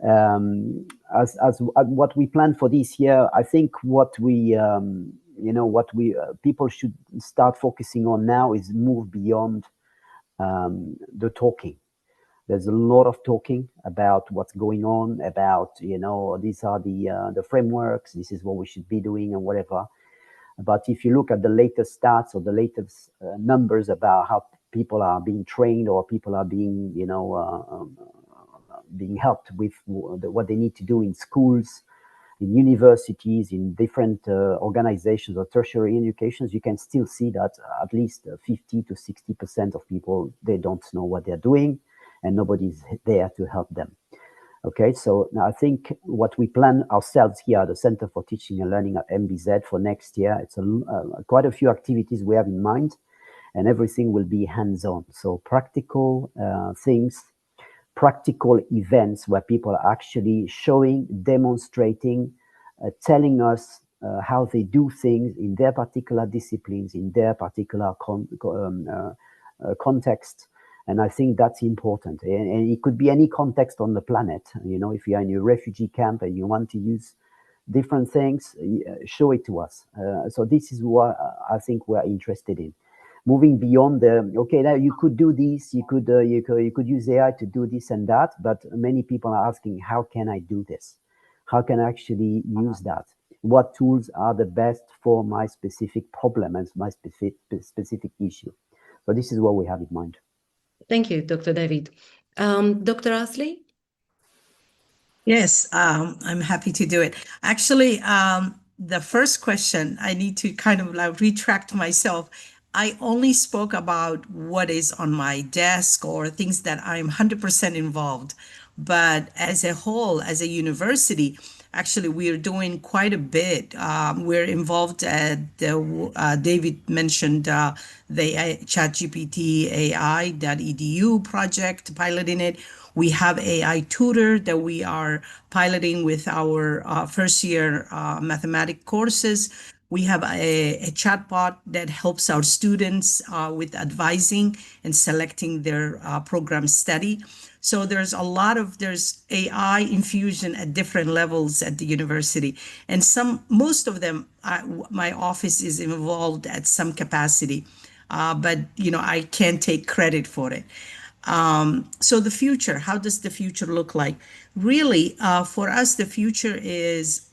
As what we plan for this year, I think what people should start focusing on now is move beyond the talking. There's a lot of talking about what's going on, about these are the frameworks, this is what we should be doing and whatever. But if you look at the latest stats or the latest numbers about how people are being trained or people are being, being helped with what they need to do in schools, in universities, in different organizations or tertiary educations, you can still see that at least 50 to 60% of people, they don't know what they're doing, and nobody's there to help them. Okay, so now I think what we plan ourselves here at the Center for Teaching and Learning at MBZ for next year, it's quite a few activities we have in mind, and everything will be hands-on. So practical things practical events where people are actually showing, demonstrating, telling us how they do things in their particular disciplines, in their particular context. And I think that's important. And it could be any context on the planet. You know, if you're in a refugee camp and you want to use different things, show it to us. So this is what I think we're interested in. Moving beyond okay, now you could do this, you could use AI to do this and that, but many people are asking, how can I do this? How can I actually use that? What tools are the best for my specific problem and my specific issue? So this is what we have in mind. Thank you, Dr. David. Dr. Asli? Yes, I'm happy to do it. Actually, the first question, I need to kind of like retract myself. I only spoke about what is on my desk or things that I'm 100% involved. But as a whole, as a university, actually, we're doing quite a bit. We're involved at the, David mentioned the ChatGPT AI.edu project, piloting it. We have AI Tutor that we are piloting with our first year mathematics courses. We have a chatbot that helps our students with advising and selecting their program study. So there's AI infusion at different levels at the university. And most of them, my office is involved at some capacity, but I can't take credit for it. So the future, how does the future look like? Really, for us, the future is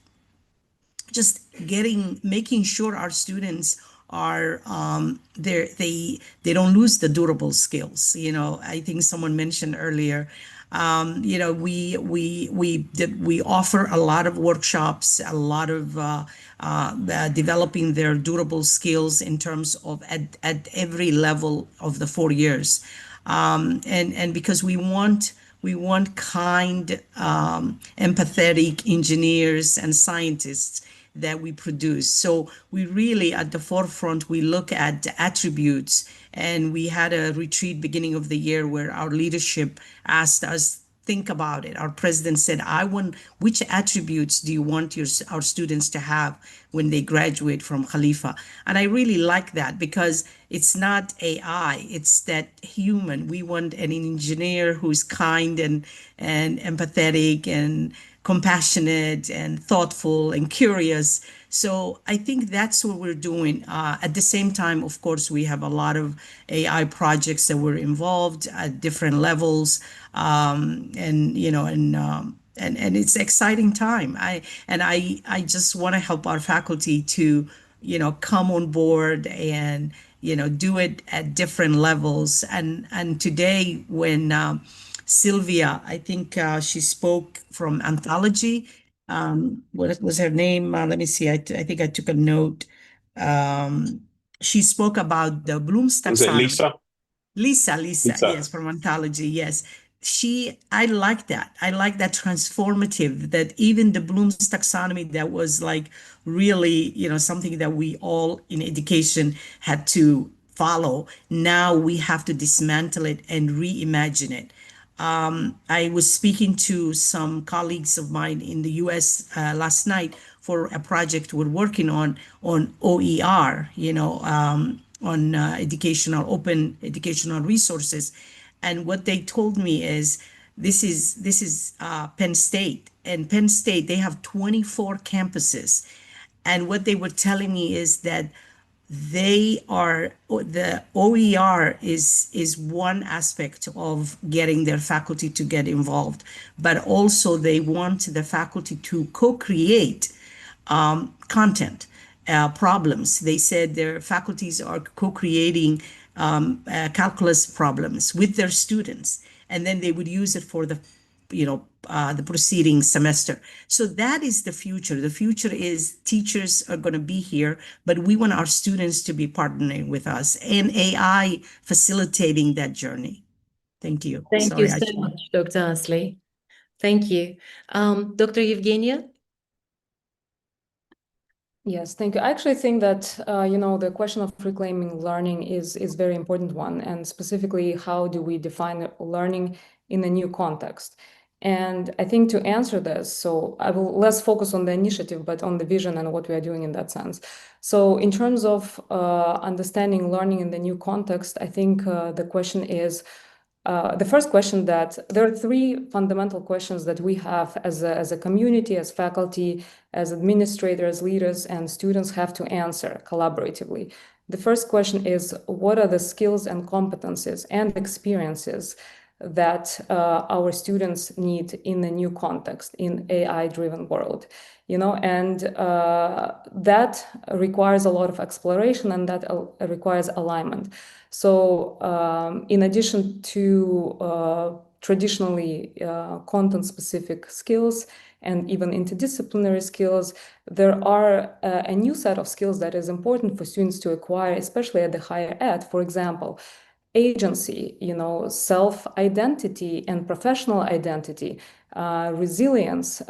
just making sure our students are they don't lose the durable skills. I think someone mentioned earlier, we offer a lot of workshops, a lot of developing their durable skills in terms of at every level of the 4 years. And because we want kind, empathetic engineers and scientists that we produce. So we really, at the forefront, we look at the attributes. And we had a retreat beginning of the year where our leadership asked us, think about it. Our president said, which attributes do you want our students to have when they graduate from Khalifa? And I really like that because it's not AI, it's that human. We want an engineer who's kind and empathetic and compassionate and thoughtful and curious. So I think that's what we're doing. At the same time, of course, we have a lot of AI projects that we're involved at different levels. And it's an exciting time. I just want to help our faculty to, come on board and, do it at different levels. And today when Sylvia, I think she spoke from Anthology. What was her name? Let me see. I think I took a note. She spoke about the Bloom's taxonomy. Was it Lisa? Lisa, Lisa. yes, from Anthology, yes. I like that. I like that transformative, that even the Bloom's taxonomy that was like really, something that we all in education had to follow. Now we have to dismantle it and reimagine it. I was speaking to some colleagues of mine in the US last night for a project we're working on OER, on open educational resources. And what they told me is this is Penn State. And Penn State, they have 24 campuses. And what they were telling me is that the OER is one aspect of getting their faculty to get involved, but also they want the faculty to co-create content, problems. They said their faculties are co-creating calculus problems with their students, and then they would use it for the preceding semester. So that is the future. The future is teachers are going to be here, but we want our students to be partnering with us and AI facilitating that journey. Thank you. Thank you so much, Dr. Asli. Thank you. Dr. Evgenia? Yes, thank you. I actually think that, the question of reclaiming learning is very important one. And specifically, how do we define learning in a new context. And I think to answer this, so I will less focus on the initiative, but on the vision and what we are doing in that sense. So in terms of understanding learning in the new context, I think the question is, the first question that there are three fundamental questions that we have as a community, as faculty, as administrators, leaders, and students have to answer collaboratively. The first question is, what are the skills and competencies and experiences that our students need in a new context, in AI-driven world? You know, and that requires a lot of exploration, and that requires alignment. So in addition to traditionally content-specific skills and even interdisciplinary skills, there are a new set of skills that is important for students to acquire, especially at the higher ed. For example, agency, you know, self-identity and professional identity, resilience,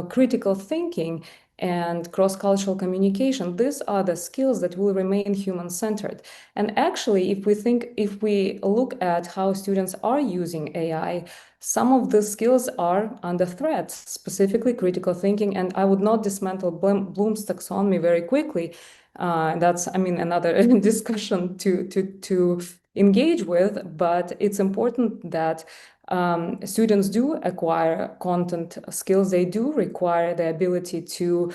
critical thinking, and cross-cultural communication. These are the skills that will remain human-centered. And actually, if we look at how students are using AI, some of the skills are under threat, specifically critical thinking. And I would not dismantle Bloom's taxonomy very quickly. That's, I mean, another discussion to engage with, but it's important that students do acquire content skills. They do require the ability to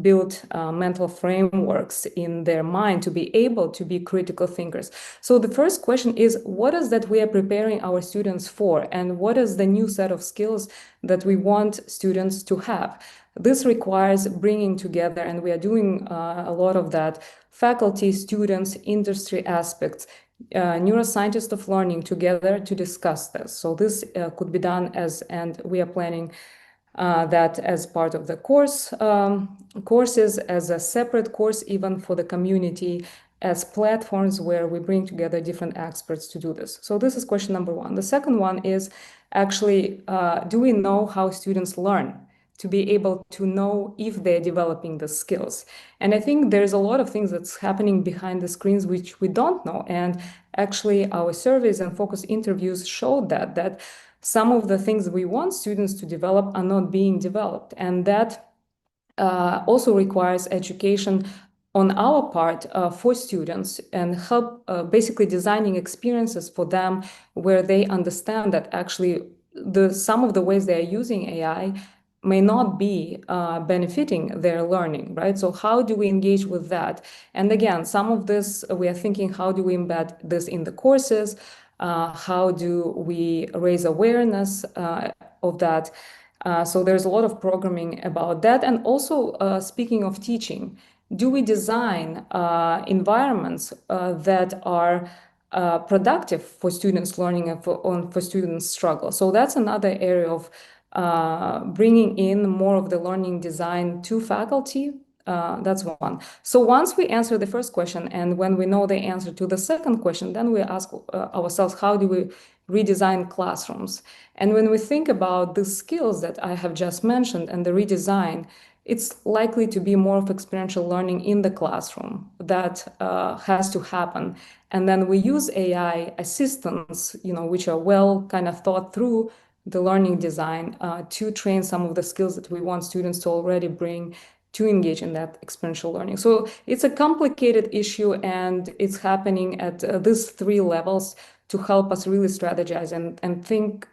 build mental frameworks in their mind to be able to be critical thinkers. So the first question is, what is that we are preparing our students for? And what is the new set of skills that we want students to have? This requires bringing together, and we are doing a lot of that, faculty, students, industry aspects, neuroscientists of learning together to discuss this. So this could be done and we are planning that as part of the courses, as a separate course, even for the community, as platforms where we bring together different experts to do this. So this is question number one. The second one is actually, do we know how students learn? To be able to know if they're developing the skills. And I think there's a lot of things that's happening behind the screens which we don't know. And actually our surveys and focus interviews showed that some of the things we want students to develop are not being developed. And that also requires education on our part for students and help basically designing experiences for them where they understand that actually some of the ways they are using AI may not be benefiting their learning, right? So how do we engage with that? And again, some of this, we are thinking, how do we embed this in the courses? How do we raise awareness of that? So there's a lot of programming about that. And also, speaking of teaching, do we design environments that are productive for students learning and for students struggle? So that's another area of bringing in more of the learning design to faculty. That's one. So once we answer the first question, and when we know the answer to the second question, then we ask ourselves, how do we redesign classrooms? And when we think about the skills that I have just mentioned and the redesign, it's likely to be more of experiential learning in the classroom that has to happen. And then we use AI assistants, you know, which are well kind of thought through the learning design to train some of the skills that we want students to already bring to engage in that experiential learning. So it's a complicated issue, and it's happening at these three levels to help us really strategize and think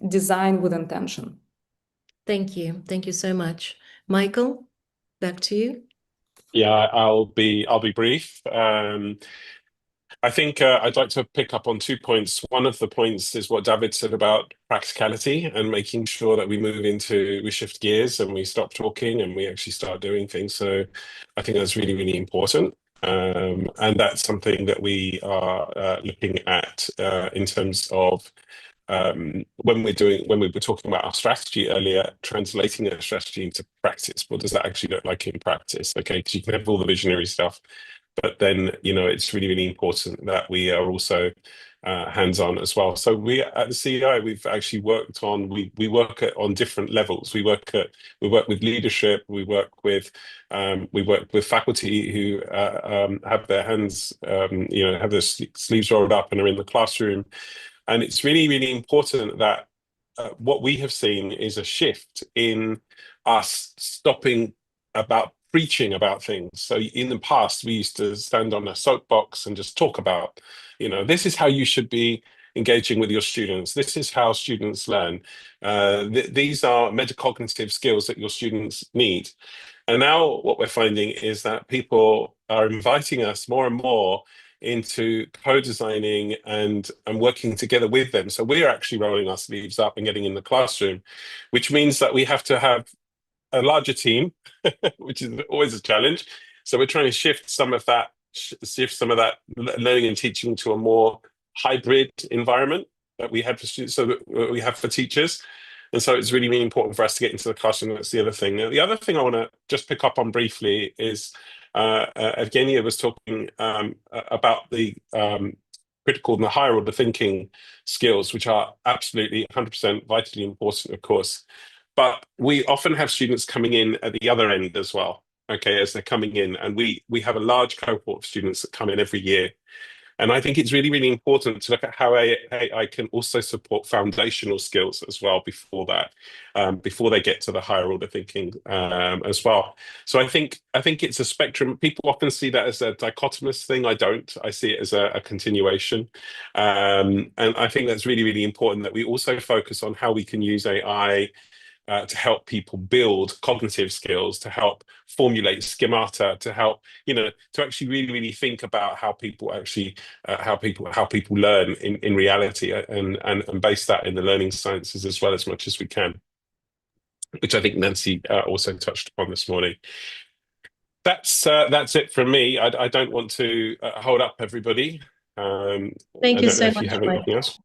design with intention. Thank you. Thank you so much. Michael, back to you. Yeah, I'll be brief. I think I'd like to pick up on 2 points. One of the points is what David said about practicality and making sure that we shift gears and we stop talking and we actually start doing things. So I think that's really, really important. And that's something that we are looking at in terms of when we were talking about our strategy earlier, translating our strategy into practice. What does that actually look like in practice? Okay, because you can have all the visionary stuff, but then, you know, it's really, really important that we are also hands-on as well. So we at the CEI, we've actually worked on, we work on different levels. We work with leadership, we work with faculty who have their hands, have their sleeves rolled up and are in the classroom. And it's really, really important that what we have seen is a shift in us stopping about preaching about things. So in the past, we used to stand on a soapbox and just talk about, this is how you should be engaging with your students. This is how students learn. These are metacognitive skills that your students need. And now what we're finding is that people are inviting us more and more into co-designing and working together with them. So we're actually rolling our sleeves up and getting in the classroom, which means that we have to have a larger team, which is always a challenge. So we're trying to shift some of that learning and teaching to a more hybrid environment that we have for students, so that we have for teachers. And so it's really, really important for us to get into the classroom. That's the other thing. The other thing I want to just pick up on briefly is Evgenia was talking about the critical and the higher order thinking skills, which are absolutely 100% vitally important, of course. But we often have students coming in at the other end as well, okay, as they're coming in. And we have a large cohort of students that come in every year. And I think it's really, really important to look at how AI can also support foundational skills as well before that, before they get to the higher order thinking as well. So I think it's a spectrum. People often see that as a dichotomous thing. I don't. I see it as a continuation. And I think that's really, really important that we also focus on how we can use AI to help people build cognitive skills, to help formulate schemata, to help, to actually really, really think about how people actually, how people learn in reality, and base that in the learning sciences as well as much as we can, which I think Nancy also touched upon this morning. That's it from me. I don't want to hold up everybody. Thank you so much. If you have anything else.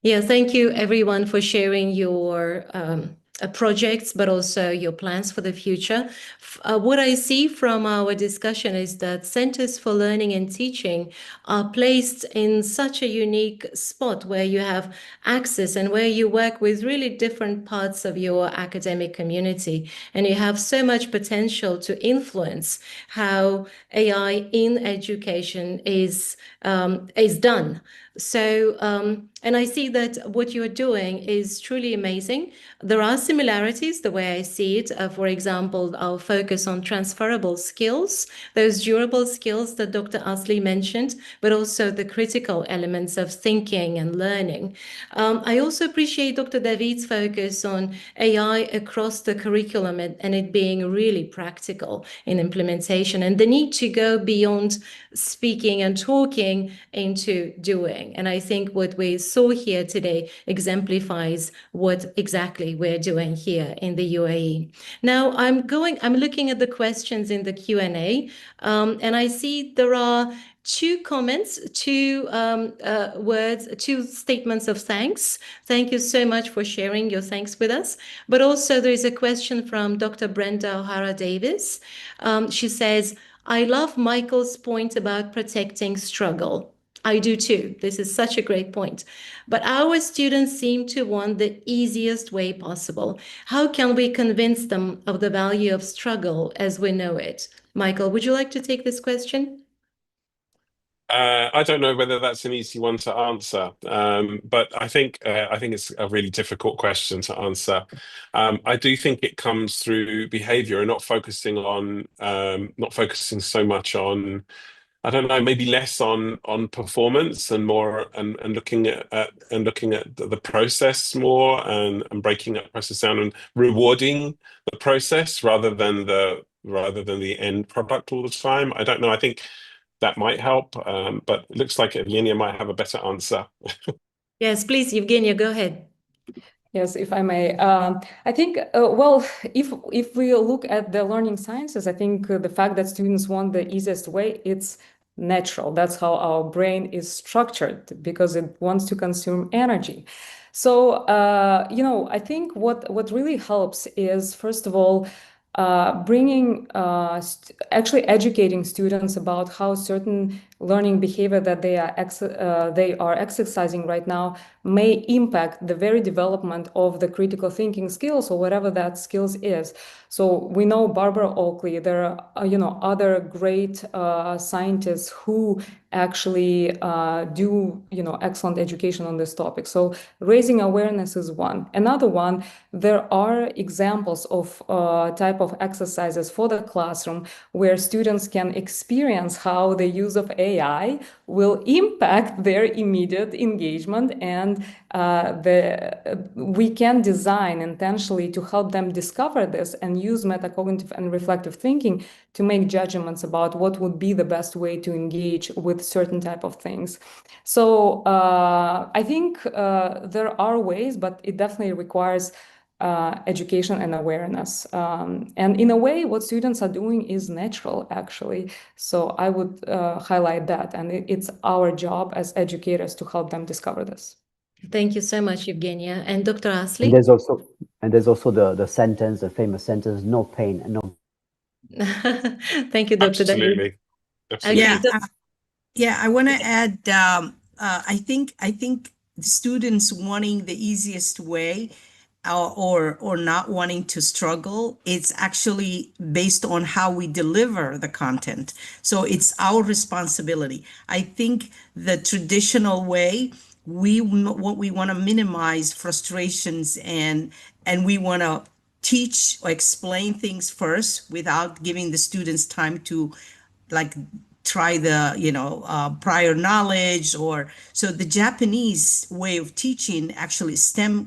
Yeah, thank you everyone for sharing your projects, but also your plans for the future. What I see from our discussion is that Centers for Learning and Teaching are placed in such a unique spot where you have access and where you work with really different parts of your academic community. And you have so much potential to influence how AI in education is done. So, and I see that what you're doing is truly amazing. There are similarities, the way I see it. For example, our focus on transferable skills, those durable skills that Dr. Asli mentioned, but also the critical elements of thinking and learning. I also appreciate Dr. David's focus on AI across the curriculum and it being really practical in implementation, and the need to go beyond speaking and talking into doing. And I think what we saw here today exemplifies what exactly we're doing here in the UAE. Now I'm looking at the questions in the Q&A, and I see there are two comments, two words, two statements of thanks. Thank you so much for sharing your thanks with us. But also there is a question from Dr. Brenda O'Hara Davis. She says, I love Michael's point about protecting struggle. I do too. This is such a great point. But our students seem to want the easiest way possible. How can we convince them of the value of struggle as we know it? Michael, would you like to take this question? I don't know whether that's an easy one to answer, but I think it's a really difficult question to answer. I do think it comes through behavior and not focusing so much on, I don't know, maybe less on performance and more and looking at the process more and breaking that process down and rewarding the process rather than the end product all the time. I don't know. I think that might help, but it looks like Evgenia might have a better answer. Yes, please, Evgenia, go ahead. Yes, if I may. I think, well, if we look at the learning sciences, I think the fact that students want the easiest way, it's natural. That's how our brain is structured, because it wants to consume energy. So, I think what really helps is, first of all, actually educating students about how certain learning behavior that they are exercising right now may impact the very development of the critical thinking skills or whatever that skills is. So we know Barbara Oakley. There are other great scientists who actually do excellent education on this topic. So raising awareness is one. Another one, there are examples of type of exercises for the classroom where students can experience how the use of AI will impact their immediate engagement, and we can design intentionally to help them discover this and use metacognitive and reflective thinking to make judgments about what would be the best way to engage with certain type of things. So I think there are ways, but it definitely requires education and awareness. And in a way, what students are doing is natural, actually. So I would highlight that. And it's our job as educators to help them discover this. Thank you so much, Evgenia. And Dr. Asli? And there's also the famous sentence, no pain and no. Thank you, Dr. Absolutely. Absolutely. Yeah, I want to add, I think students wanting the easiest way or not wanting to struggle, it's actually based on how we deliver the content. So it's our responsibility. I think the traditional way, we want to minimize frustrations and we want to teach or explain things first without giving the students time to try the prior knowledge. Or so the Japanese way of teaching actually STEM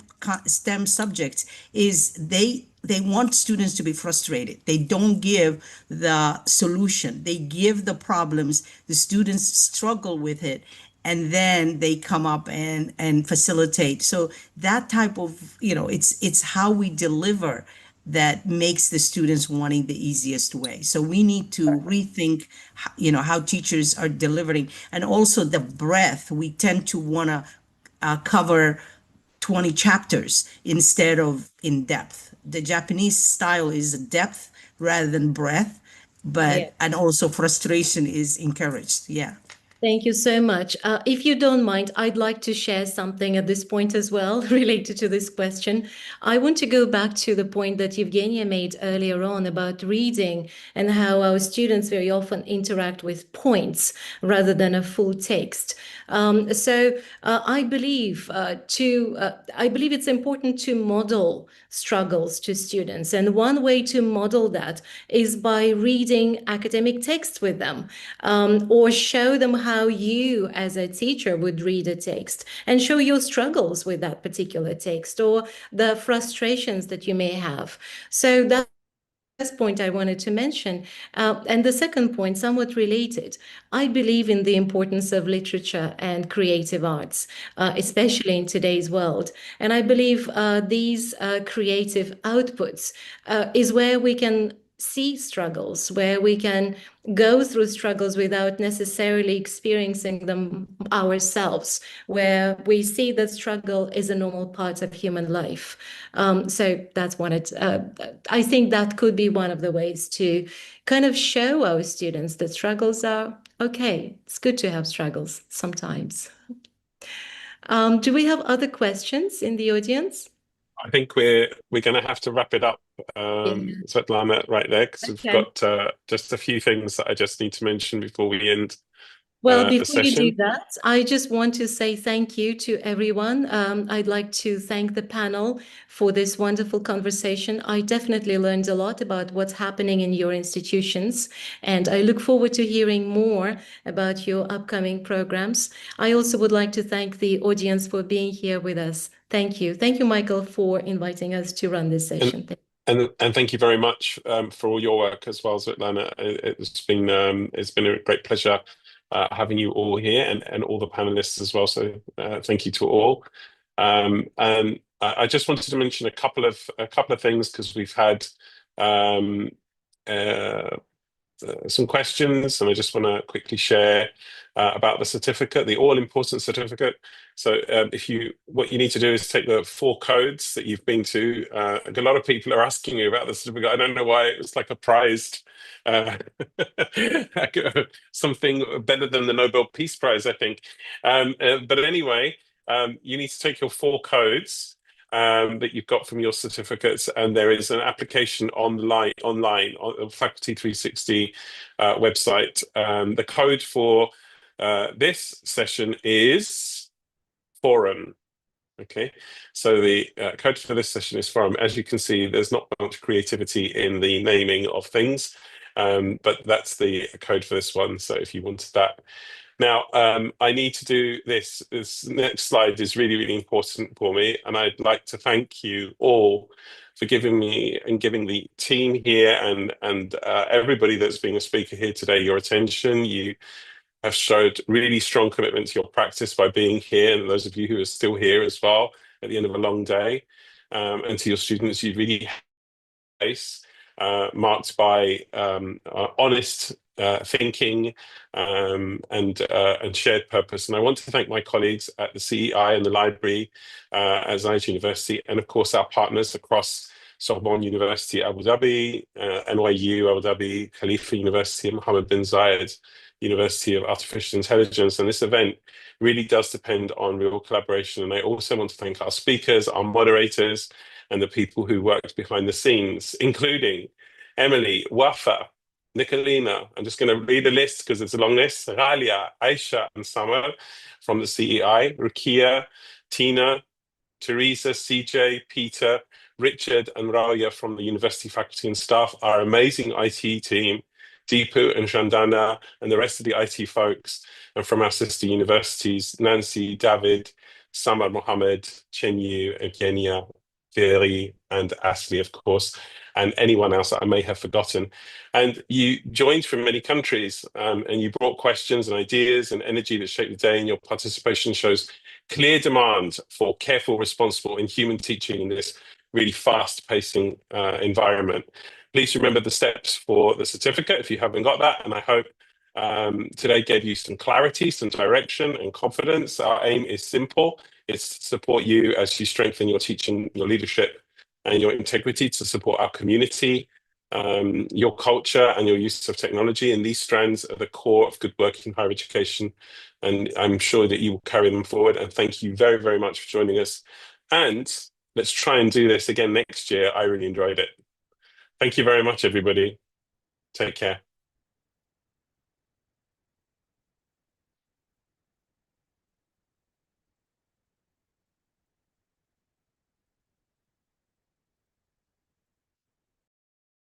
subjects is they want students to be frustrated. They don't give the solution. They give the problems. The students struggle with it, and then they come up and facilitate. So that type of, it's how we deliver that makes the students wanting the easiest way. So we need to rethink, how teachers are delivering, and also the breadth. We tend to want to cover 20 chapters instead of in depth. The Japanese style is depth rather than breadth, and also frustration is encouraged. Yeah. Thank you so much. If you don't mind, I'd like to share something at this point as well related to this question. I want to go back to the point that Evgenia made earlier on about reading and how our students very often interact with points rather than a full text. I believe it's important to model struggles to students. And one way to model that is by reading academic text with them, or show them how you as a teacher would read a text and show your struggles with that particular text or the frustrations that you may have. So that's the first point I wanted to mention. And the second point, somewhat related, I believe in the importance of literature and creative arts, especially in today's world. And I believe these creative outputs is where we can see struggles, where we can go through struggles without necessarily experiencing them ourselves, where we see that struggle is a normal part of human life. So that's I think that could be one of the ways to kind of show our students that struggles are okay. It's good to have struggles sometimes. Do we have other questions in the audience? I think we're going to have to wrap it up, Svetlana, right there, because we've got just a few things that I just need to mention before we end. Well, before you do that, I just want to say thank you to everyone. I'd like to thank the panel for this wonderful conversation. I definitely learned a lot about what's happening in your institutions, and I look forward to hearing more about your upcoming programs. I also would like to thank the audience for being here with us. Thank you. Thank you, Michael, for inviting us to run this session. And thank you very much for all your work as well, Svetlana. It's been a great pleasure having you all here and all the panelists as well. So thank you to all. And I just wanted to mention a couple of things, because we've had some questions, and I just want to quickly share about the certificate, the all-important certificate. So what you need to do is take the 4 codes that you've been to. A lot of people are asking you about the certificate. I don't know why it was like a prized something better than the Nobel Peace Prize, I think. But anyway, you need to take your 4 codes that you've got from your certificates, and there is an application online on Faculty 360 website. The code for this session is forum. Okay, so the code for this session is forum. As you can see, there's not much creativity in the naming of things, but that's the code for this one. So if you wanted that. Now, I need to do this. This next slide is really, really important for me. And I'd like to thank you all for giving me and giving the team here and everybody that's been a speaker here today your attention. You have showed really strong commitment to your practice by being here. And those of you who are still here as well at the end of a long day. And to your students, you really have a place marked by honest thinking and shared purpose. And I want to thank my colleagues at the CEI and the library at Zayed University, and of course our partners across Sorbonne University, Abu Dhabi, NYU, Abu Dhabi, Khalifa University, Mohammed bin Zayed University of Artificial Intelligence. And this event really does depend on real collaboration. And I also want to thank our speakers, our moderators, and the people who worked behind the scenes, including Emily, Wafa, Nicolina. I'm just going to read the list because it's a long list. Ghalia, Aisha, and Summer from the CEI, Rukia, Tina, Teresa, CJ, Peter, Richard, and Raya from the university faculty and staff, our amazing IT team, Deepu and Chandana, and the rest of the IT folks, and from our sister universities, Nancy, David, Samar Mohammed, Chenyu, Evgenia, Thierry, and Ashley, of course, and anyone else that I may have forgotten. And you joined from many countries, and you brought questions and ideas and energy that shaped the day, and your participation shows clear demand for careful, responsible, and human teaching in this really fast-pacing environment. Please remember the steps for the certificate if you haven't got that, and I hope today gave you some clarity, some direction, and confidence. Our aim is simple. It's to support you as you strengthen your teaching, your leadership, and your integrity, to support our community, your culture, and your use of technology. And these strands are the core of good work in higher education. And I'm sure that you will carry them forward. And thank you very, very much for joining us. And let's try and do this again next year. I really enjoyed it. Thank you very much, everybody. Take care.